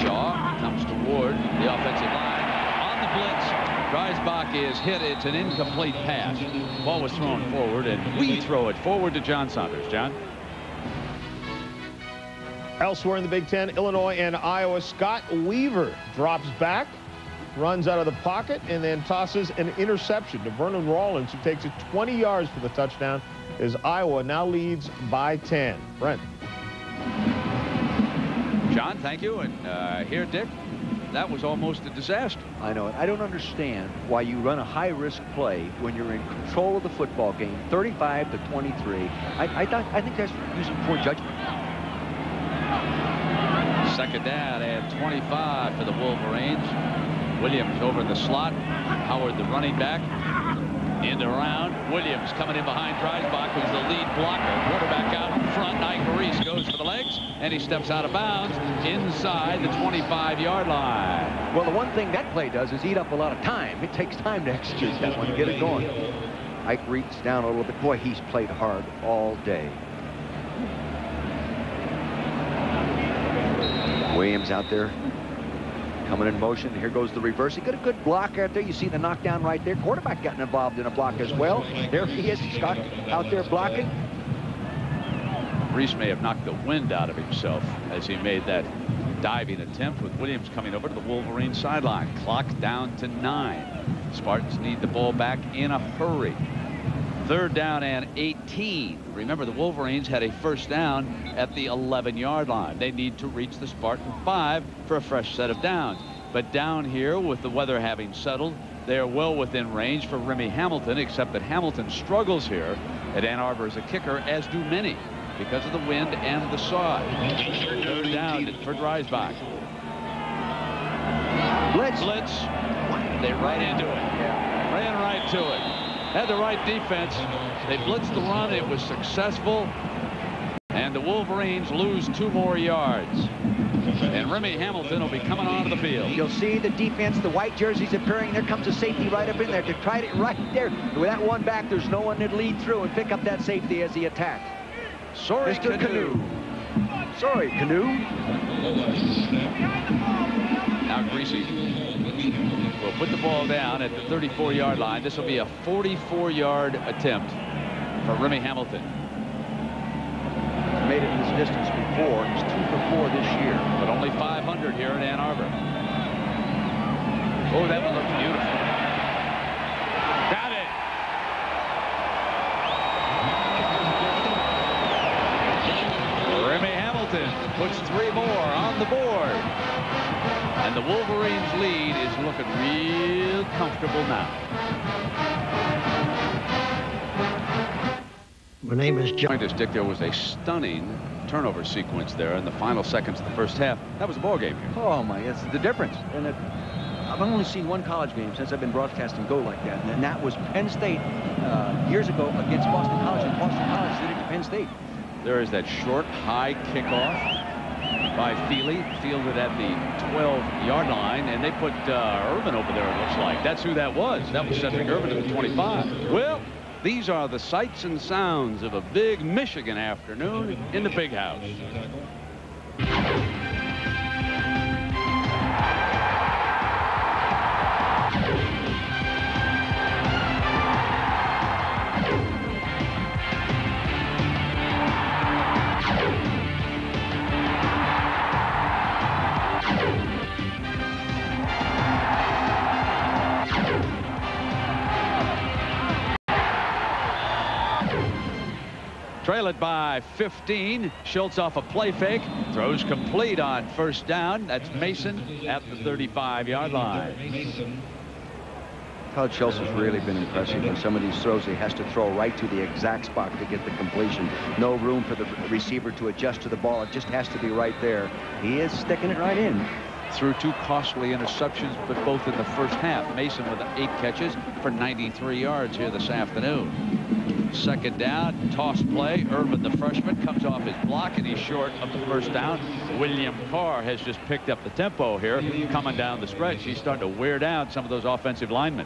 Shaw comes toward the offensive line. On the blitz, Dreisbach is hit. It's an incomplete pass. Ball was thrown forward, and we throw it forward to John Saunders. John? Elsewhere in the Big Ten, Illinois and Iowa, Scott Weaver drops back, runs out of the pocket, and then tosses an interception to Vernon Rawlins, who takes it 20 yards for the touchdown, as Iowa now leads by 10. Brent. John, thank you. And here, Dick, that was almost a disaster. I know it. I don't understand why you run a high-risk play when you're in control of the football game, 35-23. I think that's using poor judgment. 2nd down and 25 for the Wolverines. Williams over in the slot. Howard, the running back, in the round. Williams coming in behind Dreisbach, who's the lead blocker. Quarterback out in front. Ike Maurice goes for the legs, and he steps out of bounds inside the 25-yard line. Well, the one thing that play does is eat up a lot of time. It takes time to execute that one, to get it going. Ike reaches down a little bit. Boy, he's played hard all day. Williams out there coming in motion. Here goes the reverse. He got a good block out there. You see the knockdown right there. Quarterback getting involved in a block as well. There he is. Scott out there blocking. Reese may have knocked the wind out of himself as he made that diving attempt, with Williams coming over to the Wolverine sideline. Clock down to 9. Spartans need the ball back in a hurry. 3rd down and 18. Remember, the Wolverines had a 1st down at the 11-yard line. They need to reach the Spartan 5 for a fresh set of downs. But down here, with the weather having settled, they are well within range for Remy Hamilton, except that Hamilton struggles here at Ann Arbor as a kicker, as do many, because of the wind and the sod. 3rd down for Dreisbach. Blitz. They ran into it. Ran right to it. Had the right defense. They blitzed the run. It was successful. And the Wolverines lose 2 more yards. And Remy Hamilton will be coming onto the field. You'll see the defense, the white jerseys appearing. There comes a safety right up in there to try it right there. With that one back, there's no one to lead through and pick up that safety as he attacked. Sorry, Mr. Canoe. Sorry, Canoe. Now Greasy will put the ball down at the 34-yard line. This will be a 44-yard attempt for Remy Hamilton. Made it this distance before. He's 2 for 4 this year. But only 500 here in Ann Arbor. Oh, that one looked beautiful. Got it. Mason puts 3 more on the board. And the Wolverines' lead is looking real comfortable now. My name is John. Dick, there was a stunning turnover sequence there in the final seconds of the first half. That was a ball game here. Oh my, it's the difference. And I've only seen one college game since I've been broadcasting go like that, and that was Penn State years ago against Boston College, and Boston College did it to Penn State. There is that short, high kickoff by Feely, fielded at the 12-yard line, and they put Irvin over there, it looks like. That's who that was. That was Cedric Irvin at the 25. Well, these are the sights and sounds of a big Michigan afternoon in the Big House. Trail it by 15. Schultz off a play fake. Throws complete on first down. That's Mason at the 35-yard line. Todd Schultz has really been impressive in some of these throws. He has to throw right to the exact spot to get the completion. No room for the receiver to adjust to the ball. It just has to be right there. He is sticking it right in. Threw 2 costly interceptions, but both in the first half. Mason with 8 catches for 93 yards here this afternoon. Second down, toss play. Irvin, the freshman, comes off his block, and he's short of the first down. William Carr has just picked up the tempo here, coming down the stretch. He's starting to wear down some of those offensive linemen.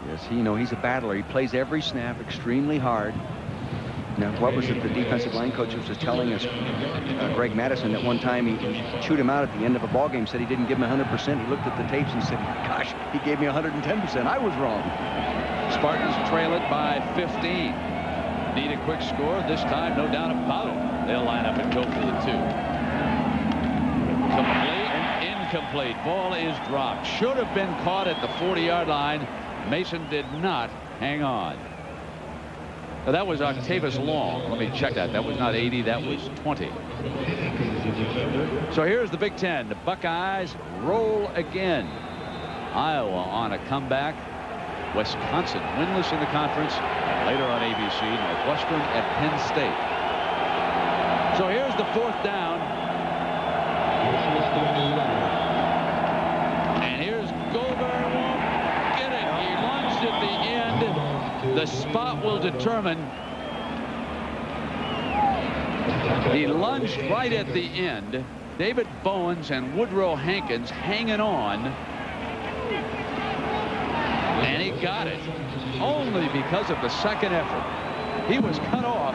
Yes, he's a battler. He plays every snap extremely hard. Now, what was it the defensive line coach was just telling us, Greg Madison, that one time he chewed him out at the end of a ball game, said he didn't give him 100%. He looked at the tapes and said, gosh, he gave me 110%. I was wrong. Spartans trail it by 15. Need a quick score this time, no doubt about it. They'll line up and go for the 2. Complete and incomplete. Ball is dropped. Should have been caught at the 40-yard line. Mason did not hang on. Now, that was Octavius Long. Let me check that. That was not 80. That was 20. So here's the Big Ten. The Buckeyes roll again. Iowa on a comeback. Wisconsin winless in the conference. Later on ABC, Northwestern at Penn State. So here's the 4th down. And here's Goldberg. Won't get it. He lunged at the end. The spot will determine. He lunged right at the end. David Bowens and Woodrow Hankins hanging on. And he got it only because of the second effort. He was cut off.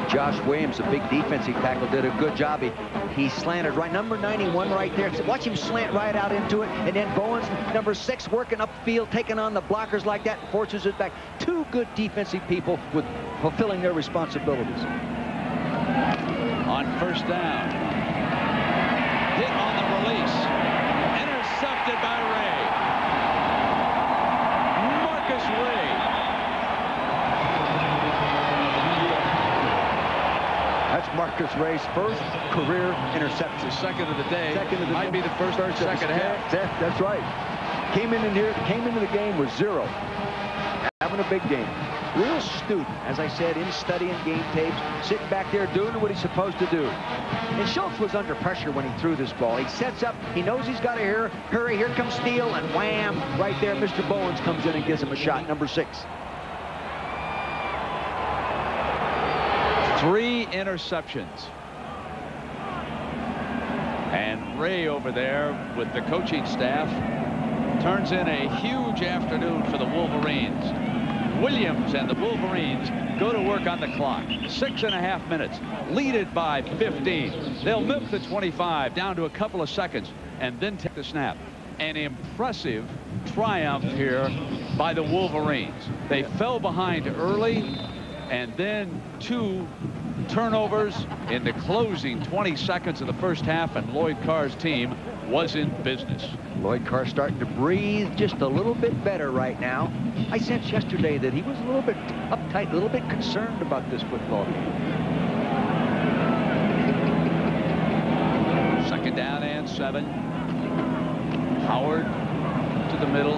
Josh Williams, a big defensive tackle, did a good job. He slanted right. Number 91 right there. Watch him slant right out into it. And then Bowens, number 6, working upfield, taking on the blockers like that, and forces it back. 2 good defensive people with fulfilling their responsibilities. On first down. Hit on the release. Intercepted by Ray. Ray. That's Marcus Ray's first career interception. Second of the day. Might be the first or second half. That's right. Came into the game with 0. Having a big game. Real student, as I said, in studying game tapes, sitting back there doing what he's supposed to do. And Schultz was under pressure when he threw this ball. He sets up, he knows he's got to hurry, here comes Steele, and wham, right there, Mr. Bowens comes in and gives him a shot, number 6. 3 interceptions. And Ray over there with the coaching staff turns in a huge afternoon for the Wolverines. Williams and the Wolverines go to work on the clock. 6.5 minutes. Lead it by 15. They'll milk the 25 down to a couple of seconds and then take the snap. An impressive triumph here by the Wolverines. They fell behind early, and then 2 turnovers in the closing 20 seconds of the first half, and Lloyd Carr's team was in business. Lloyd Carr starting to breathe just a little bit better right now. I sensed yesterday that he was a little bit uptight, a little bit concerned about this football game. 7. Howard to the middle.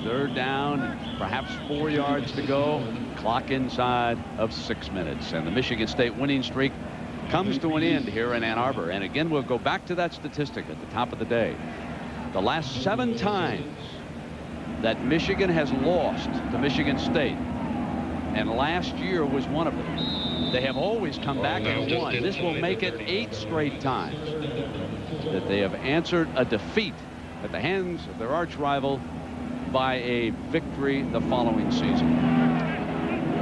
3rd down, perhaps 4 yards to go. Clock inside of 6 minutes. And the Michigan State winning streak comes to an end here in Ann Arbor. And again, we'll go back to that statistic at the top of the day. The last 7 times that Michigan has lost to Michigan State, and last year was one of them, they have always come back and won. This will make it 8 straight times that they have answered a defeat at the hands of their arch rival by a victory the following season.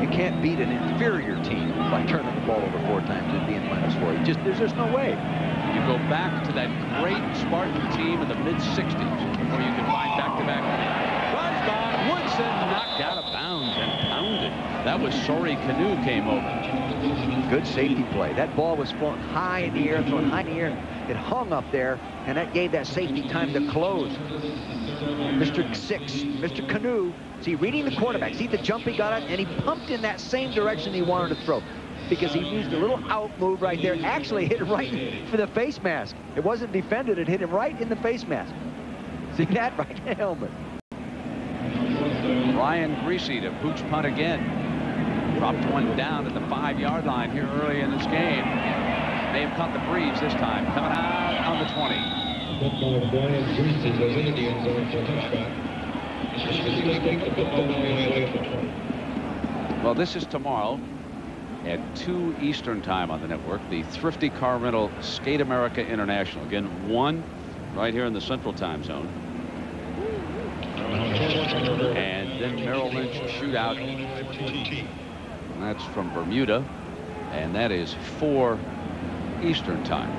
You can't beat an inferior team by turning the ball over 4 times and being -4. There's just no way. You go back to that great Spartan team in the mid-60s, or you can find back-to-back. Runs by Woodson, knocked out of bounds and pounded. That was Sori Kanu came over. Good safety play. That ball was thrown high in the air, It hung up there, and that gave that safety time to close. Mr. 6, Mr. Kanu, see, reading the quarterback. See the jump he got at, and he pumped in that same direction he wanted to throw, because he used a little out move right there. Actually hit him right for the face mask. It wasn't defended. It hit him right in the face mask. See that? Right in the helmet. Ryan Greasy to pooch punt again. Dropped one down at the 5-yard line here early in this game. May have caught the breeze this time. Coming out on the 20. Brian Greasy goes into the end zone for a touchback. Michigan State the football away at the 20. Well, this is tomorrow at 2 Eastern time on the network. The Thrifty Car Rental Skate America International. Again, 1 right here in the Central Time Zone. And then Merrill Lynch Shootout. That's from Bermuda. And that is 4 Eastern time.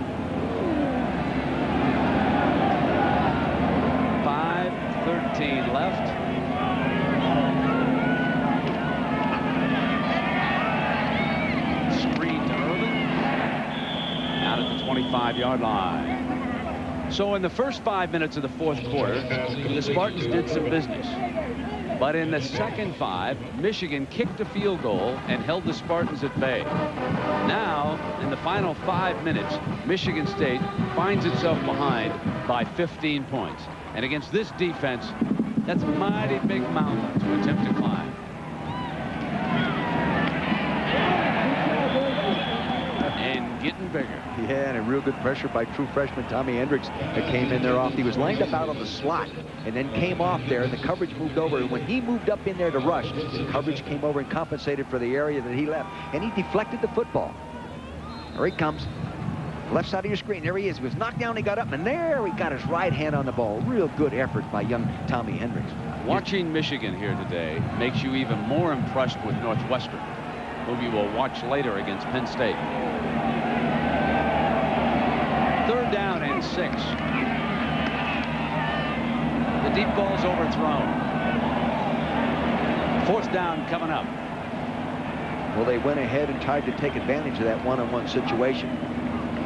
5:13 left. Screen to Irvin. Out at the 25-yard line. So in the first 5 minutes of the 4th quarter, the Spartans did some business. But in the second 5, Michigan kicked a field goal and held the Spartans at bay. Now, in the final 5 minutes, Michigan State finds itself behind by 15 points. And against this defense, that's a mighty big mountain to attempt to climb. And getting bigger. Yeah, and a real good pressure by true freshman Tommy Hendricks that came in there off. He was lined up out on the slot and then came off there, and the coverage moved over. And when he moved up in there to rush, the coverage came over and compensated for the area that he left. And he deflected the football. There he comes. Left side of your screen. There he is. He was knocked down. He got up, and there he got his right hand on the ball. Real good effort by young Tommy Hendricks. Watching Michigan here today makes you even more impressed with Northwestern, whom you will watch later against Penn State. 3rd down and 6. The deep ball's overthrown. 4th down coming up. Well, they went ahead and tried to take advantage of that one-on-one situation.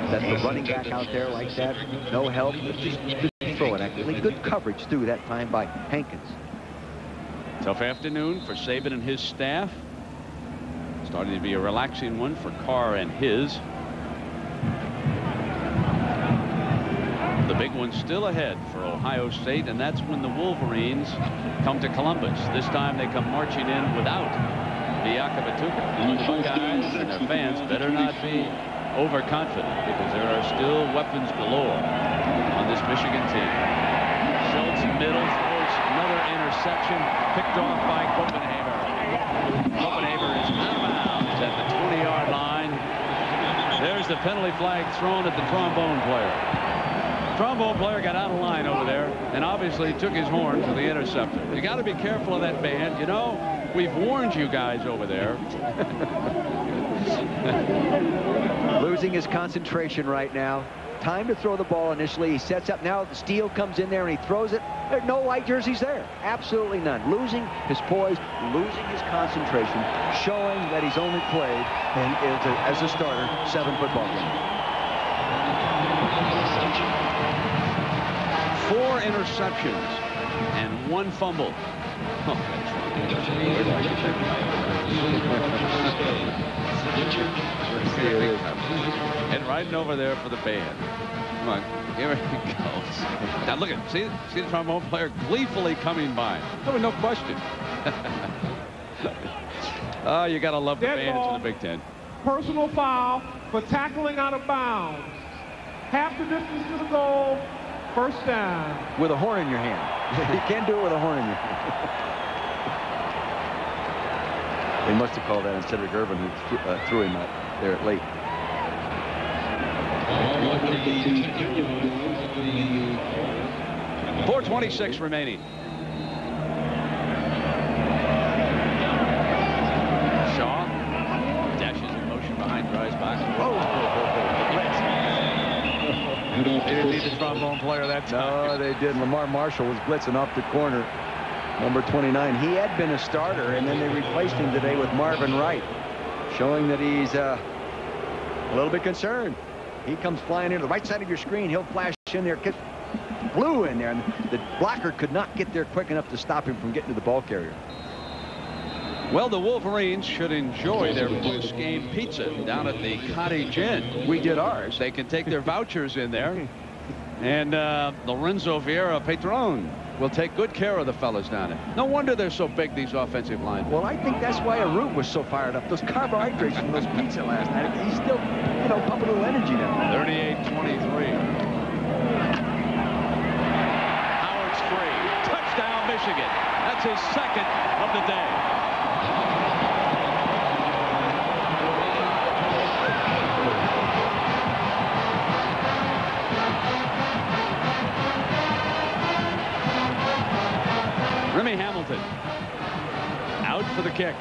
That the running back out there like that, no help, but just throw it. Actually, good coverage through that time by Hankins. Tough afternoon for Saban and his staff. Starting to be a relaxing one for Carr and his. The big one still ahead for Ohio State, and that's when the Wolverines come to Columbus. This time they come marching in without Biaka Batuka. The Buckeyes and their fans better not be overconfident, because there are still weapons galore on this Michigan team. Schultz middle throws another interception, picked off by Copenhaver. Copenhaver is out of bounds at the 20-yard line. There's the penalty flag thrown at the trombone player. Trombone player got out of line over there and obviously took his horn for the interceptor. You got to be careful of that band. You know, we've warned you guys over there. Losing his concentration right now. Time to throw the ball initially. He sets up. Now the Steele comes in there and he throws it. There's no white jerseys there. Absolutely none. Losing his poise, losing his concentration, showing that he's only played as a starter 7 football games. 4 interceptions and 1 fumble. Oh, and riding over there for the band. Come on, here he goes. Now look at, see the trombone player gleefully coming by. There was no question. Oh, you gotta love the Dead fans ball. in the Big Ten. Personal foul for tackling out of bounds. Half the distance to the goal. First down. With a horn in your hand. You can't do it with a horn in your hand. They must have called that instead of Gervin, who threw him out there late. 4:26 remaining. Shaw dashes in motion behind Dry's box. They didn't need the trombone player that time. No, they didn't. Lamar Marshall was blitzing off the corner. Number 29. He had been a starter, and then they replaced him today with Marvin Wright, showing that he's a little bit concerned. He comes flying into the right side of your screen. He'll flash in there, flew in there, and the blocker could not get there quick enough to stop him from getting to the ball carrier. Well, the Wolverines should enjoy their post-game pizza down at the Cottage Inn. We did ours. They can take their vouchers in there. And Lorenzo Vieira Patron will take good care of the fellas down there. No wonder they're so big, these offensive linemen. Well, I think that's why Arute was so fired up. Those carbohydrates from those pizza last night. He's still, you know, pumping a little energy now. 38-23. Howard's free. Touchdown, Michigan. That's his second of the day. Remy Hamilton out for the kick,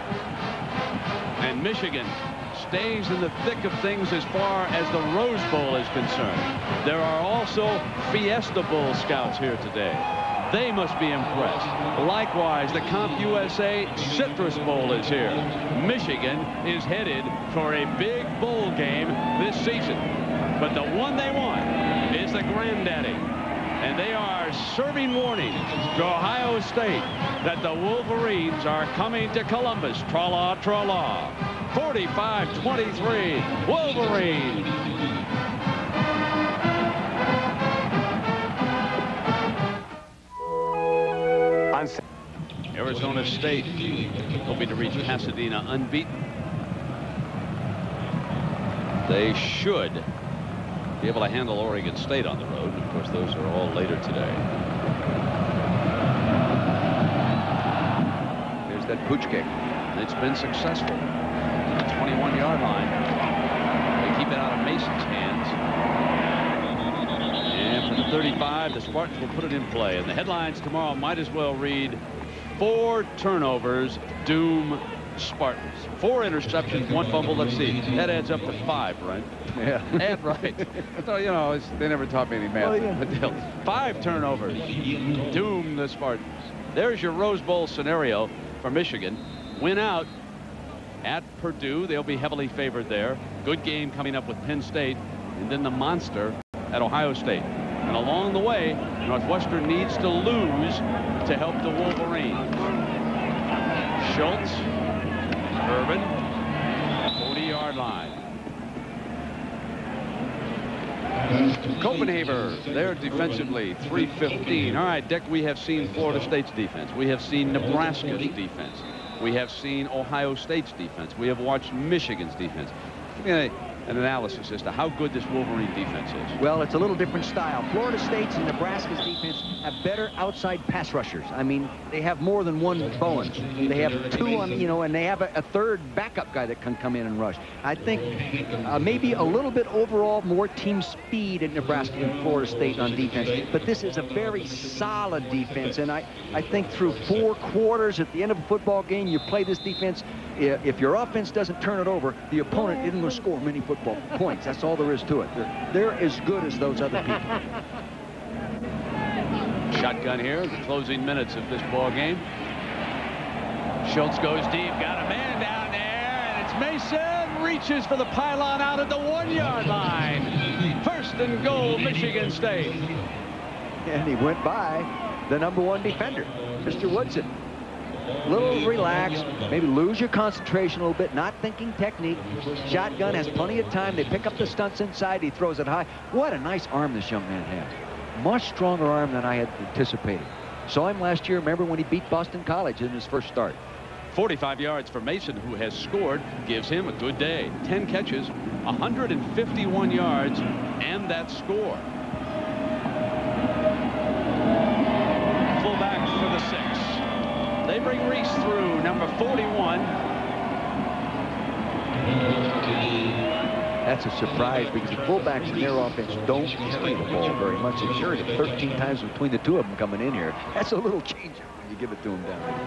and Michigan stays in the thick of things as far as the Rose Bowl is concerned. There are also Fiesta Bowl scouts here today. They must be impressed. Likewise, the CompUSA Citrus Bowl is here. Michigan is headed for a big bowl game this season, but the one they want is the granddaddy. And they are serving warning to Ohio State that the Wolverines are coming to Columbus. Tra-la, tra-la. 45-23, Wolverines. Arizona State hoping to reach Pasadena unbeaten. They should be able to handle Oregon State on the road. Of course, those are all later today. There's that pooch kick. It's been successful. The 21-yard line. They keep it out of Mason's hands. And from the 35, the Spartans will put it in play. And the headlines tomorrow might as well read, 4 turnovers doom Spartans. 4 interceptions, 1 fumble. Let's see. That adds up to 5, right? Yeah. Add right. So, you know, they never taught me any math. Well, yeah. But 5 turnovers. Doom the Spartans. There's your Rose Bowl scenario for Michigan. Win out at Purdue. They'll be heavily favored there. Good game coming up with Penn State. And then the monster at Ohio State. And along the way, Northwestern needs to lose to help the Wolverines. Schultz. Urban. 40-yard line. Copenhagen, they're defensively 315. All right, Dick, we have seen Florida State's defense. We have seen Nebraska's defense. We have seen Ohio State's defense. We have watched Michigan's defense. Give me an analysis as to how good this Wolverine defense is. Well, it's a little different style. Florida State's and Nebraska's defense have better outside pass rushers. I mean, they have more than one Bowen. They have 2 on, you know, and they have a third backup guy that can come in and rush. I think maybe a little bit overall more team speed at Nebraska and Florida State on defense. But this is a very solid defense, and I think through 4 quarters at the end of a football game, you play this defense. If your offense doesn't turn it over, the opponent isn't going to score many football points. That's all there is to it. They're as good as those other people. Shotgun here, the closing minutes of this ball game. Schultz goes deep, got a man down there, and it's Mason, reaches for the pylon out at the 1-yard line. 1st and goal, Michigan State. And he went by the #1 defender, Mr. Woodson. A little relaxed, maybe lose your concentration a little bit, not thinking technique. Shotgun has plenty of time. They pick up the stunts inside. He throws it high. What a nice arm this young man has. Much stronger arm than I had anticipated. Saw him last year, remember, when he beat Boston College in his first start. 45 yards for Mason, who has scored, gives him a good day. 10 catches, 151 yards, and that score. Fullback for the 6. They bring Reese through, number 41. That's a surprise because the fullbacks in their offense don't carry the ball very much. They carried it 13 times between the two of them coming in here. That's a little changer when you give it to them down there.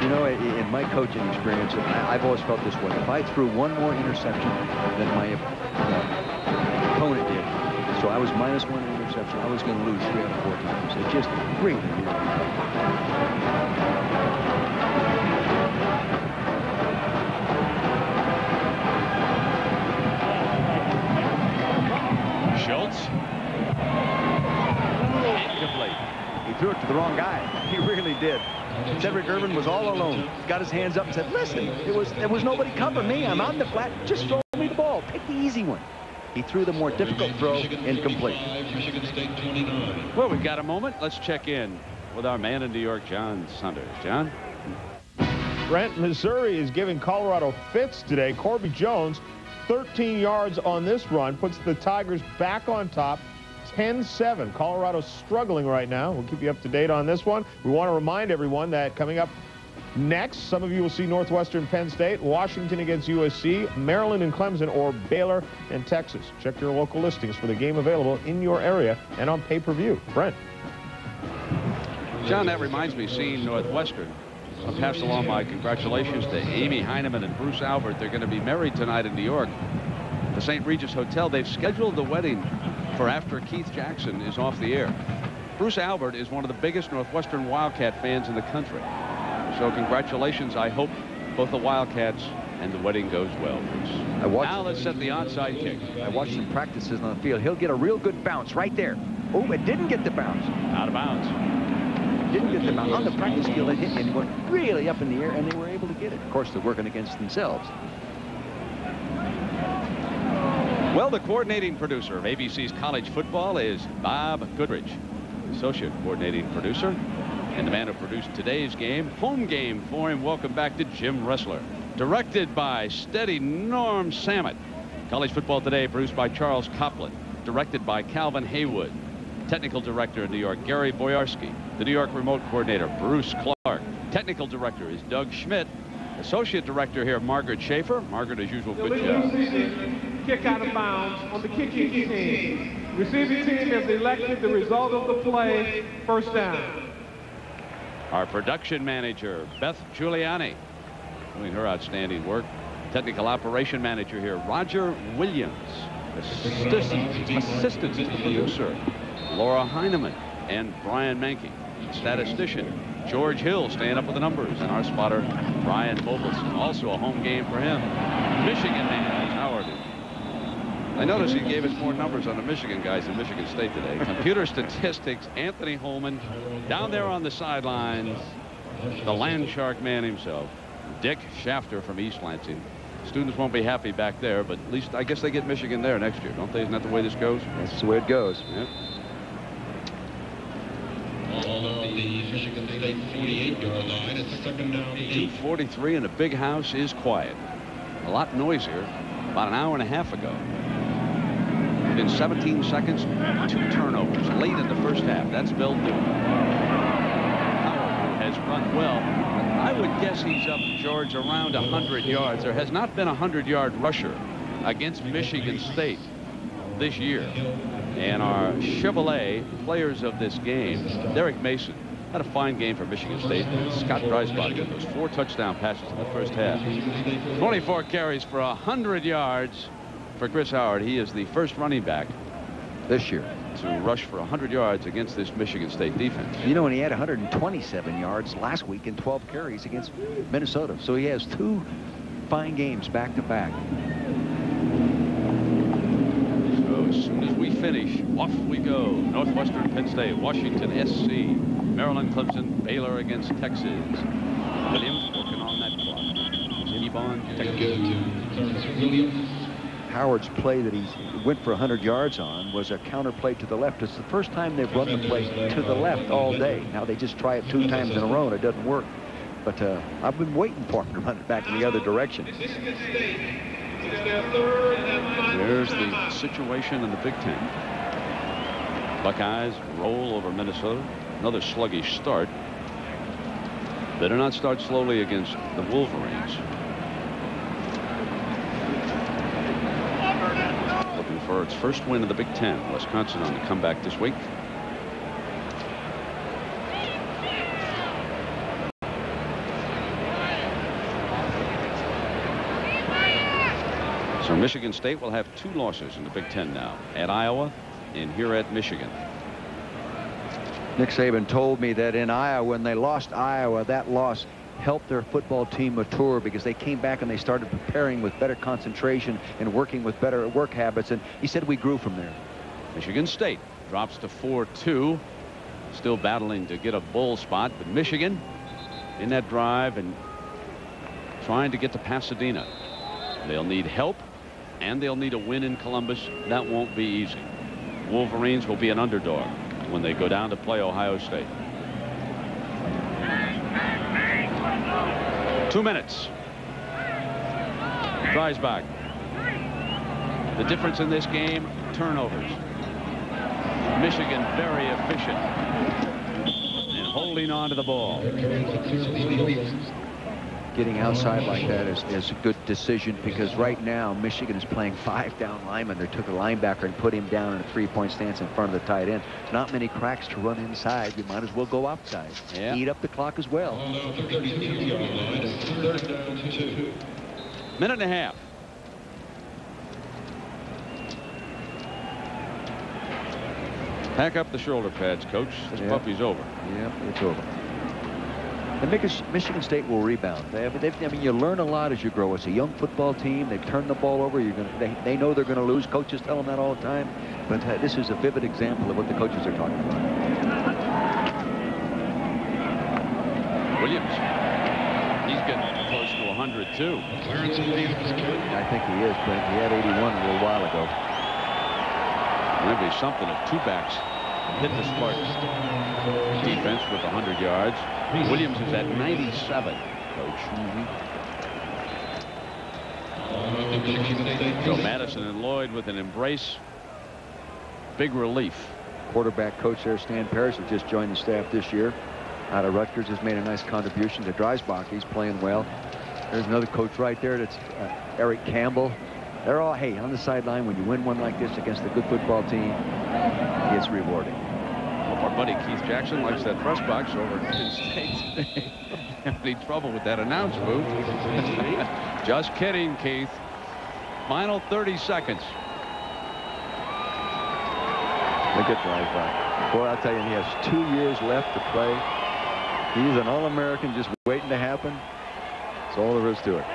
You know, in my coaching experience, I've always felt this way. If I threw one more interception than my opponent did, so I was -1 interception, I was going to lose 3 out of 4 times. It just really, Schultz. Incomplete. He threw it to the wrong guy. He really did. Cedric Irvin was all alone. Got his hands up and said, listen, there was nobody covering me. I'm on the flat. Just throw me the ball. Take the easy one. He threw the more difficult throw, incomplete. Well, we've got a moment. Let's check in with our man in New York, John Saunders. John? Brent, Missouri is giving Colorado fits today. Corby Jones, 13 yards on this run, puts the Tigers back on top. 10-7. Colorado's struggling right now. We'll keep you up to date on this one. We want to remind everyone that coming up next, some of you will see Northwestern Penn State, Washington against USC, Maryland and Clemson, or Baylor and Texas. Check your local listings for the game available in your area and on pay-per-view. Brent. John, that reminds me, seeing Northwestern. I'll pass along my congratulations to Amy Heineman and Bruce Albert. They're going to be married tonight in New York. The St. Regis Hotel. They've scheduled the wedding for after Keith Jackson is off the air. Bruce Albert is one of the biggest Northwestern Wildcat fans in the country. So congratulations. I hope both the Wildcats and the wedding goes well, Bruce. Now let's set the onside kick. I watched some practices on the field. He'll get a real good bounce right there. Oh, it didn't get the bounce. Out of bounds. Didn't get the bounce. On the practice field, it hit and went really up in the air, and they were able to get it. Of course, they're working against themselves. Well, the coordinating producer of ABC's college football is Bob Goodrich, associate coordinating producer, and the man who produced today's game, home game for him. Welcome back to Jim Ressler. Directed by steady Norm Sammet. College Football Today produced by Charles Copland. Directed by Calvin Haywood. Technical director in New York, Gary Boyarsky. The New York remote coordinator, Bruce Clark. Technical director is Doug Schmidt. Associate director here, Margaret Schaefer. Margaret, as usual, good job. Kick out of bounds on the kicking team. Receiving team has elected the result of the play, first down. Our production manager, Beth Giuliani, doing her outstanding work. Technical operation manager here, Roger Williams. Assistants to the producer, Laura Heineman and Brian Mankey. Statistician, George Hill, staying up with the numbers, and our spotter, Brian Mobilson. Also a home game for him. Michigan man, Howard. I noticed he gave us more numbers on the Michigan guys than Michigan State today. Computer statistics, Anthony Holman. Down there on the sidelines, the land shark man himself, Dick Shafter from East Lansing. Students won't be happy back there, but at least I guess they get Michigan there next year, don't they? Isn't that the way this goes? That's the way it goes. Yep. On the Michigan State 48-yard line, it's second down 8. 2:43, and the big house is quiet. A lot noisier about an hour and a half ago. In 17 seconds, 2 turnovers late in the first half. That's Bill Duke. Howard has run well. I would guess he's up, George, around 100 yards. There has not been a 100-yard rusher against Michigan State this year. And our Chevrolet players of this game, Derek Mason, had a fine game for Michigan State. Scott Dreisbach got those 4 touchdown passes in the first half. 24 carries for 100 yards for Chris Howard. He is the first running back this year to rush for 100 yards against this Michigan State defense. You know, and he had 127 yards last week in 12 carries against Minnesota. So he has 2 fine games back to back. So as soon as we finish. Off we go. Northwestern, Penn State, Washington, SC, Maryland, Clemson, Baylor against Texas. Williams working on that clock. Jimmy Bond, Howard's play that he went for 100 yards on was a counter play to the left. It's the first time they've run the play to the left all day. Now they just try it 2 times in a row and it doesn't work. But I've been waiting for him to run it back in the other direction. There's the situation in the Big Ten. Buckeyes roll over Minnesota. Another sluggish start. Better not start slowly against the Wolverines. Looking for its first win in the Big Ten. Wisconsin on the comeback this week. So Michigan State will have 2 losses in the Big Ten now, at Iowa and here at Michigan. Nick Saban told me that in Iowa, when they lost Iowa, that loss helped their football team mature because they came back and they started preparing with better concentration and working with better work habits. And he said we grew from there. Michigan State drops to 4-2. Still battling to get a bowl spot, but Michigan in that drive and trying to get to Pasadena. They'll need help. And they'll need a win in Columbus. That won't be easy. Wolverines will be an underdog when they go down to play Ohio State. 2 minutes. Dreisbach. The difference in this game, turnovers. Michigan very efficient and holding on to the ball. Getting outside like that is a good decision because right now Michigan is playing 5 down linemen. They took a linebacker and put him down in a 3-point stance in front of the tight end. Not many cracks to run inside. You might as well go outside. Yeah. Eat up the clock as well. Minute and a half. Pack up the shoulder pads, Coach. This puppy's over. Yep, it's over. And Michigan State will rebound. I mean, you learn a lot as you grow. It's a young football team. They've turned the ball over. They know they're going to lose. Coaches tell them that all the time. But this is a vivid example of what the coaches are talking about. Williams. He's getting close to 100 too. I think he is, but he had 81 a little while ago. Maybe something if 2 backs hit the Spartans defense with 100 yards. Williams is at 97, Coach. So Madison and Lloyd with an embrace. Big relief. Quarterback coach there, Stan Parrish, has just joined the staff this year. Out of Rutgers, has made a nice contribution to Dreisbach. He's playing well. There's another coach right there. That's Eric Campbell. They're all, hey, on the sideline, when you win one like this against a good football team, it's rewarding. Our buddy Keith Jackson likes that press box over at Penn State. Have any trouble with that announce booth? Just kidding, Keith. Final 30 seconds. Look at Dreisbach. Boy, I'll tell you, he has 2 years left to play. He's an All-American just waiting to happen. That's all there is to it.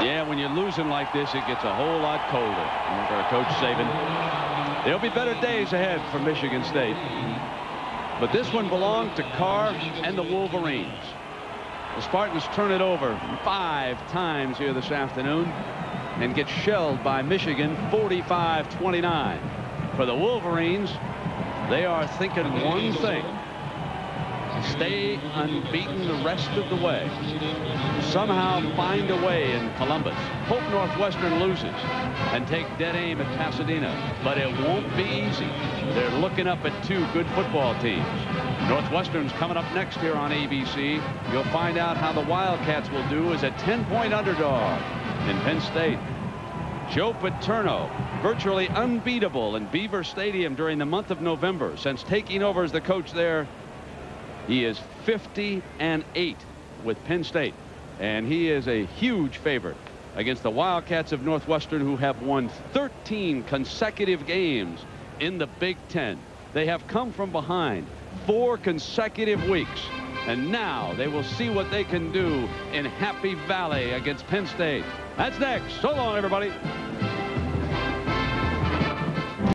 Yeah, when you're losing like this, it gets a whole lot colder. For Coach Saban. There'll be better days ahead for Michigan State. But this one belonged to Carr and the Wolverines. The Spartans turn it over 5 times here this afternoon and get shelled by Michigan 45-29. For the Wolverines, they are thinking one thing: stay unbeaten the rest of the way. Somehow find a way in Columbus. Hope Northwestern loses and take dead aim at Pasadena. But it won't be easy. They're looking up at 2 good football teams. Northwestern's coming up next here on ABC. You'll find out how the Wildcats will do as a 10-point underdog in Penn State. Joe Paterno, virtually unbeatable in Beaver Stadium during the month of November. Since taking over as the coach there, he is 50-8 with Penn State, and he is a huge favorite against the Wildcats of Northwestern, who have won 13 consecutive games in the Big Ten. They have come from behind 4 consecutive weeks, and now they will see what they can do in Happy Valley against Penn State. That's next. So long, everybody.